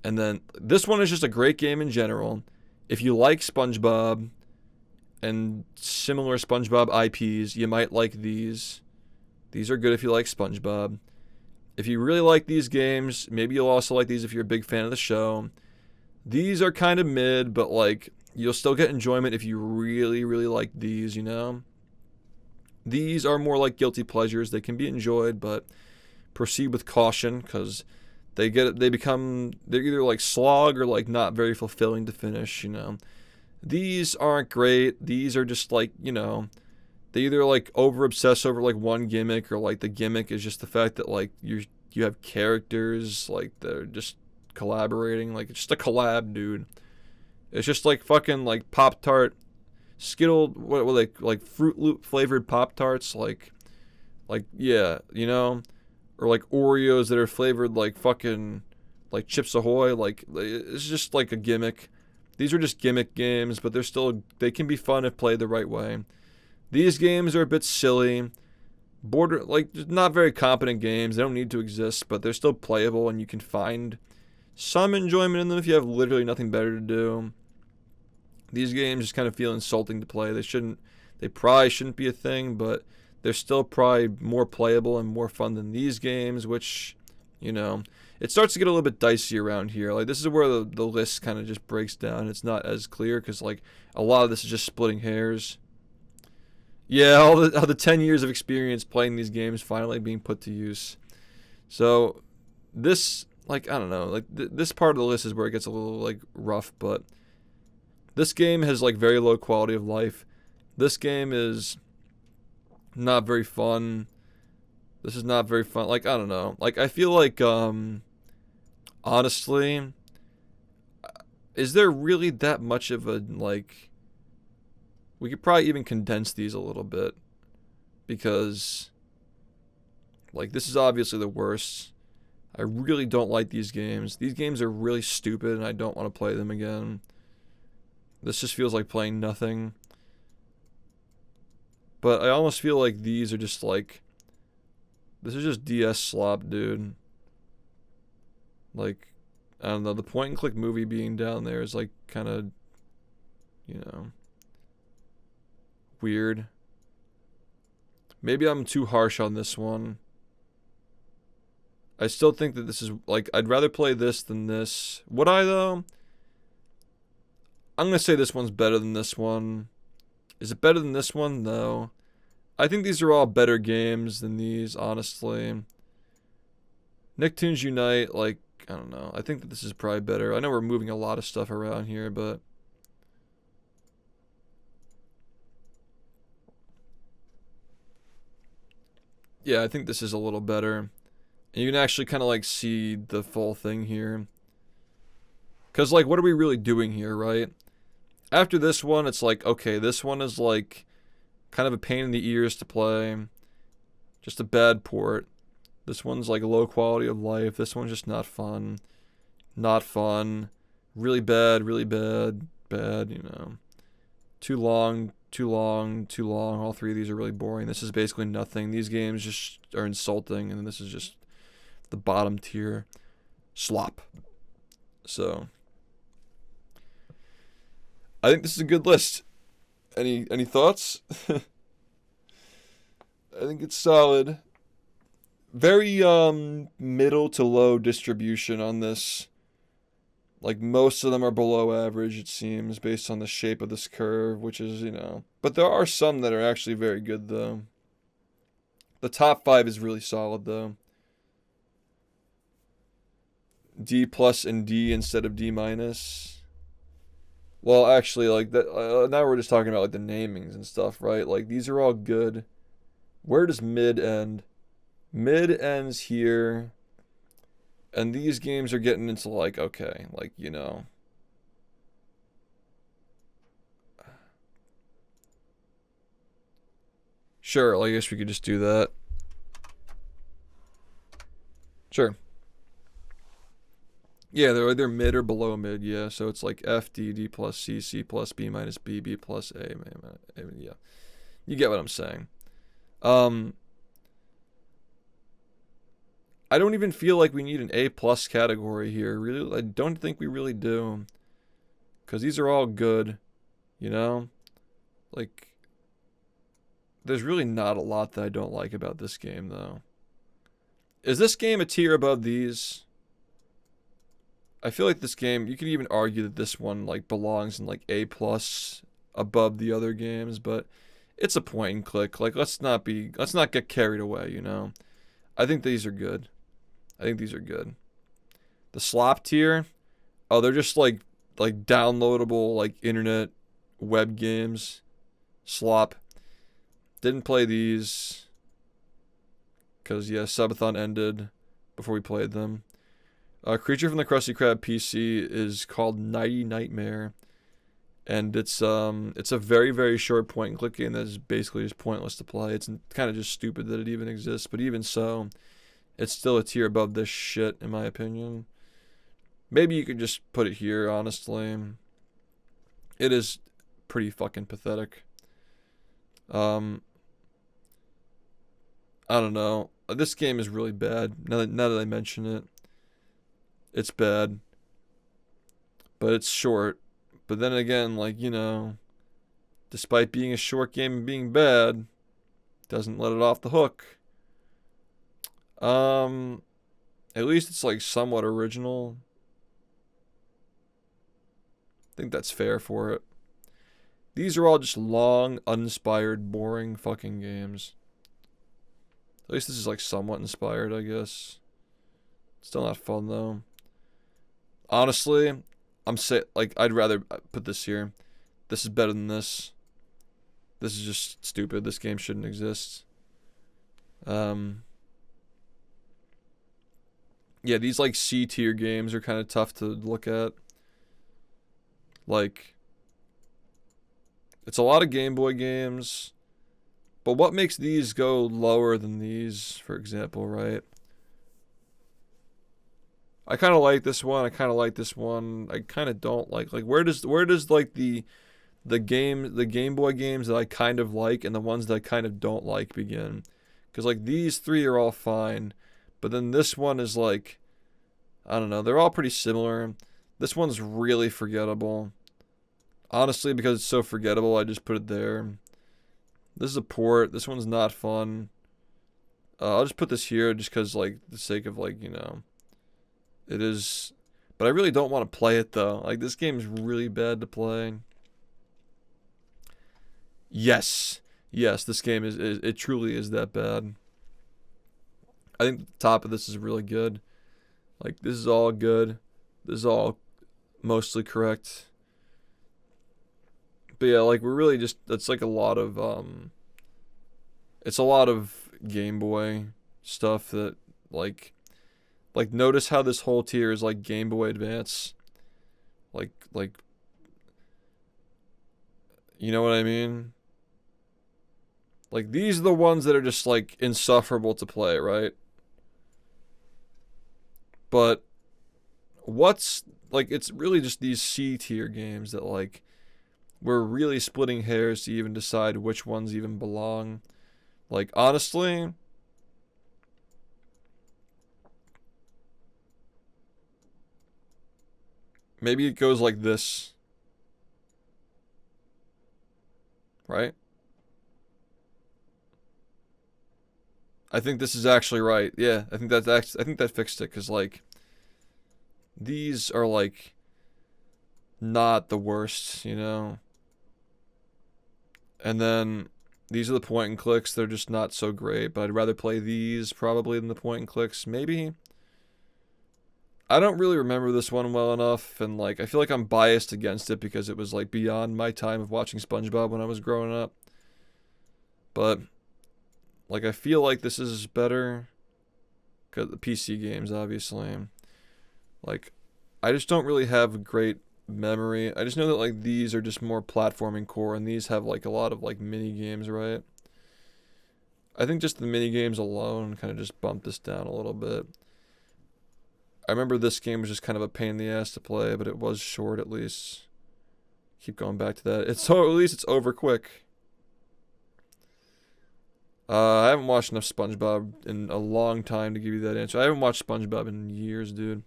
and then this one is just a great game in general. If you like SpongeBob and similar SpongeBob IPs, you might like these. These are good if you like SpongeBob. If you really like these games, maybe you'll also like these if you're a big fan of the show. These are kind of mid, but like you'll still get enjoyment if you really, really like these, you know? These are more like guilty pleasures. They can be enjoyed, but proceed with caution because they're either like slog or like not very fulfilling to finish, you know? These aren't great. These are just like, you know, they either like over obsess over like one gimmick, or like the gimmick is just the fact that like you have characters like they're just collaborating. Like it's just a collab, dude. It's just like fucking like Pop-Tart, Skittle, what were they, like Fruit Loop flavored Pop-Tarts, like yeah, you know, or like Oreos that are flavored like fucking like Chips Ahoy. Like it's just like a gimmick. These are just gimmick games, but they can be fun if played the right way. These games are a bit silly, like not very competent games. They don't need to exist, but they're still playable, and you can find some enjoyment in them if you have literally nothing better to do. These games just kind of feel insulting to play. They probably shouldn't be a thing, but they're still probably more playable and more fun than these games, which, you know, it starts to get a little bit dicey around here. Like this is where the list kind of just breaks down. It's not as clear because like a lot of this is just splitting hairs. Yeah, all the 10 years of experience playing these games finally being put to use. So this, like, I don't know, like this part of the list is where it gets a little like rough, but this game has like very low quality of life. This game is not very fun. This is not very fun. Like, I don't know. Like, I feel like, honestly, is there really that much of a, like, we could probably even condense these a little bit, because, like, this is obviously the worst. I really don't like these games. These games are really stupid, and I don't want to play them again. This just feels like playing nothing. But I almost feel like these are just, like, this is just DS slop, dude. Like, I don't know, the point-and-click movie being down there is, like, kind of, you know, weird. Maybe I'm too harsh on this one. I still think that this is, like, I'd rather play this than this. Would I, though? I'm going to say this one's better than this one. Is it better than this one? No. I think these are all better games than these, honestly. Nicktoons Unite, like, I don't know. I think that this is probably better. I know we're moving a lot of stuff around here, but yeah, I think this is a little better. And you can actually kind of like see the full thing here. Because, like, what are we really doing here, right? After this one, it's like, okay, this one is like kind of a pain in the ears to play. Just a bad port. This one's like low quality of life. This one's just not fun. Not fun. Really bad, bad, you know. Too long. All three of these are really boring. This is basically nothing. These games just are insulting, and this is just the bottom tier slop. So I think this is a good list. Any thoughts? I think it's solid. Very middle to low distribution on this. Like, most of them are below average, it seems, based on the shape of this curve, which is, you know. But there are some that are actually very good, though. The top 5 is really solid, though. D plus and D instead of D minus. Well, actually, like that. Now we're just talking about like the namings and stuff, right? Like these are all good. Where does mid end? Mid ends here, and these games are getting into like okay, like sure. Like, I guess we could just do that. Sure. Yeah, they're either mid or below mid. Yeah, so it's like F D D plus C C plus B minus B B plus A. Yeah, you get what I'm saying. Um, I don't even feel like we need an A plus category here. Really, I don't think we really do, because these are all good. You know, like there's really not a lot that I don't like about this game, though. Is this game a tier above these? I feel like this game, you could even argue that this one like belongs in like A plus above the other games, but it's a point and click. Like let's not get carried away. I think these are good. I think these are good. The slop tier, oh, they're just like downloadable like internet web games. Slop. Didn't play these because yeah, subathon ended before we played them. Creature from the Krusty Krab PC is called Nighty Nightmare, and it's a very very short point and click game that is basically just pointless to play. It's kind of just stupid that it even exists, but even so, it's still a tier above this shit in my opinion. Maybe you could just put it here, honestly. It is pretty fucking pathetic. Um, I don't know. This game is really bad. Now that I mention it, it's bad. But it's short. But then again, like, despite being a short game and being bad, doesn't let it off the hook. At least it's like somewhat original. I think that's fair for it. These are all just long, uninspired, boring fucking games. At least this is like somewhat inspired, I guess. Still not fun though. Honestly, I'd rather put this here. This is better than this. This is just stupid. This game shouldn't exist. Yeah, these like C tier games are kind of tough to look at. Like, it's a lot of Game Boy games. But what makes these go lower than these, for example, right? I kind of like this one. I kind of like this one. I kind of don't like where does like the Game Boy games that I kind of like and the ones that I kind of don't like begin? Cuz like these three are all fine, but then this one is like I don't know, they're all pretty similar. This one's really forgettable. Honestly, because it's so forgettable, I just put it there. This is a port. This one's not fun. I'll just put this here just because, like, the sake of, like, it is. But I really don't want to play it, though. Like, this game is really bad to play. Yes. Yes, this game it truly is that bad. I think the top of this is really good. Like, this is all good. This is all mostly correct. But yeah, like we're really just that's like a lot of it's a lot of Game Boy stuff that like notice how this whole tier is like Game Boy Advance. Like you know what I mean? Like these are the ones that are just like insufferable to play, right? But what's like it's really just these C tier games that like we're really splitting hairs to even decide which ones even belong. Like, honestly, maybe it goes like this. Right? I think this is actually right. Yeah, I think I think that fixed it cuz like these are like not the worst. And then these are the point and clicks. They're just not so great, but I'd rather play these probably than the point and clicks. Maybe. I don't really remember this one well enough, and like I feel like I'm biased against it because it was like beyond my time of watching SpongeBob when I was growing up. But like I feel like this is better because the PC games, obviously. Like I just don't really have a great memory. I just know that like these are just more platforming core, and these have like a lot of like mini games, right? I think just the mini games alone kind of just bumped this down a little bit. I remember this game was just kind of a pain in the ass to play, but it was short at least. Keep going back to that. It's so at least it's over quick. I haven't watched enough SpongeBob in a long time to give you that answer. I haven't watched SpongeBob in years, dude.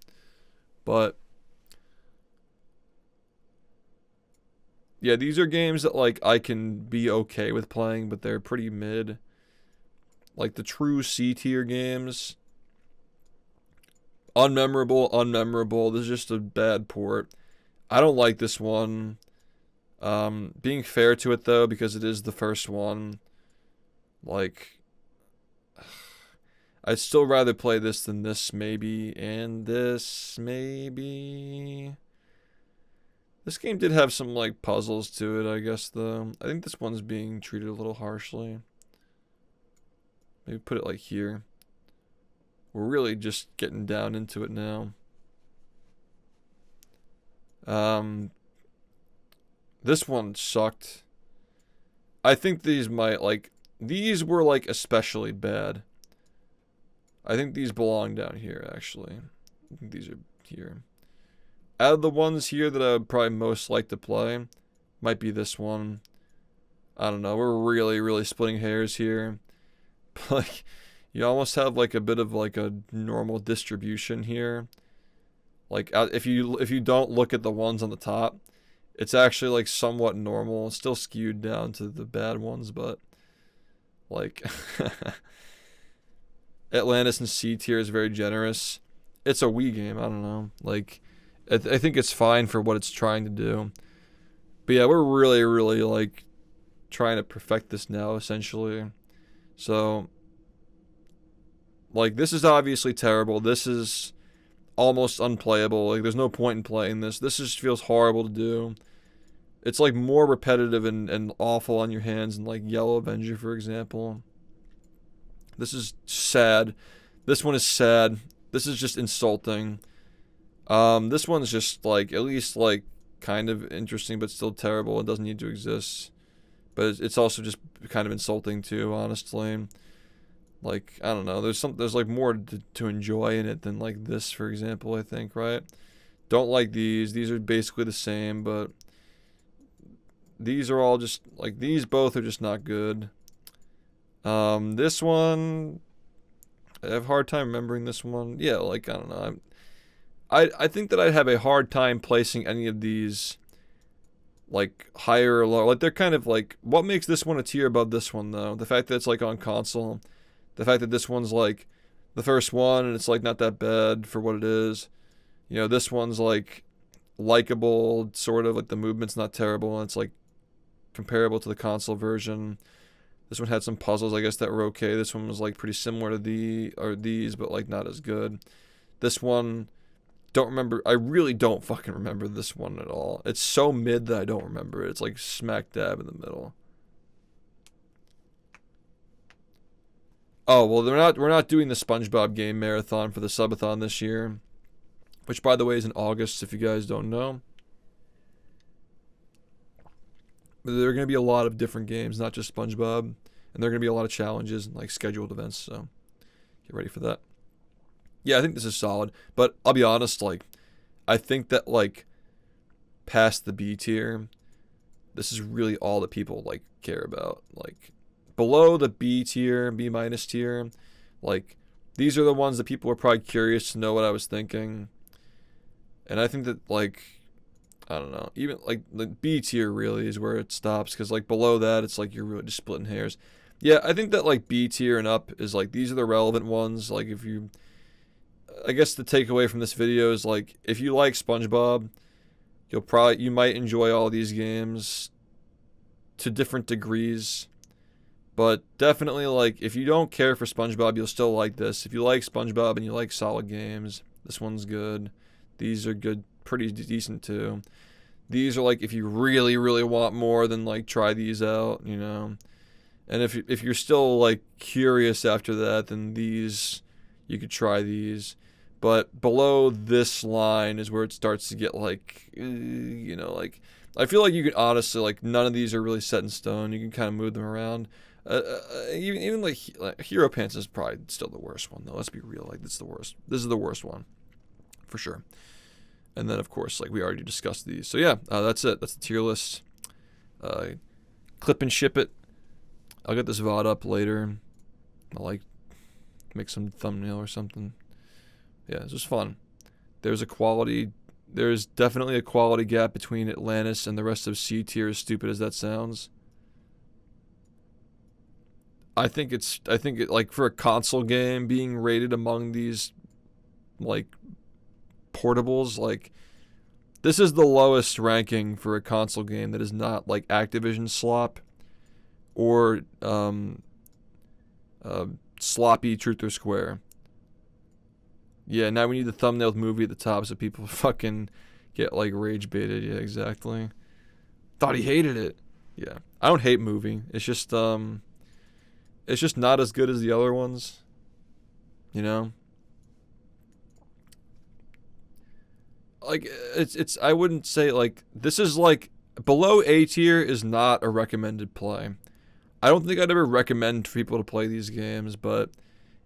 But yeah, these are games that like I can be okay with playing, but they're pretty mid. Like the true C tier games. Unmemorable. This is just a bad port. I don't like this one. Being fair to it though, because it is the first one. Like, I'd still rather play this than this maybe, and this maybe. This game did have some like puzzles to it, I guess though. I think this one's being treated a little harshly. Maybe put it like here. We're really just getting down into it now. This one sucked. I think these were like especially bad. I think these belong down here actually. I think these are here. Out of the ones here that I would probably most like to play, might be this one. I don't know, we're really splitting hairs here. Like, you almost have like a bit of like a normal distribution here. Like if you don't look at the ones on the top, it's actually like somewhat normal. It's still skewed down to the bad ones, but like Atlantis and C tier is very generous. It's a Wii game, I don't know. Like I think it's fine for what it's trying to do. But yeah, we're really like trying to perfect this now essentially. So like this is obviously terrible. This is almost unplayable. Like there's no point in playing this. This just feels horrible to do. It's like more repetitive and awful on your hands than like Yellow Avenger, for example. This is sad. This one is sad. This is just insulting. This one's just like at least like kind of interesting but still terrible. It doesn't need to exist. But it's also just kind of insulting too, honestly. Like, I don't know, there's like more to enjoy in it than like this, for example, I think, right? Don't like these are basically the same, but these are all just, like, these both are just not good. This one, I have a hard time remembering this one. Yeah, like, I don't know, I think that I'd have a hard time placing any of these, like, higher or lower. Like, they're kind of like, what makes this one a tier above this one, though? The fact that it's, like, on console. The fact that this one's like the first one and it's like not that bad for what it is. You know, this one's like likable, sort of like the movement's not terrible and it's like comparable to the console version. This one had some puzzles, I guess, that were okay. This one was like pretty similar to these, but like not as good. This one, don't remember. I really don't fucking remember this one at all. It's so mid that I don't remember it. It's like smack dab in the middle. Oh, well, we're not doing the SpongeBob game marathon for the subathon this year, which, by the way, is in August, if you guys don't know. But there are going to be a lot of different games, not just SpongeBob, and there are going to be a lot of challenges and, like, scheduled events, so get ready for that. Yeah, I think this is solid, but I'll be honest, like, I think that, like, past the B tier, this is really all that people, like, care about, like, below the B tier, B minus tier, like, these are the ones that people were probably curious to know what I was thinking. And I think that, like, I don't know, even, like, the B tier really is where it stops, because, like, below that, it's like you're really just splitting hairs. Yeah, I think that, like, B tier and up is, like, these are the relevant ones. Like, if you, I guess the takeaway from this video is, like, if you like SpongeBob, you might enjoy all these games to different degrees. But definitely, like, if you don't care for SpongeBob, you'll still like this. If you like SpongeBob and you like solid games, This one's good. These are good, pretty decent too. These are like if you really, really want more, then like try these out, you know. And if you're still like curious after that, then these, you could try these. But below this line is where it starts to get like, you know, like I feel like you can honestly like none of these are really set in stone. You can kind of move them around. Even like Hero Pants is probably still the worst one though. Let's be real, like this is the worst. This is the worst one, for sure. And then of course, like we already discussed these. So yeah, that's it. That's the tier list. Clip and ship it. I'll get this VOD up later. I'll like make some thumbnail or something. Yeah, this was fun. There's definitely a quality gap between Atlantis and the rest of C tier, as stupid as that sounds. I think it like for a console game being rated among these like portables, like this is the lowest ranking for a console game that is not like Activision slop or sloppy Truth or Square. Yeah, now we need the thumbnail with movie at the top so people fucking get like rage baited. Yeah, exactly. Thought he hated it. Yeah, I don't hate movie. It's just not as good as the other ones. You know? Like it's I wouldn't say like this is like below A tier is not a recommended play. I don't think I'd ever recommend for people to play these games, but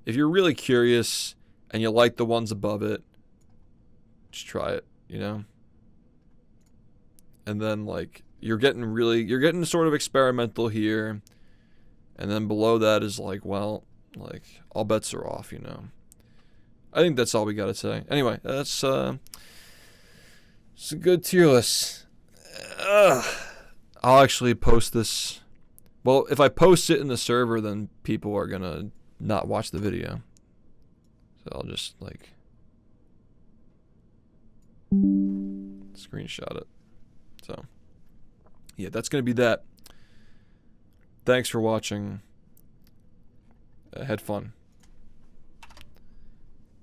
if you're really curious and you like the ones above it, just try it, you know? And then like you're getting sort of experimental here. And then below that is like, well, like all bets are off, you know. I think that's all we gotta say. Anyway, it's a good tier list. I'll actually post this. Well, if I post it in the server, then people are gonna not watch the video. So I'll just like screenshot it. So yeah, that's gonna be that. Thanks for watching. Had fun.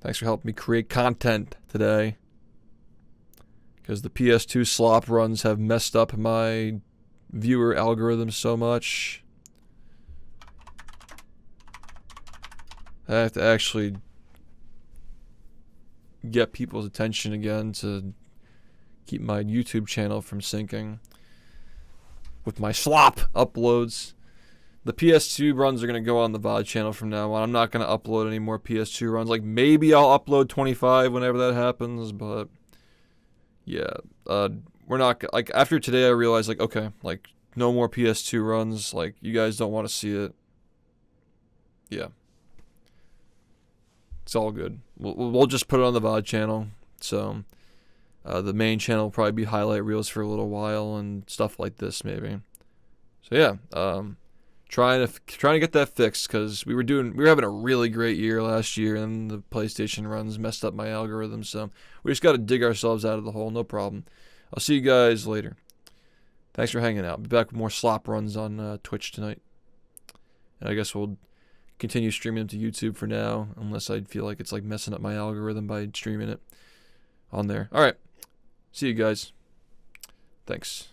Thanks for helping me create content today. Because the PS2 slop runs have messed up my viewer algorithm so much. I have to actually get people's attention again to keep my YouTube channel from sinking with my slop uploads. The PS2 runs are going to go on the VOD channel from now on. I'm not going to upload any more PS2 runs. Like, maybe I'll upload 25 whenever that happens, but yeah. We're not, like, after today I realized, like, okay, like, no more PS2 runs. Like, you guys don't want to see it. Yeah. It's all good. We'll just put it on the VOD channel. So, the main channel will probably be highlight reels for a little while and stuff like this, maybe. So, yeah. Trying to get that fixed because we were having a really great year last year and the PlayStation runs messed up my algorithm, so we just got to dig ourselves out of the hole. No problem. I'll see you guys later. Thanks for hanging out. Be back with more slop runs on Twitch tonight, and I guess we'll continue streaming them to YouTube for now, unless I feel like it's like messing up my algorithm by streaming it on there. All right, see you guys. Thanks.